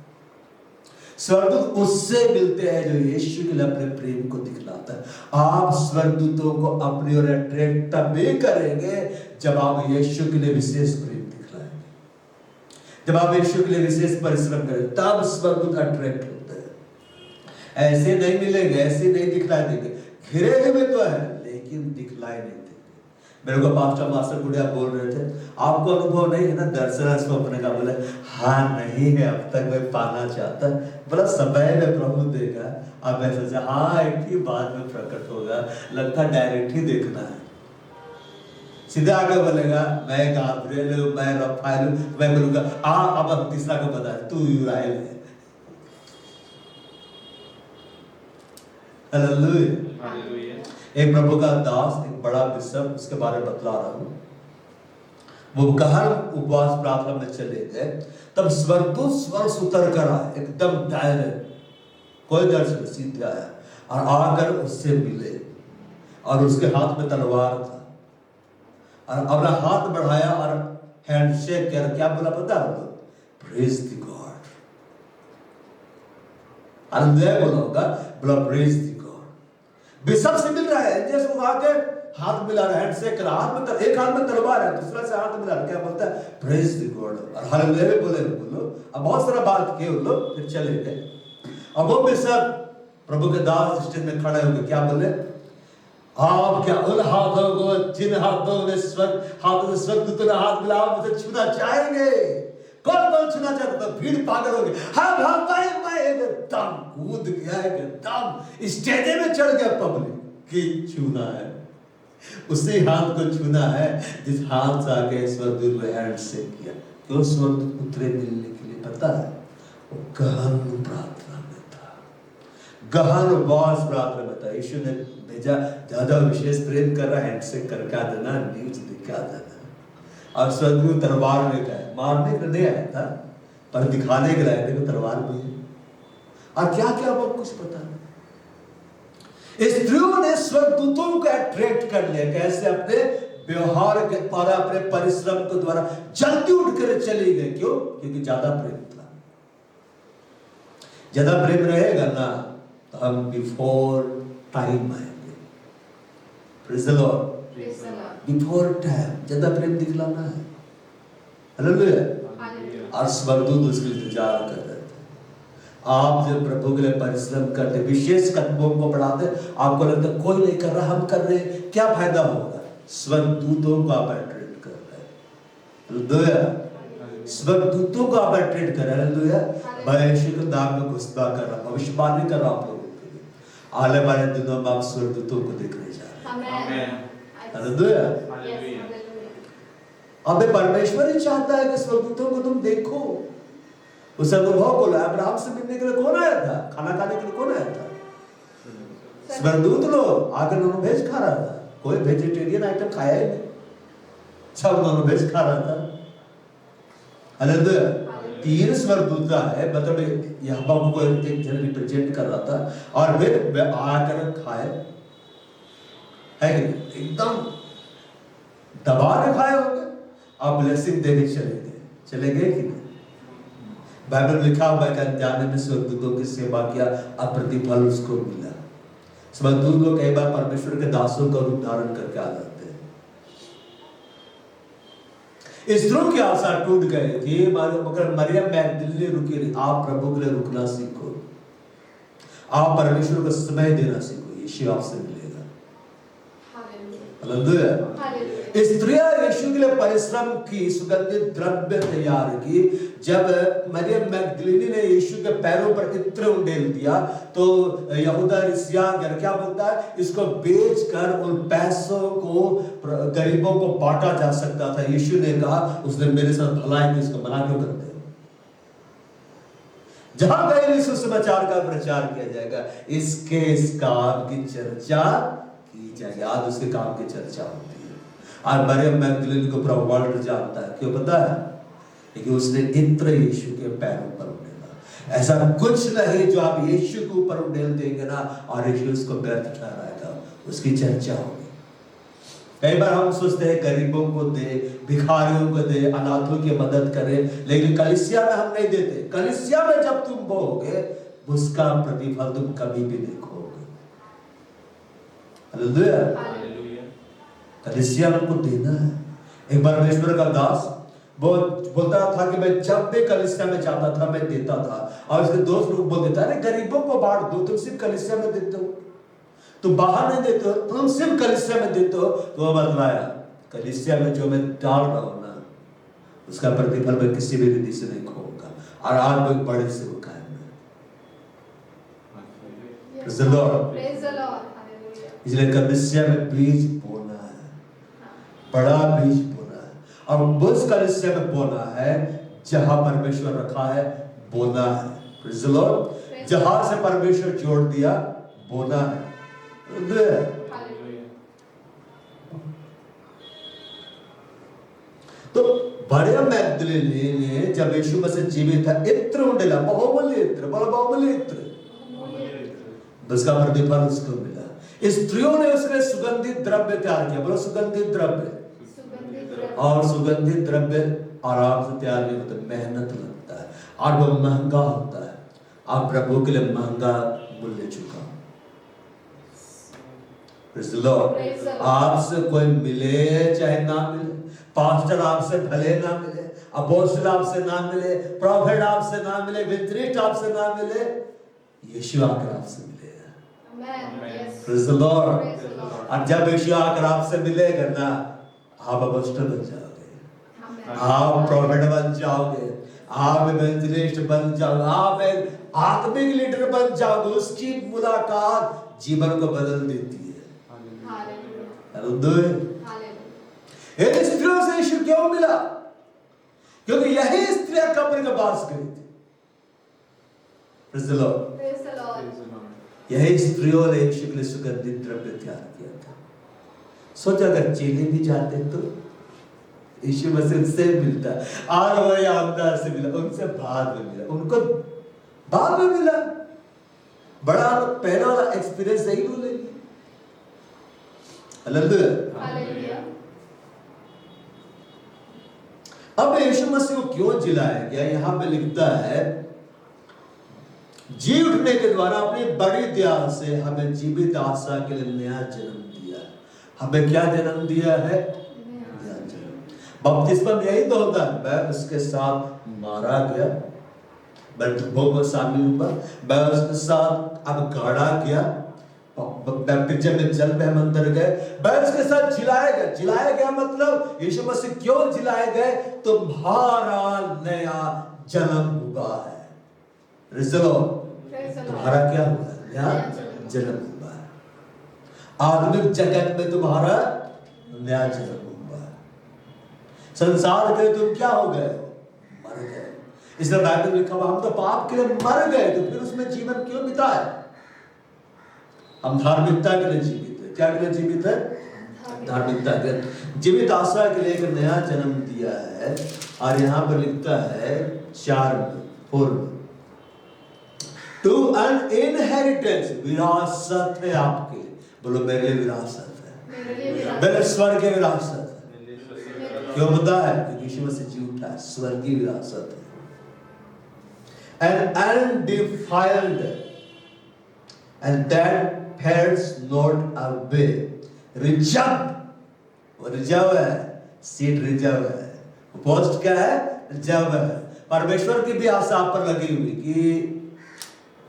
स्वर्गदूत उससे मिलते हैं जो यीशु के लिए अपने प्रेम को दिखलाता है। आप स्वर्गदूतों को अपनी ओर अट्रैक्ट तभी करेंगे जब आप यीशु के लिए विशेष प्रेम दिखलाएंगे, जब आप यीशु के लिए विशेष परिश्रम करेंगे, तब स्वर्गदूत अट्रैक्ट होते हैं। ऐसे नहीं मिलेंगे, ऐसे नहीं दिखलाई देंगे। घिरे हुए तो है लेकिन दिखलाई नहीं देंगे। मेरे को पास्टर मास्टर गुड़िया बोल रहे थे, आपको अनुभव नहीं है ना दर्शन स्वप्न का? बोले हाँ नहीं है, अब तक मैं पाना चाहता। बोला समय में प्रभु देगा। अब मैं सोचा हाँ एक ही बाद में प्रकट होगा, लगता डायरेक्ट ही देखना है। सीधे आगे बोलेगा मैं गाब्रिएल हूं, मैं रफाएल हूं, मैं बोलूंगा अब हम तीसरा को बता तू यूराएल है। हालेलुया। एक प्रभु का दास, एक बड़ा बिशप, उसके बारे में बतला रहा हूं। वो कहर उपवास प्रार्थना में चले गए, तब स्वर्गदूत स्वर्ग से उतर कर आए, एकदम डायरेक्ट, कोई दर्शन सीधे आया और आकर उससे मिले, और उसके हाथ में तलवार था, और अपना हाथ बढ़ाया और हैंडशेक किया। क्या बोला पता है? Praise the God. हालेलुया बोला होगा, बोला प्रेज द गॉड। बिशप से मिल रहा है, जैसे वो आके हाथ मिला रहा है, हैंडशेक कर रहा, हाथ में एक हाथ में तलवार है, दूसरा से हाथ मिला रहा, क्या बोलता है? Praise the God. और हालेलुया बोले बोलो। अब बहुत सारा बात किए उन लोग, फिर चले गए। अब वो बिशप प्रभु के दास स्टेज में खड़े होकर क्या बोले? आप क्या उन हाथों को जिन हाथों में स्वर्गदूतों ने हाथ मिला, आप उसे छूना चाहेंगे? कौन छूना चाहता? तो भीड़ पागल हो गई। हाँ मैं एकदम कूद गया, एकदम स्टेज में चढ़ गया पब्लिक की छूना है, उसी हाथ को छूना है जिस हाथ से आके स्वर्गदूत ने हैंडशेक किया। क्यों स्वर्गदूत उतरे मिलने के लिए? पता है, वो गहन प्रार्थना में था, गहन उपवास प्रार्थना बता। यीशु ने भेजा, ज्यादा विशेष प्रेम कर रहा है, हैंडशेक करके देना, न्यूज दिखा देना। और स्वर्गदूत तलवार लेकर आए, मारने के लिए आया था पर दिखाने के लिए आया, देखो तलवार भी है। और क्या क्या वो कुछ पता नहीं। स्त्रियों ने स्वर्गदूतों को अट्रैक्ट कर लिया, कैसे? अपने व्यवहार के द्वारा, अपने परिश्रम के द्वारा जल्दी उठकर चली गई। क्यों? क्योंकि ज्यादा प्रेम था। ज्यादा प्रेम रहेगा ना तो हम बिफोर टाइम आएंगे। Praise the Lord. Before time ज्यादा प्रेम दिखलाना है। हालेलुया। और स्वर्गदूत उसके लिए इंतजार कर रहे थे। आप जब प्रभु के लिए परिश्रम करते, विशेष कदमों को बढ़ाते, आपको लगता है कोई नहीं कर रहा, हम कर रहे, क्या फायदा होगा? स्वर्गदूतों को आप अट्रैक्ट कर रहे हैं। हालेलुया। स्वर्गदूतों को आप अट्रैक्ट कर रहे हैं। हालेलुया। मैं यीशु के नाम में घोषणा कर रहा हूं, भविष्यवाणी कर रहा हूं आप लोगों के लिए, आने वाले दिनों में आप स्वर्गदूतों को देखने जा रहे हैं। आमेन। हालेलुया। हालेलुया। अबे परमेश्वर ही चाहता है कि स्वर्गदूतों को तुम देखो। उस अनुभव को लाया। अब्राहम से मिलने के लिए कौन आया था? खाना खाने के लिए कौन आया था? स्वर्गदूत लोग आकर नॉन वेज खा रहा था। कोई वेजिटेरियन आइटम खाया ही नहीं, सब नॉन वेज खा रहा था। हालेलुया। 3 स्वर्गदूत है, मतलब यहोवा को एक जन रिप्रेजेंट कर रहा था, और फिर आकर खाए, है कि एकदम दबा के खाए होंगे। अब ब्लेसिंग देके चले गए कि नहीं? बाइबल में लिखा हुआ है कि अनजाने में स्वर्गदूतों की सेवा किया, प्रतिफल उसको मिला। स्वर्गदूत लोग कई बार परमेश्वर के दासों का रूप धारण करके आ जाते हैं। स्त्रियों की आशा टूट गई थी, मगर मरियम मैगदलीनी रुकी नहीं। आप प्रभु के लिए रुकना सीखो, आप परमेश्वर को समय देना सीखो, यीशु आपसे मिलेगा। हालेलुया। स्त्रियां यीशु के लिए परिश्रम की, सुगंधित द्रव्य तैयार की। जब मरियम मैगदलीनी ने यीशु के पैरों पर इत्र उंडेल दिया तो यहूदा ईसाई क्या बोलता है? इसको बेचकर उन पैसों को गरीबों को बांटा जा सकता था। यीशु ने कहा, उसने मेरे साथ भलाई की, इसको मना क्यों करते हो? जहां गए यीशु समाचार का प्रचार किया जाएगा, इस काम की चर्चा की जाएगी। आज उसके काम की चर्चा होती है। और मरियम मैगदलीनी को पूरा वर्ल्ड जानता है। क्यों पता है? क्योंकि उसने इत्र यीशु के पैरों पर उंडेला। ऐसा कुछ नहीं जो आप यीशु के ऊपर उंडेल देंगे ना और यीशु उसको व्यर्थ ठहराएगा, उसकी चर्चा होगी। कई बार हम सोचते हैं गरीबों को दे, भिखारियों को दे, अनाथों की मदद करें, लेकिन कलीसिया में हम नहीं देते। कलीसिया में जब तुम बोओगे, उसका प्रतिफल तुम कभी भी देखोगे। हालेलुया। कलीसिया में को देना है। एक बार परमेश्वर का दास बोलता था कि मैं जब भी कलीसिया में जाता था मैं देता था, और उसके दोस्त लोग बोल देता है, गरीबों को बांट दो, तुम सिर्फ कलीसिया में देते हो, तुम बाहर नहीं देते हो, तुम सिर्फ कलीसिया में देते हो। तो वो बतलाया, कलीसिया में जो मैं डाल रहा हूं ना, उसका प्रतिफल मैं किसी भी रीति से नहीं खोऊंगा। और आज मैं एक बड़े से कायम है। Praise the Lord। इसलिए कलीसिया में बीज बोना है, बड़ा बीज बोना है, और उस कलीसिया में बोना है जहां परमेश्वर रखा है, बोना है। Praise the Lord। जहां से परमेश्वर जोड़ दिया, बोना है। तो मरियम मैगदलीनी ने जब यीशु मसीह जीवित था, इत्र उंडेला, बहुमूल्य इत्र, बहुमूल्य इत्र, उसका प्रतिफल उसको मिला। स्त्रियों ने उसके सुगंधित द्रव्य तैयार किया। बोलो सुगंधित द्रव्य। और सुगंधित द्रव्य आराम से तैयार नहीं होता, मेहनत लगता है, और वो महंगा होता है। आप प्रभु के लिए महंगा मूल्य चुका। Praise the Lord। आपसे कोई मिले चाहे ना मिले, पास्टर आपसे भले ना मिले, अपोस्टल आपसे ना मिले, प्रॉफेट आपसे ना मिले, वितरित आपसे ना मिले, यीशु आकर आपसे मिलेगा। Praise the Lord। और जब यीशु आकर आपसे मिलेगा ना, आप अपोस्टल बन जाओगे, आप प्रॉफेट बन जाओगे, आप इवेंजलिस्ट बन जाओगे, आप एक आत्मिक लीडर बन जाओगे। उसकी मुलाकात जीवन को बदल देती है। इन स्त्रियों से यीशु क्यों मिला? क्योंकि यही स्त्रियां कब्र के पास गई थी। Praise the Lord। यही स्त्रियों ने यीशु के लिए सुगंधित द्रव्य तैयार किया था। सोचा अगर चेले भी जाते तो यीशु मसीह से मिलता, और वही आमदार से मिला, उनसे बाद में मिला, उनको बाद में मिला। बड़ा पहला वाला एक्सपीरियंस नहीं भूलेंगे। हालेलुया। अब यीशु मसीह को क्यों जिलाया गया? यहां पे लिखता है जी उठने के द्वारा अपनी बड़ी दया से हमें जीवित आशा के लिए नया जन्म दिया है। हमें क्या जन्म दिया है? नया जन्म। बपतिस्मा में यही तो होता है, मैं उसके साथ मारा गया, मैं डूबों में शामिल हुआ, मैं उसके साथ अब गाड़ा गया, बैप्टिज्म में जल में हम अंदर गए, मैं उसके साथ जिलाया गया। जिलाया गया मतलब यीशु मसीह क्यों जिलाए गए? तुम्हारा नया जन्म हुआ है। तुम्हारा क्या हुआ है? नया जन्म हुआ है। आत्मिक जगत में तुम्हारा नया जन्म हुआ है। संसार के तुम क्या हो गए? मर गए। इसलिए बाइबल में लिखा हुआ हम तो पाप के लिए मर गए, तो फिर उसमें जीवन क्यों बिताए? हम धार्मिकता के लिए जीवित है। क्या के लिए जीवित है? धार्मिकता के लिए। जीवित आशा के लिए एक नया जन्म दिया है। और यहाँ पर लिखता है 4 टू एन इनहेरिटेंस, विरासत है आपके लिए। बोलो मेरे लिए विरासत है, मेरे स्वर्ग की विरासत है। क्यों होता है? क्योंकि यीशु मसीह जी उठा है, स्वर्ग की विरासत है। And undefiled and that fades not away, reserve है, सीट रिजर्व है। पोस्ट क्या है? रिजर्व है। परमेश्वर की भी आशा आप पर लगी हुई कि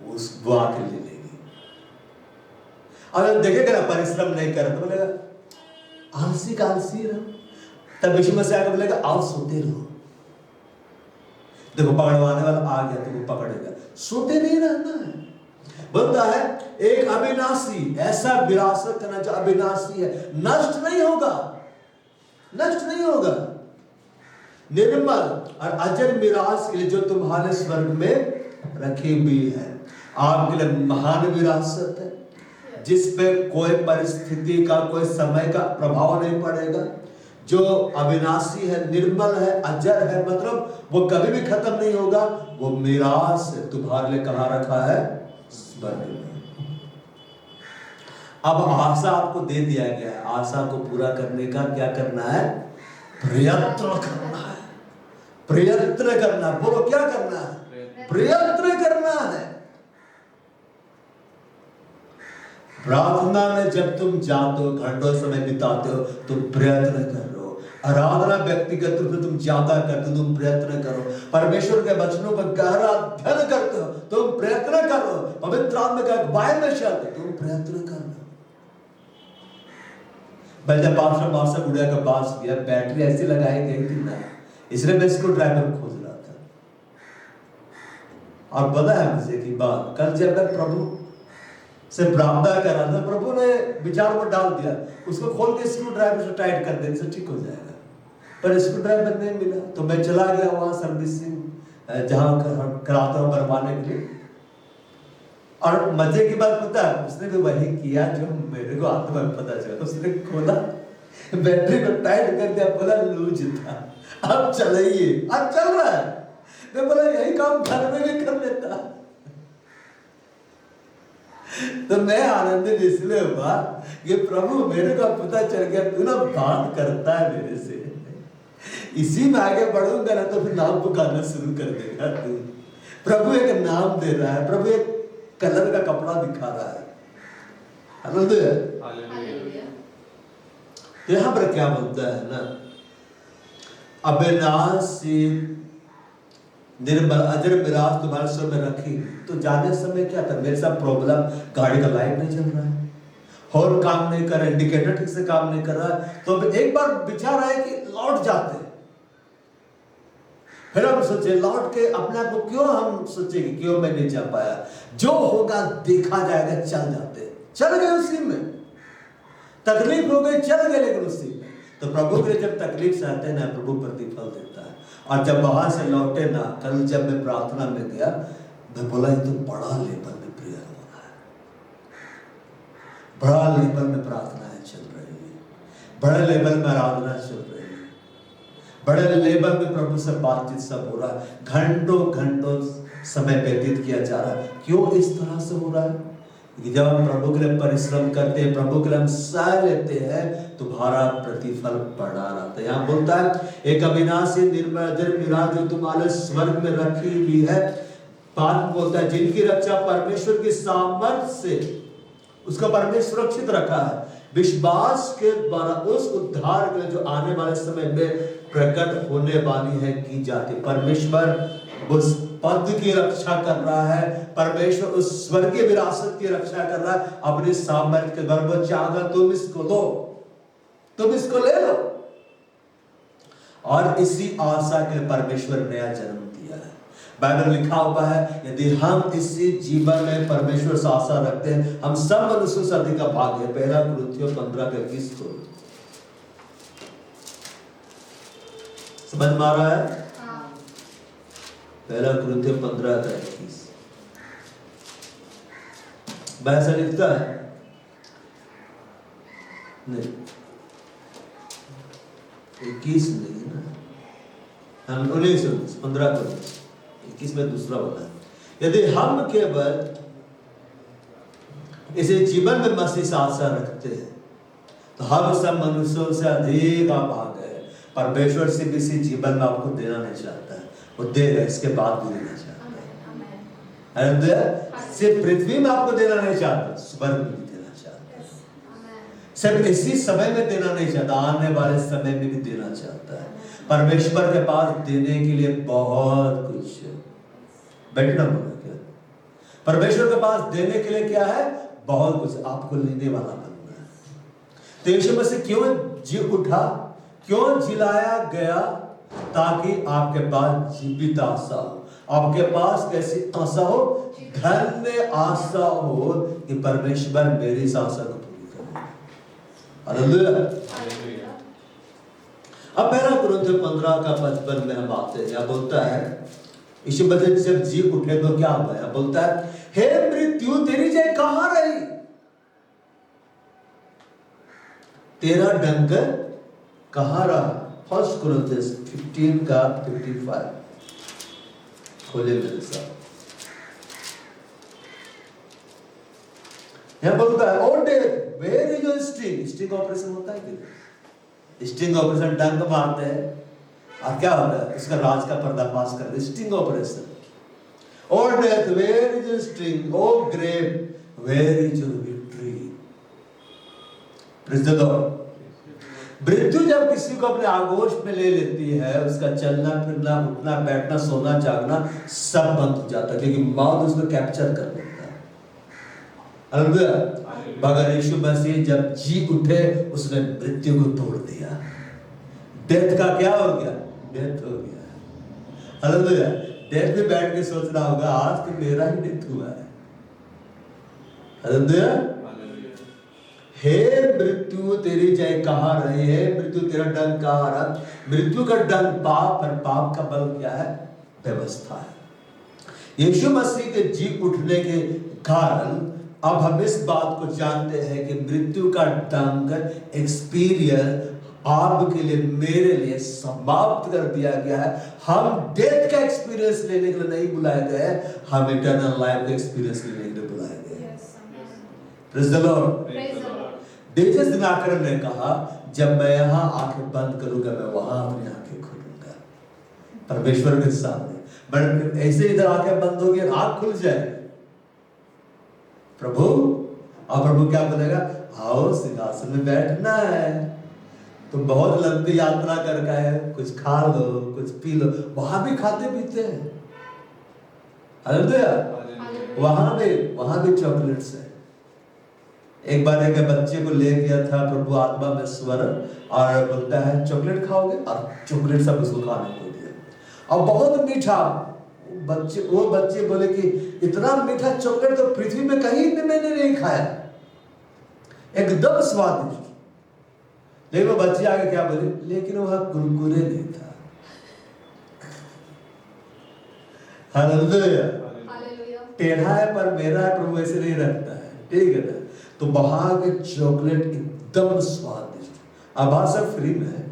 उस वो आके ले लेगी। अगर देखेगा ना परिश्रम नहीं कर तो बोलेगा आलसी का आलसी रहो, तब यीशु मसीह आकर बोलेगा आओ सोते रहो। देखो पकड़वाने वाला आ गया तो वो पकड़ेगा, सोते नहीं रहना है। बोलता है एक अविनाशी ऐसा विरासत करना जो अविनाशी है, नष्ट नहीं होगा, नष्ट नहीं होगा, निर्मल और अजर मिरास के लिए जो तुम्हारे स्वर्ग में रखी हुई है। आपके लिए महान विरासत है जिस पे कोई परिस्थिति का, कोई समय का प्रभाव नहीं पड़ेगा, जो अविनाशी है, निर्मल है, अजर है, मतलब वो कभी भी खत्म नहीं होगा। वो मिरास है तुम्हारे लिए कहाँ रखा है? स्वर्ग में। अब आशा आपको दे दिया गया है, आशा को पूरा करने का क्या करना है? प्रयत्न करना है, प्रयत्न करना। बोलो क्या करना है? प्रयत्न करना है। प्रार्थना में जब तुम जाते हो, घंटों समय बिताते हो, तुम प्रयत्न करो। आराधना व्यक्तिगत रूप से तुम ज्यादा करते हो, तुम प्रयत्न करो। परमेश्वर के वचनों का गहरा अध्ययन करते हो, तुम प्रयत्न करो। पवित्र आत्मा का अगुवाई में चलते, तुम प्रयत्न करो। मैं जब पास्टर गुड़िया का पास किया, बैटरी ऐसी लगाई गई थी ना, इसलिए मैं स्क्रू ड्राइवर खोज रहा था। और पता है मुझे की बात, कल जब मैं प्रभु से प्रार्थना कर रहा था, प्रभु ने विचार पर डाल दिया उसको खोल के स्क्रू ड्राइवर से टाइट कर देने से ठीक हो जाएगा, पर स्क्रू ड्राइवर नहीं मिला। तो मैं चला गया वहां सर्विसिंग जहां कराता हूं बनवाने के लिए। और मजे की बात पता है, उसने भी वही किया जो मेरे को आत्मा में पता चला। उसने खोला, बैटरी को टाइट कर दिया, बोला लूज था, अब चलाइए। अब चल रहा है। मैं बोला यही काम घर में भी कर लेता। तो मैं आनंदित इसलिए हुआ कि प्रभु मेरे को पता चल गया तू ना बात करता है मेरे से, इसी में आगे बढ़ूंगा ना तो फिर नाम पुकारना शुरू कर देगा तू। प्रभु एक नाम दे रहा है, प्रभु एक कलर का कपड़ा दिखा रहा है। हालेलुया। तो यहां पर क्या बोलता है ना, अविनाशी निर्मल अजर मिरास तुम्हारे स्वर में रखी। तो जाने समय क्या था, मेरे साथ प्रॉब्लम, गाड़ी का लाइट नहीं चल रहा है, हॉर्न काम नहीं कर रहा, इंडिकेटर ठीक से काम नहीं कर रहा है। तो एक बार विचार आया कि लौट जाते। फिर हम सोचे लौट के अपने आप को क्यों हम सोचे कि क्यों मैं नहीं जा पाया, जो होगा देखा जाएगा, चल जाते। चल गए उसी में, तकलीफ हो गई, चल गए, लेकिन उसी में। तो प्रभु के जब तकलीफ से आते हैं ना, प्रभु प्रतिफल देता है। और जब वहां से लौटे ना, कल जब मैं प्रार्थना में गया, मैं बोला ये तो बड़ा लेवल में प्रेयर हो रहा है, बड़ा लेवल में प्रार्थनाएं चल रही है, बड़े लेवल में आराधना चल रही है, बड़े लेवल में प्रभु से बातचीत सब हो रहा है, घंटों घंटों समय व्यतीत किया जा रहा है। क्यों इस तरह से हो रहा है? कि जब हम प्रभु के लिए परिश्रम करते हैं, प्रभु के लिए हम सह लेते हैं, तुम्हारा प्रतिफल बढ़ा रहता है। यहाँ बोलता है एक अविनाशी निर्मल मिला जो तुम्हारे स्वर्ग में रखी हुई है। बात बोलता है जिनकी रक्षा परमेश्वर की सामर्थ्य से उसका परमेश्वर सुरक्षित रखा है, विश्वास के द्वारा उस उद्धार के जो आने वाले समय में प्रकट होने वाली है की जाती। परमेश्वर उस पद की रक्षा कर रहा है, परमेश्वर उस स्वर्गीय विरासत की रक्षा कर रहा है अपने सामर्थ्य के द्वारा। वो चाहता तुम इसको लो, तुम इसको ले लो। और इसी आशा के परमेश्वर नया जन्म दिया है। बाइबल में लिखा हुआ है यदि हम इसी जीवन में परमेश्वर से आशा रखते हैं, हम सब मनुष्यों से अधिक भाग्य है। 1 कुरिन्थियों 15:21 को समझ में आ रहा है? 1 कुरिन्थियों 15:21 ऐसा लिखता है नहीं, 21 नहीं है ना, हम 15 में दूसरा बोला है यदि हम केवल इसे जीवन में मसीह से आशा रखते हैं तो हम सब मनुष्यों से अधिक अभागे है। परमेश्वर से किसी जीवन में आपको देना नहीं चाहता है, वो देगा, इसके बाद भी देना चाहता है। सिर्फ पृथ्वी में आपको देना नहीं चाहता, स्वर्ग में भी देना चाहता है। सिर्फ इसी समय में देना नहीं चाहता, आने वाले समय में भी देना चाहता है। परमेश्वर के पास देने के लिए बहुत कुछ है। बैठना बोला क्या? परमेश्वर के पास देने के लिए क्या है? बहुत कुछ। आपको लेने वाला बनना है। तो यीशु मसीह क्यों जी उठा, क्यों जिलाया गया? ताकि आपके पास जीवित आशा हो। आपके पास कैसी आशा हो? धन्य आशा हो कि परमेश्वर मेरी इस आशा को पूरी करेगा। हालेलुया। अब 1 कुरिन्थियों 15:55 में हम आते हैं। क्या बोलता है? यीशु मसीह जब जी उठे तो क्या हुआ? बोलता है हे मृत्यु तेरी जय कहां रही? तेरा डंक कहां रहा? 1 कुरिन्थियों 15:55 खोले मेरे साथ। यहां बोलता है O death where is your sting? Sting operation होता है कि स्टिंग ऑपरेशन डंक मारते हैं और क्या होता है? उसका राज का पर्दाफाश करते हैं, sting operation. O death where is your sting? O grave where is your victory? Praise the Lord. मृत्यु जब किसी को अपने आगोश में ले लेती है, उसका चलना फिरना, उठना बैठना, सोना जागना सब बंद हो जाता है, क्योंकि मौत उसको कैप्चर कर लेता है। हालेलुया। मगर यीशु मसीह जब जी उठे उसने मृत्यु को तोड़ दिया। डेथ का क्या हो गया? डेथ हो गया। हालेलुया। डेथ में बैठ के सोच रहा होगा आज तो मेरा ही डेथ हुआ है। हालेलुया। हे मृत्यु तेरी जय कहां रही है? मृत्यु तेरा डंक कहां रहा? मृत्यु का डंक पाप, और पाप का बल क्या है? व्यवस्था है। यीशु मसीह के जी उठने के कारण अब हम इस बात को जानते हैं कि मृत्यु का डंक एक्सपीरियंस आपके लिए, मेरे लिए समाप्त कर दिया गया है। हम डेथ का एक्सपीरियंस लेने के लिए नहीं बुलाए गए, हम इटर्नल लाइफ का एक्सपीरियंस लेने के लिए बुलाए गए। Praise the Lord. David Dinakar ने कहा जब मैं यहाँ आंखें बंद करूंगा मैं वहां अपनी आंखें खोलूंगा परमेश्वर के सामने। बट ऐसे इधर आंखें बंद होगी, आंख खुल जाए प्रभु, और प्रभु क्या बोलेगा? आओ सिंहासन में बैठना है, तुम बहुत लंबी यात्रा कर गए, कुछ खा लो, कुछ पी लो। वहां भी खाते पीते हैं। हालेलुया। वहां भी चॉकलेट्स है। एक बार एक बच्चे को ले गया था प्रभु आत्मा में स्वर, और बोलता है चॉकलेट खाओगे, और चॉकलेट सब उसको खाने को दिया और बहुत मीठा। वो बच्चे बोले कि इतना मीठा चॉकलेट तो पृथ्वी में कहीं मैंने नहीं खाया, एकदम स्वादिष्ट। लेकिन वो बच्चे आगे क्या बोले? लेकिन वह कुरकुरे नहीं था। हालेलुया। टेढ़ा है पर मेरा प्रभु ऐसे नहीं रखता है, ठीक है ना? तो वहां के चॉकलेट एकदम स्वादिष्ट, अब सब फ्री में है,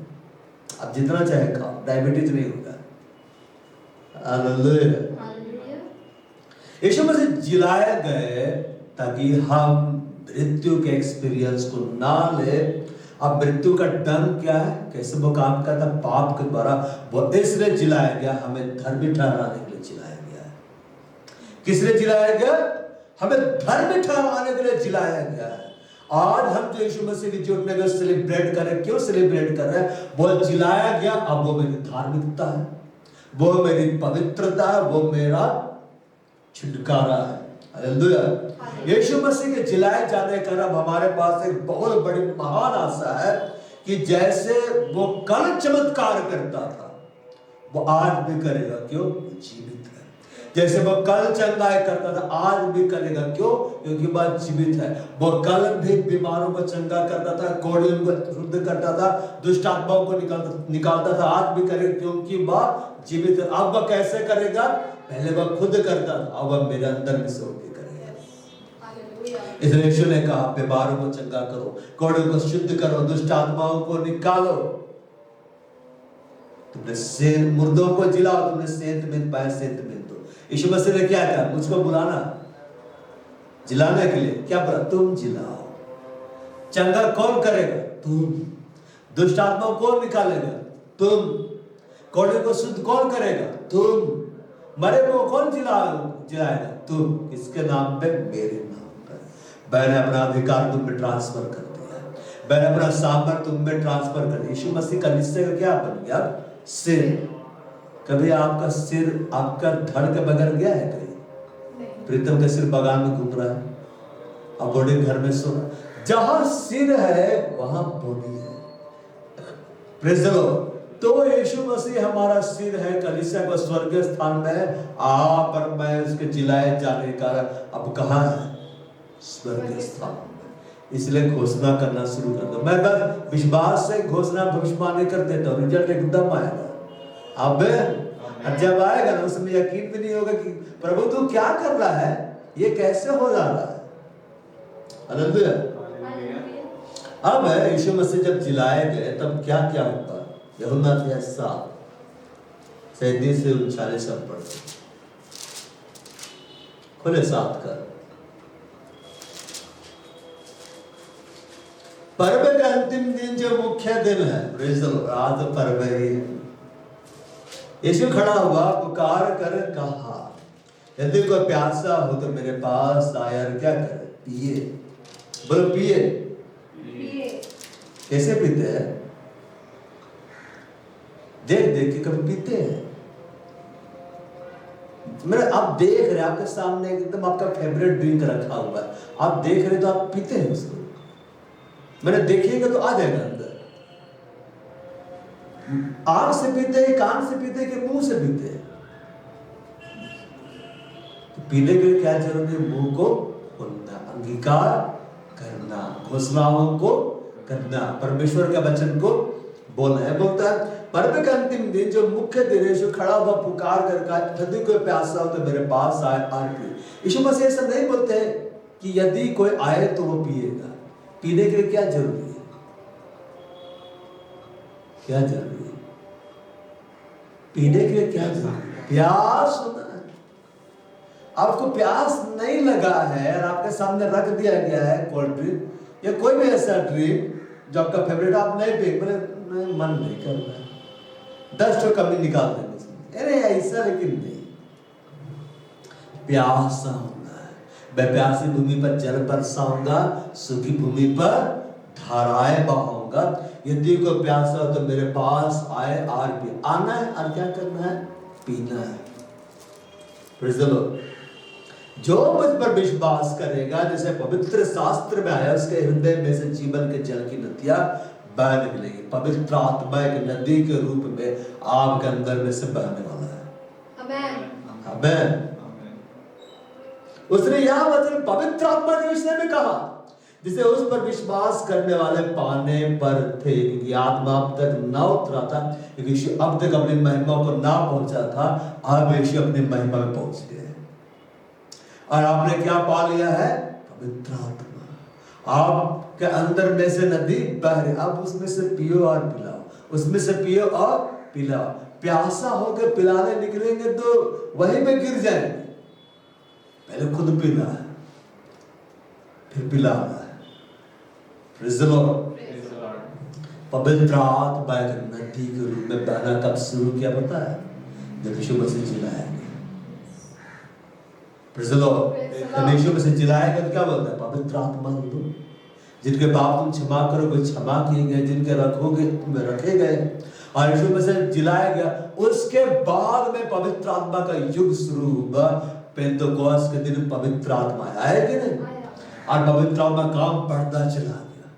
आप जितना चाहे खाओ, डायबिटीज नहीं होगा। हालेलुया। हालेलुया। यीशु मसीह जिलाए गए ताकि हम मृत्यु के एक्सपीरियंस को ना ले। अब मृत्यु का दंड क्या है, कैसे वो काम करता, पाप के द्वारा वो इसलिए जिलाया गया, हमें धर्मी ठहराने के लिए जिलाया गया है। किसने जिलाया गया, हमें धर्मी ठहराने के लिए जिलाया गया है। आज हम जो यीशु मसीह की जुटने को सेलिब्रेट कर रहे हैं, क्यों सेलिब्रेट कर रहे हैं, वो जिलाया गया। अब वो मेरी धार्मिकता है, वो मेरी पवित्रता है, वो मेरा छुटकारा है। हालेलुया। यीशु मसीह के जिलाए जाने का अब हमारे पास एक बहुत बड़ी महान आशा है कि जैसे वो कल चमत्कार करता था वो आज भी करेगा। क्यों, जीवित है। जैसे वो कल चंगाई करता था आज भी करेगा। क्यों, क्योंकि वह जीवित है। वो कल भी बीमारों को चंगा करता था, कोढ़ियों को शुद्ध करता था, दुष्ट आत्माओं को निकालता था, आज भी करेगा क्योंकि वह जीवित है। अब वह कैसे करेगा, पहले वह खुद करता था, अब वह मेरे अंदर में से होकर करेगा। इसलिए यीशु ने कहा बीमारों को चंगा करो, कोढ़ियों को शुद्ध करो, दुष्ट आत्माओं को निकालो। तुमने सेंत मुर्दों को जिलाओ, तुमने सेंत में पाए सेंत में दो। यीशु मसीह ने क्या कहा, मुझको बुलाना जिलाने के लिए, क्या बोला, तुम जिलाओ। चंगा कौन करेगा, तुम। दुष्ट आत्माओं कौन निकालेगा, तुम। कोढ़े को शुद्ध कौन करेगा, तुम। मरे को कौन जिलाएगा, तुम। किसके नाम पे, मेरे नाम पे। मैंने अपना अधिकार तुम पे ट्रांसफर कर दिया, मैंने अपना सामर्थ तुम पे ट्रांसफर कर दिया। यीशु मसीह का निश्चय का क्या बन गया, सिर। कभी आपका सिर आपका धड़ के बगैर गया है कहीं? प्रीतम का सिर बगान में घूम रहा है, अब बॉडी घर में सो रहा है। जहां सिर है वहां बॉडी है। Praise the Lord. तो यीशु मसीह हमारा सिर है, कलीसिया को स्वर्गीय स्थान में है। आप और मैं उसके जिलाए जाने का अब कहां है, स्वर्गीय स्थान में। इसलिए घोषणा करना शुरू कर दो। मैं बस विश्वास से घोषणा भविष्यवाणी कर देता हूँ, रिजल्ट एकदम आएगा। अब जब आएगा ना उसमें यकीन भी नहीं होगा कि प्रभु तू क्या कर रहा है, ये कैसे हो जा रहा है। हालेलुया। अब यीशु मसीह जब जिलाए गए तब क्या क्या होता है, यूहन्ना 7:37 से 39 पढ़ते, खुले साथ कर। पर्व का अंतिम दिन जो मुख्य दिन है, आज पर्व ही है। यीशु खड़ा हुआ, पुकार कर कहा, यदि कोई प्यासा हो तो मेरे पास आए और क्या करे, पिए। बोलो पिए। कैसे पीते हैं, देख देख के कभी पीते हैं। मेरे आप देख रहे हैं, आपके सामने एकदम आपका फेवरेट ड्रिंक रखा हुआ है, आप देख रहे तो आप पीते हैं उसको। मैंने देखिएगा तो आ जाएगा अंदर। आंख से पीते हैं, कान से पीते हैं कि मुंह से पीते हैं? तो पीने के लिए क्या जरूरी है, मुंह को खोलना, अंगीकार करना, घोषणाओं को करना, परमेश्वर के वचन को बोलना है। बोलता है पर्व का अंतिम दिन जो मुख्य दिन, यीशु खड़ा हुआ पुकार कर कहा, यदि कोई प्यासा हो तो मेरे पास आए और पिए। यीशु मसीह ऐसा नहीं बोलते कि यदि कोई आए तो वो पिएगा। पीने के लिए क्या जरूरी है, क्या जरूरी है, पीने के लिए क्या जरूरी है, प्यास होना है। आपको प्यास नहीं लगा है और आपके सामने रख दिया गया है कोल्ड ड्रिंक या कोई भी ऐसा ड्रिंक जो आपका फेवरेट, आप नहीं पी, बोले मन नहीं कर रहा है, 10 तो कमी निकाल देंगे, अरे ऐसा, लेकिन नहीं। प्यासा होना है। मैं प्यासी भूमि पर जल बरसाऊंगा, सूखी भूमि पर धाराएं बहाऊंगा। यदि कोई प्यासा हो तो मेरे पास आए और पिए। आना है और क्या करना है, पीना है। Praise the Lord. जो मुझ पर विश्वास करेगा, जैसे पवित्र शास्त्र में आया, उसके हृदय में से जीवन के जल की नदियां बह निकलेगी। पवित्र आत्मा एक नदी के रूप में आपके अंदर में से बहने वाला है। आमेन। आमेन। उसने यह वचन पवित्र आत्मा के विषय में कहा, जिसे उस पर विश्वास करने वाले पाने पर थे, क्योंकि आत्मा अब तक न उतरा था, क्योंकि यीशु अब तक अपनी महिमा को ना पहुंचा था। अब यीशु अपनी महिमा में पहुंच गए और आपने क्या पा लिया है, पवित्र आत्मा। आपके अंदर में से नदी बह रही, आप उसमें से पियो और पिलाओ, उसमें से पियो और पिलाओ। प्यासा होकर पिलाने निकलेंगे तो वहीं पे गिर जाएंगे। पहले खुद पीना है, फिर पिलाना है। Praise the Lord। पवित्र आत्मा एक नदी के रूप में बहना कब शुरू किया पता है? जब यीशु मसीह जिलाया गया। Praise the Lord। जब यीशु मसीह जिलाया गया तो क्या बोलता है? पवित्र आत्मा दो, जिनके पाप तुम क्षमा करोगे क्षमा किए गए, जिनके रखोगे तुम्हें रखे गए। और यीशु मसीह जिलाया गया, उसके बाद में पवित्र आत्मा का युग शुरू हुआ। पेंतेकोस्त के दिन पवित्र आत्मा आया कि नहीं? और पवित्र आत्मा काम बढ़ता चला गया।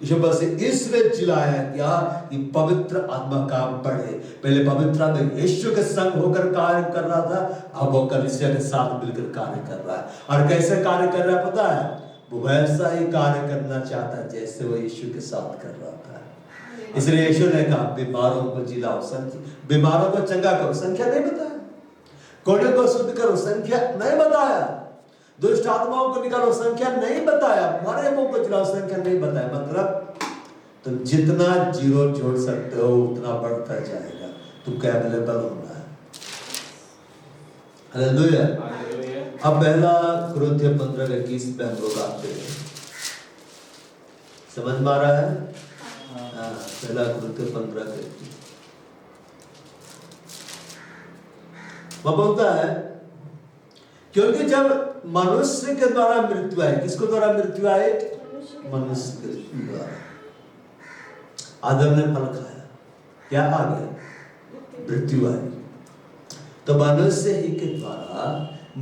यीशु मसीह इसलिए जिलाया गया कि पवित्र आत्मा काम बढ़े। पहले पवित्र आत्मा यीशु के संग होकर कार्य कर रहा था, अब वो कलीसिया के साथ मिलकर कार्य कर रहा है। और कैसे कार्य कर रहा है पता है? वो वैसा ही कार्य करना चाहता है जैसे वो यीशु के साथ कर रहा था। इसलिए यीशु ने कहा बीमारों को जिलाओ, बीमारों को चंगा करो, संख्या नहीं बताया। कोढ़े को शुद्ध करो, संख्या नहीं बताया। दुष्ट आत्माओं को निकालो, संख्या नहीं बताया। मरे मुंह को जिलाओ, संख्या नहीं बताया। मतलब तुम जितना जीरो जोड़ सकते हो उतना बढ़ता जाएगा। तुमको अवेलेबल होना है। हालेलुया। अब पहला कुरिन्थियों 15:21 पे हम लोग आते हैं। समझ में आ रहा है? पहला कुरिन्थियों 15:21 वो बोलता है क्योंकि जब मनुष्य के द्वारा मृत्यु आई, किसको द्वारा मृत्यु आई? मनुष्य के द्वारा। आदम ने फल खाया, क्या आ गया? मृत्यु आई। तो मनुष्य ही के द्वारा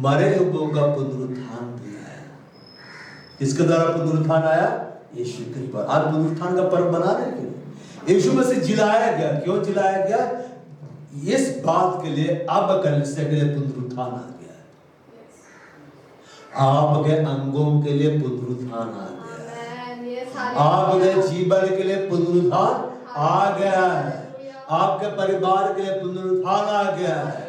मरे हुओं का पुनरुत्थान भी आया। किसके द्वारा पुनरुत्थान आया? यीशु के द्वारा। आज पुनरुत्थान का पर्व मना रहे हैं। यीशु मसीह जिलाया गया। क्यों जिलाया गया? इस बात के लिए अब कलीसिया के लिए पुनरुत्थान आ गया है। आपके अंगों के लिए पुनरुत्थान आ गया है। आपके जीवन के लिए पुनरुत्थान आ गया है। आपके परिवार के लिए पुनरुत्थान आ गया है।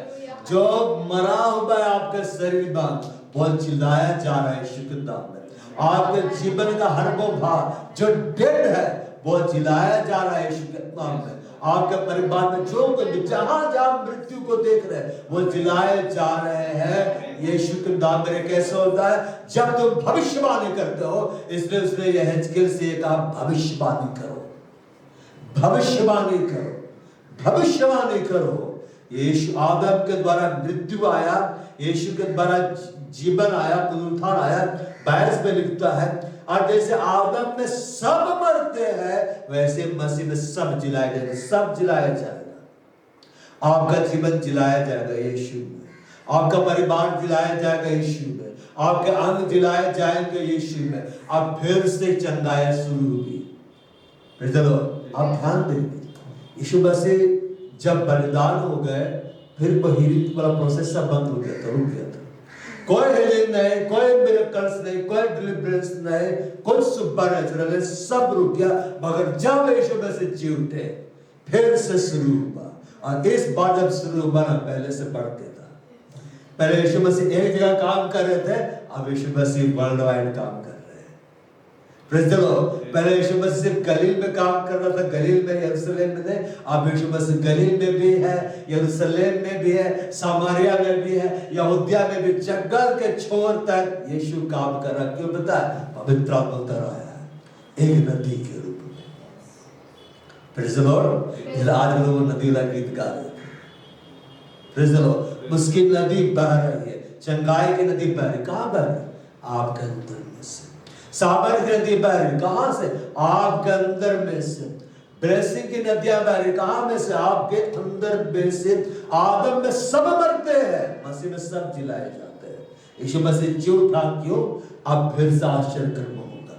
जो मरा हुआ है आपके शरीर में वो जिलाया जा रहा है यीशु के नाम में। आपके जीवन का हर वो भाग जो डेड है वो जिलाया जा रहा है यीशु के नाम में। आपके परिवार में जो जहां जहां मृत्यु को देख रहे हैं वो जिलाए जा रहे हैं यीशु के नाम में। कैसे होता है? जब तुम भविष्यवाणी करते हो। इसलिए उसने यह हिजकिय्याह से कहा भविष्यवाणी करो, भविष्यवाणी करो, भविष्यवाणी करो। यीशु आदम के द्वारा मृत्यु आया, यीशु के द्वारा जीवन आया, पुनरुत्थान आया। 22 में लिखता है और जैसे आदम में सब मरते हैं वैसे मसीह में सब जिलाया जाएगा। सब जिलाया जाएगा। आपका जीवन जिलाया जाएगा यीशु में। आपका परिवार जिलाया जाएगा यीशु में। आपके अंग जिलाए जाएंगे यीशु में। अब फिर से चंगाई शुरू होगी। चलो आप ध्यान देंगे, यीशु मसीह जब बलिदान हो गए फिर वो हीलिंग वाला प्रोसेस सब बंद हो गया था, रुक गया था। कोई हीलिंग नहीं, कोई मिरेकल्स नहीं, कोई डिलीवरेंस नहीं, कोई सुपरनैचुरल, सब रुक गया। मगर जब यीशु मसीह जी उठे फिर से शुरू हुआ। और इस बार जब शुरू हुआ ना पहले से बढ़ के था। पहले यीशु मसीह एक जगह काम कर रहे थे, अब यीशु मसीह वर्ल्ड वाइड काम कर रहे हैं। Praise the Lord. पहले यीशु मसीह सिर्फ गलील में काम कर रहा था, गलील में, यरूशलेम में नहीं। अब यीशु मसीह गलील में भी है, यरूशलेम में भी है, सामरिया में भी है, यहूदिया में भी, जंगल के छोर तक यीशु काम कर रहा। क्यों पता है? पवित्र आत्मा उतर आया है एक नदी के रूप में। Praise the Lord. आज लोग नदी वाला गीत गा रहे थे। Praise the Lord. उसकी नदी बह रही है, चंगाई की नदी बह रही। कहाँ बह रही? आपके अंदर में से। सामर्थ की नदी बह रही, कहां से? आपके अंदर में से। ब्लेसिंग की नदियां बह रही, कहां में से? आपके अंदर में से। आदम में सब मरते हैं, मसीह में सब जिलाए जाते हैं। यीशु मसीह जी उठा, क्यों? अब फिर से आश्चर्य कर्म होगा,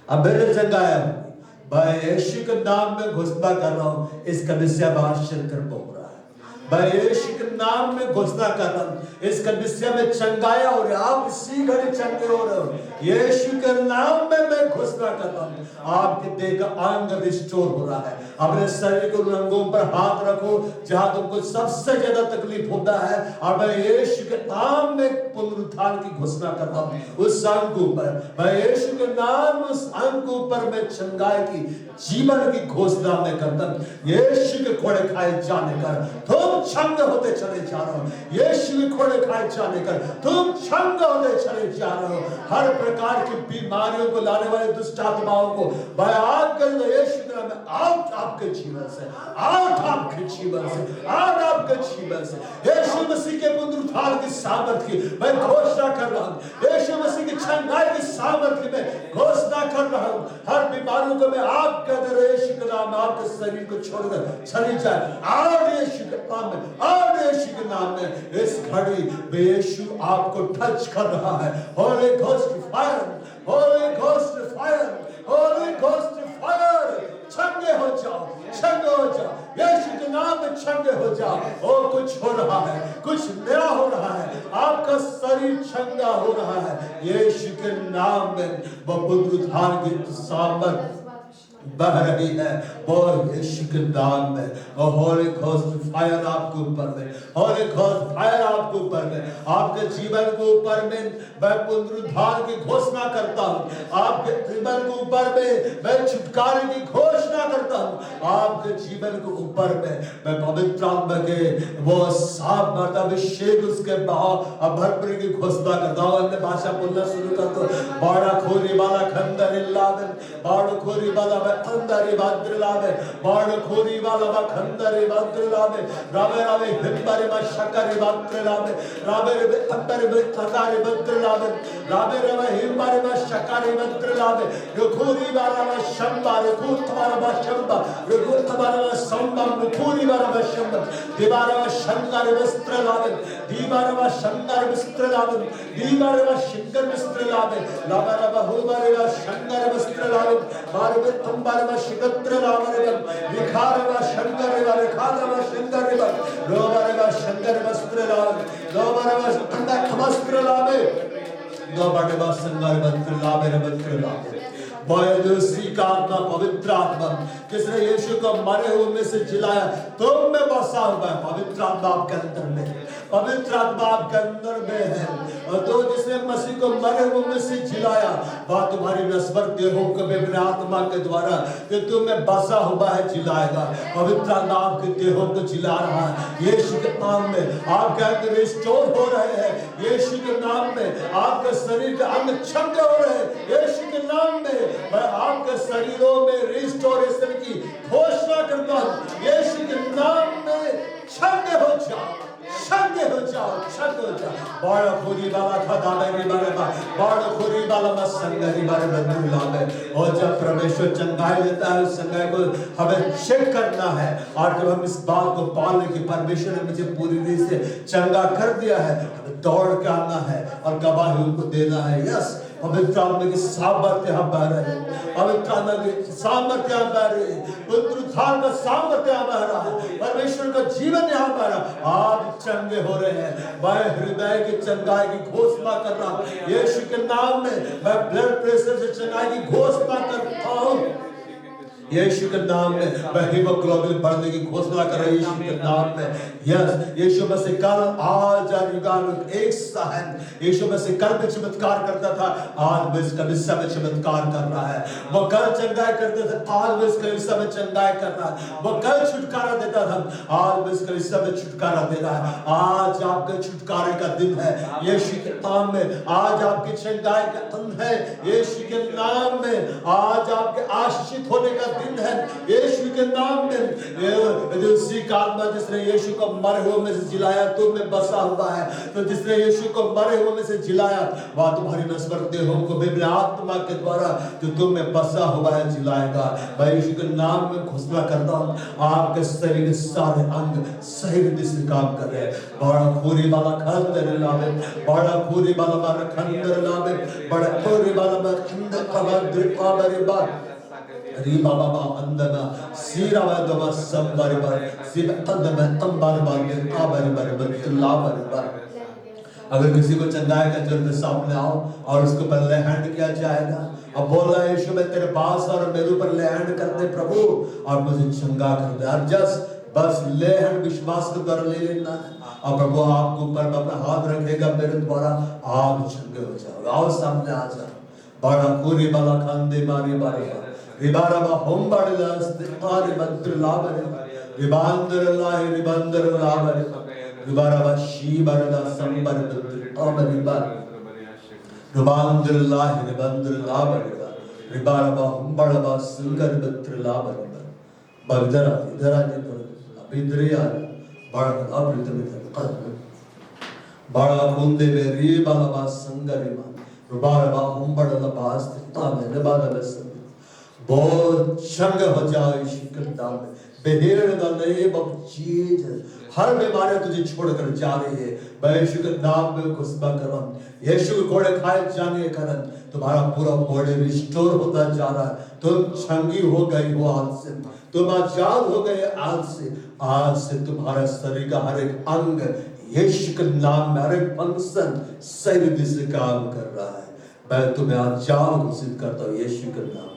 अब फिर चंगाया होगी। भाई यीशु के नाम में घोषणा कर रहा हूं, इस कलीसिया में आश्चर्य कर्म हो रहा है। मैं यीशु के नाम में घोषणा कर रहा हूं इस कलीसिया में चंगाया हो रहा है, आप इसी घड़ी चंगे हो रहे हो। यीशु के नाम में मैं घोषणा कर रहा हूं आपके देह का अंग रिस्टोर हो रहा है। अपने शरीर के उन अंगों पर हाथ रखो जहां तुमको सबसे ज्यादा तकलीफ होता है, और मैं यीशु के नाम में पुनरुत्थान की घोषणा करता हूं उस अंग के ऊपर। मैं यीशु के नाम उस अंग के ऊपर मैं चंगाई की जीवन की घोषणा में करता हूं। यीशु के खोड़े खाए जाने कर तुम छंग होते चले जा रहे हो। यीशु के खोड़े खाए जाने कर तुम छंग होते चले जा रहे हो। हर प्रकार की बीमारियों को लाने वाले दुष्ट आत्माओं को मैं आग कर यीशु के नाम में आउट आपके जीवन से, आउट आपके जीवन से, आउट आपके जीवन से। यीशु मसीह के पुनरुत्थान की सामर्थ की मैं घोषणा कर रहा हूं। यीशु मसीह की छंगाई की सामर्थ की मैं घोषणा कर रहा हूं। हर बीमारियों को मैं आग के अंदर यीशु के नाम में आपके शरीर को छोड़कर चली जाए। और यीशु के नाम में, और यीशु के नाम में इस घड़ी में यीशु आपको टच कर रहा है। Holy ghost fire, holy ghost fire, holy ghost fire. छंगे हो जाओ, छंगे हो जाओ, यीशु के नाम में छंगे हो जाओ। और कुछ हो रहा है, कुछ नया हो रहा है, आपका शरीर छंगा हो रहा है यीशु के नाम में। वह पुनरुत्थान की सामर्थ बह रही है वो यीशु के नाम में। और होली घोस्ट फायर आपके ऊपर में, होली घोस्ट फायर आपके ऊपर में, आपके जीवन के ऊपर में मैं पुनरुत्थान की घोषणा करता हूं। आपके जीवन के ऊपर में मैं छुटकारे की घोषणा करता हूं। आपके जीवन के ऊपर में मैं पवित्र आत्मा के वो साफ मर्द अभिषेक उसके बहाव भरपूरी की घोषणा करता हूं। अन्य भाषा बोलना शुरू कर दो। बाड़ा खोरी वाला खंदर इल्लादन, बाड़ा खोरी वाला खंदरी भद्रलावे, बाड़ खोरी वाला खंदरी भद्रलावे, रावे रावे हिम्बरे मा शकरी भद्रलावे, रावे रावे अंबरे मा शकरी भद्रलावे, रावे रावे हिम्बरे मा शकरी भद्रलावे, रुखोरी वाला मा शंबा, रुखोत वाला मा शंबा, रुखोत वाला मा शंबा, रुखोरी वाला मा शंबा, दीवारा मा शंकर वस्त्र लावे, दीवारा मा शंकर वस्त्र लावे, दीवारा मा शंकर वस्त्र लावे, लावा रावा हुबरे मा शंकर वस्त्र लावे, बारवे तुम्बारे शिकत्र लावरेबल विखारवा शंकरवा रेखारवा शंकरवा रोबरवा शंकर वस्त्र लावे, रोबरवा शंकर वस्त्र लावे, रोबरवा शंकर वस्त्र लावे, वस्त्र लावे। दूसरी का आत्मा पवित्र आत्मा जिसने यीशु को मरे हुए में से जिलाया तुम में बसा हुआ है। पवित्र आत्मा आपके अंदर में, पवित्र आत्मा आपके अंदर में है। और तो जिसने मसीह को मरे हुए में से जिलाया वह तुम्हारी नस्बर देहों को विभिन्न आत्मा के द्वारा कि तुम में बसा हुआ है जिलाएगा। पवित्र आत्मा आपके देहों को जिला रहा है यीशु के नाम में। आपके अंदर रिस्टोर हो रहे हैं यीशु के नाम में। आपके शरीर के अंग छंगे हो रहे हैं यीशु के नाम में। मैं आपके शरीरों में रिस्टोरेशन की घोषणा करता हूं यीशु के नाम में। छंगे हो जाओ, छंगे हो जाओ, छंगे हो जाओ। बाड़ा खोरी वाला खदा मेरी बारे बा, बाड़ा खोरी वाला मसंगरी बारे बंदूला में। और जब परमेश्वर चंगाई देता है उस चंगाई को हमें चेक करना है। और जब हम इस बात को पालने की परमेश्वर ने मुझे पूरी रीति से चंगा कर दिया है, दौड़ के आना है और गवाही उनको देना है। यस, पवित्र आत्मा की सामर्थ्य यहाँ बह रही है, पवित्र आत्मा की सामर्थ्य यहाँ बह रही है, पुनरुत्थान का सामर्थ्य यहाँ बह रहा है, परमेश्वर का जीवन यहाँ बह रहा है। आप चंगे हो रहे हैं। मैं हृदय की चंगाई की घोषणा कर रहा हूँ यीशु के नाम में। मैं ब्लड प्रेशर से चंगाई की घोषणा करता हूँ यीशु के नाम में। मैं हीमोग्लोबिन बढ़ने की घोषणा कर रहा हूं यीशु के नाम में। यस, यीशु मसीह कल आज युगानुग एक सा है। यीशु मसीह कल भी चमत्कार करता था, आज भी इसका हिस्सा में चमत्कार कर रहा है। वो कल चंगाई करते थे, आज भी इसका हिस्सा में चंगाई कर रहा है। वो कल छुटकारा देता था, आज भी इसका हिस्सा में छुटकारा दे रहा है। आज आपके छुटकारे का दिन है यीशु के नाम में। आज आपकी चंगाई का दिन है यीशु के नाम में। आज आपके आशीषित होने का दिन है यीशु के नाम में। उसी का आत्मा जिसने यीशु को मरे हुए में से जिलाया तुम में बसा हुआ है। तो जिसने यीशु को मरे हुए में से जिलाया वह तुम्हारी नस्बर देहों को विभिन्न आत्मा के द्वारा जो तुम में बसा हुआ है जिलाएगा। मैं यीशु के नाम में घोषणा करता हूँ आपके शरीर के सारे अंग सही रीति से काम कर रहे हैं। बड़ा खूरी वाला खंदर लावे, बड़ा खूरी वाला खंदर लावे, बड़ा खूरी वाला खंदर Riba baba andama sira dama sambari bar sib andama ambar bar abari bar bतला bar अगर किसी को चंगाई का जरूरत सामने आओ और उसके ऊपर ले हैंड किया जाएगा अब बोला यीशु मैं तेरे पास और मेरे ऊपर ले हैंड कर दे प्रभु और मुझे चंगा कर दे और जस्ट बस ले हैंड विश्वास के द्वारा ले लेना है और प्रभु आपके ऊपर अपना हाथ रखेगा मेरे द्वारा आप चंगे हो जाओगे आओ सामने आ जाओ बड़ा पूरी बाला खांदे मारी बारी रिबारा बा होम बाड़ला स्तिकारी मंत्र लाभरे रिबांदर लाभरे रिबारा बा शी बारदा संबर अमरी बार रिबांदर लाभरे रिबारा बा होम बाड़ला संगर मंत्र लाभरे बगदरा इधर आने तो अभी इधर ही आ बड़ा अब इधर बड़ा कुंदे में रिबाला बा संगरी मा रिबारा बा होम बाड़ला बा स्तिता में रिबारा बा बहुत चंग हो जाओ यीशु के नाम में बेहेर द नेम ऑफ जीसस हर बीमारी तुझे छोड़कर जा रही है मैं यीशु के नाम में घुसपा करूं यीशु के घोड़े खाए जाने के कारण तुम्हारा पूरा बॉडी रिस्टोर होता जा रहा है तुम चंगी हो गई हो आज से तुम आजाद हो गए आज से तुम्हारा शरीर का हर एक अंग यीशु के नाम में हर एक फंक्शन सही रीति से काम कर रहा है मैं तुम्हें आजाद घोषित करता हूँ यीशु के नाम में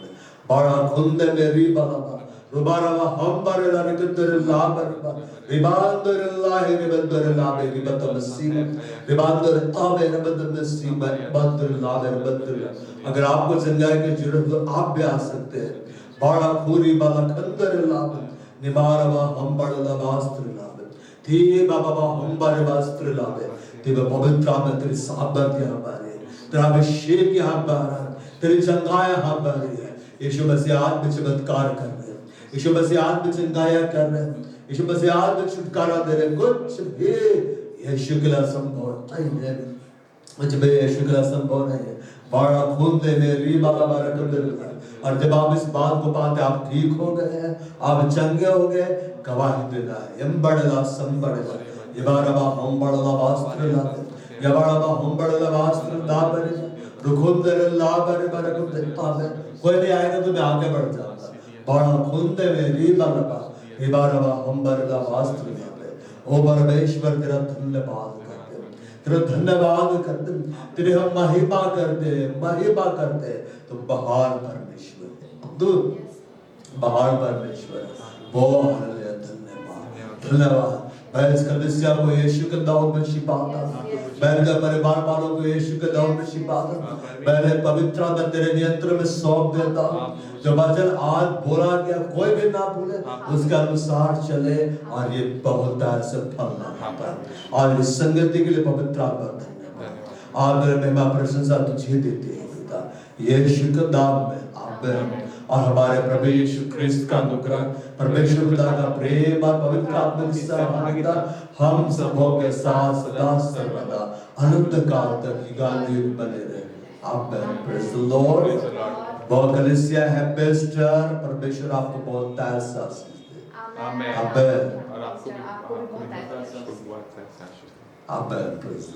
बड़ा खुंदे मेरी बाबा रुबारा हम बारे लाने के तेरे लाभ रिबांदर लाहे रिबंदर लाभे रिबत मसीम रिबांदर आवे रिबत मसीम बंदर लाभे रिबंदर अगर आपको चंगाई की जरूरत हो आप भी आ सकते हैं बड़ा पूरी बाला खंदर लाभ निबारवा हम बड़ा वास्त्र लाभ थी बाबा हम बारे वास्त्र लाभे ते पवित्र में तेरी साबत यहाँ बारे तेरा अभिषेक यहाँ बारे तेरी चंगाई यहाँ बारे यीशु मसीह आज में चमत्कार कर रहे हैं यीशु मसीह आज में चंगाया कर रहे हैं यीशु मसीह आज में छुटकारा दे रहे हैं कुछ भी यीशु के लिए संभव नहीं है मुझ में यीशु के लिए संभव नहीं है बड़ा खून दे मेरी बाबा बारा कर दे और जब आप इस बात को पाते आप ठीक हो गए हैं आप चंगे हो गए गवाही देना है यम बड़ला संबड़ला ये बारा बा हम बड़ला वास्त्र ला ये बारा बा हम बड़ला वास्त्र दा बरे रुखुंदर ला बरे बारा को देता है कोई भी आएगा तो मैं आगे बढ़ जाऊंगा बड़ा खुंदे में रिबारबा हम बरदा वास्त्र में ओ परमेश्वर तेरा धन्यवाद करते तेरे हम महिमा करते तो बहार परमेश्वर बहुत धन्यवाद मैं इस कलीसिया को यीशु के नाम में शिफा देता मेरे परिवार वालों को यीशु के नाम में शिफा देता मैंने पवित्र आत्मा तेरे नियंत्रण में सौंप देता जो वचन आज बोला गया कोई भी ना भूले उसके अनुसार चले और ये बहुत ऐसे फलना पाए और इस संगति के लिए पवित्र आत्मा धन्यवाद आज मेरे महिमा प्रशंसा तुझे देते हैं पिता यीशु के नाम में आमीन और हमारे प्रभु यीशु ख्रिस्त का अनुग्रह परमेश्वर पिता का प्रेम और पवित्र आत्मा की सहभागिता हम सबों के साथ सदा सर्वदा अनंत काल तक युगानुयुग बने रहे आमीन प्रेज द लॉर्ड बहुत कलीसिया है बेस्टर परमेश्वर आपको बहुत ऐसा आमीन आमीन और आपको भी बहुत ऐसा आमीन प्रेज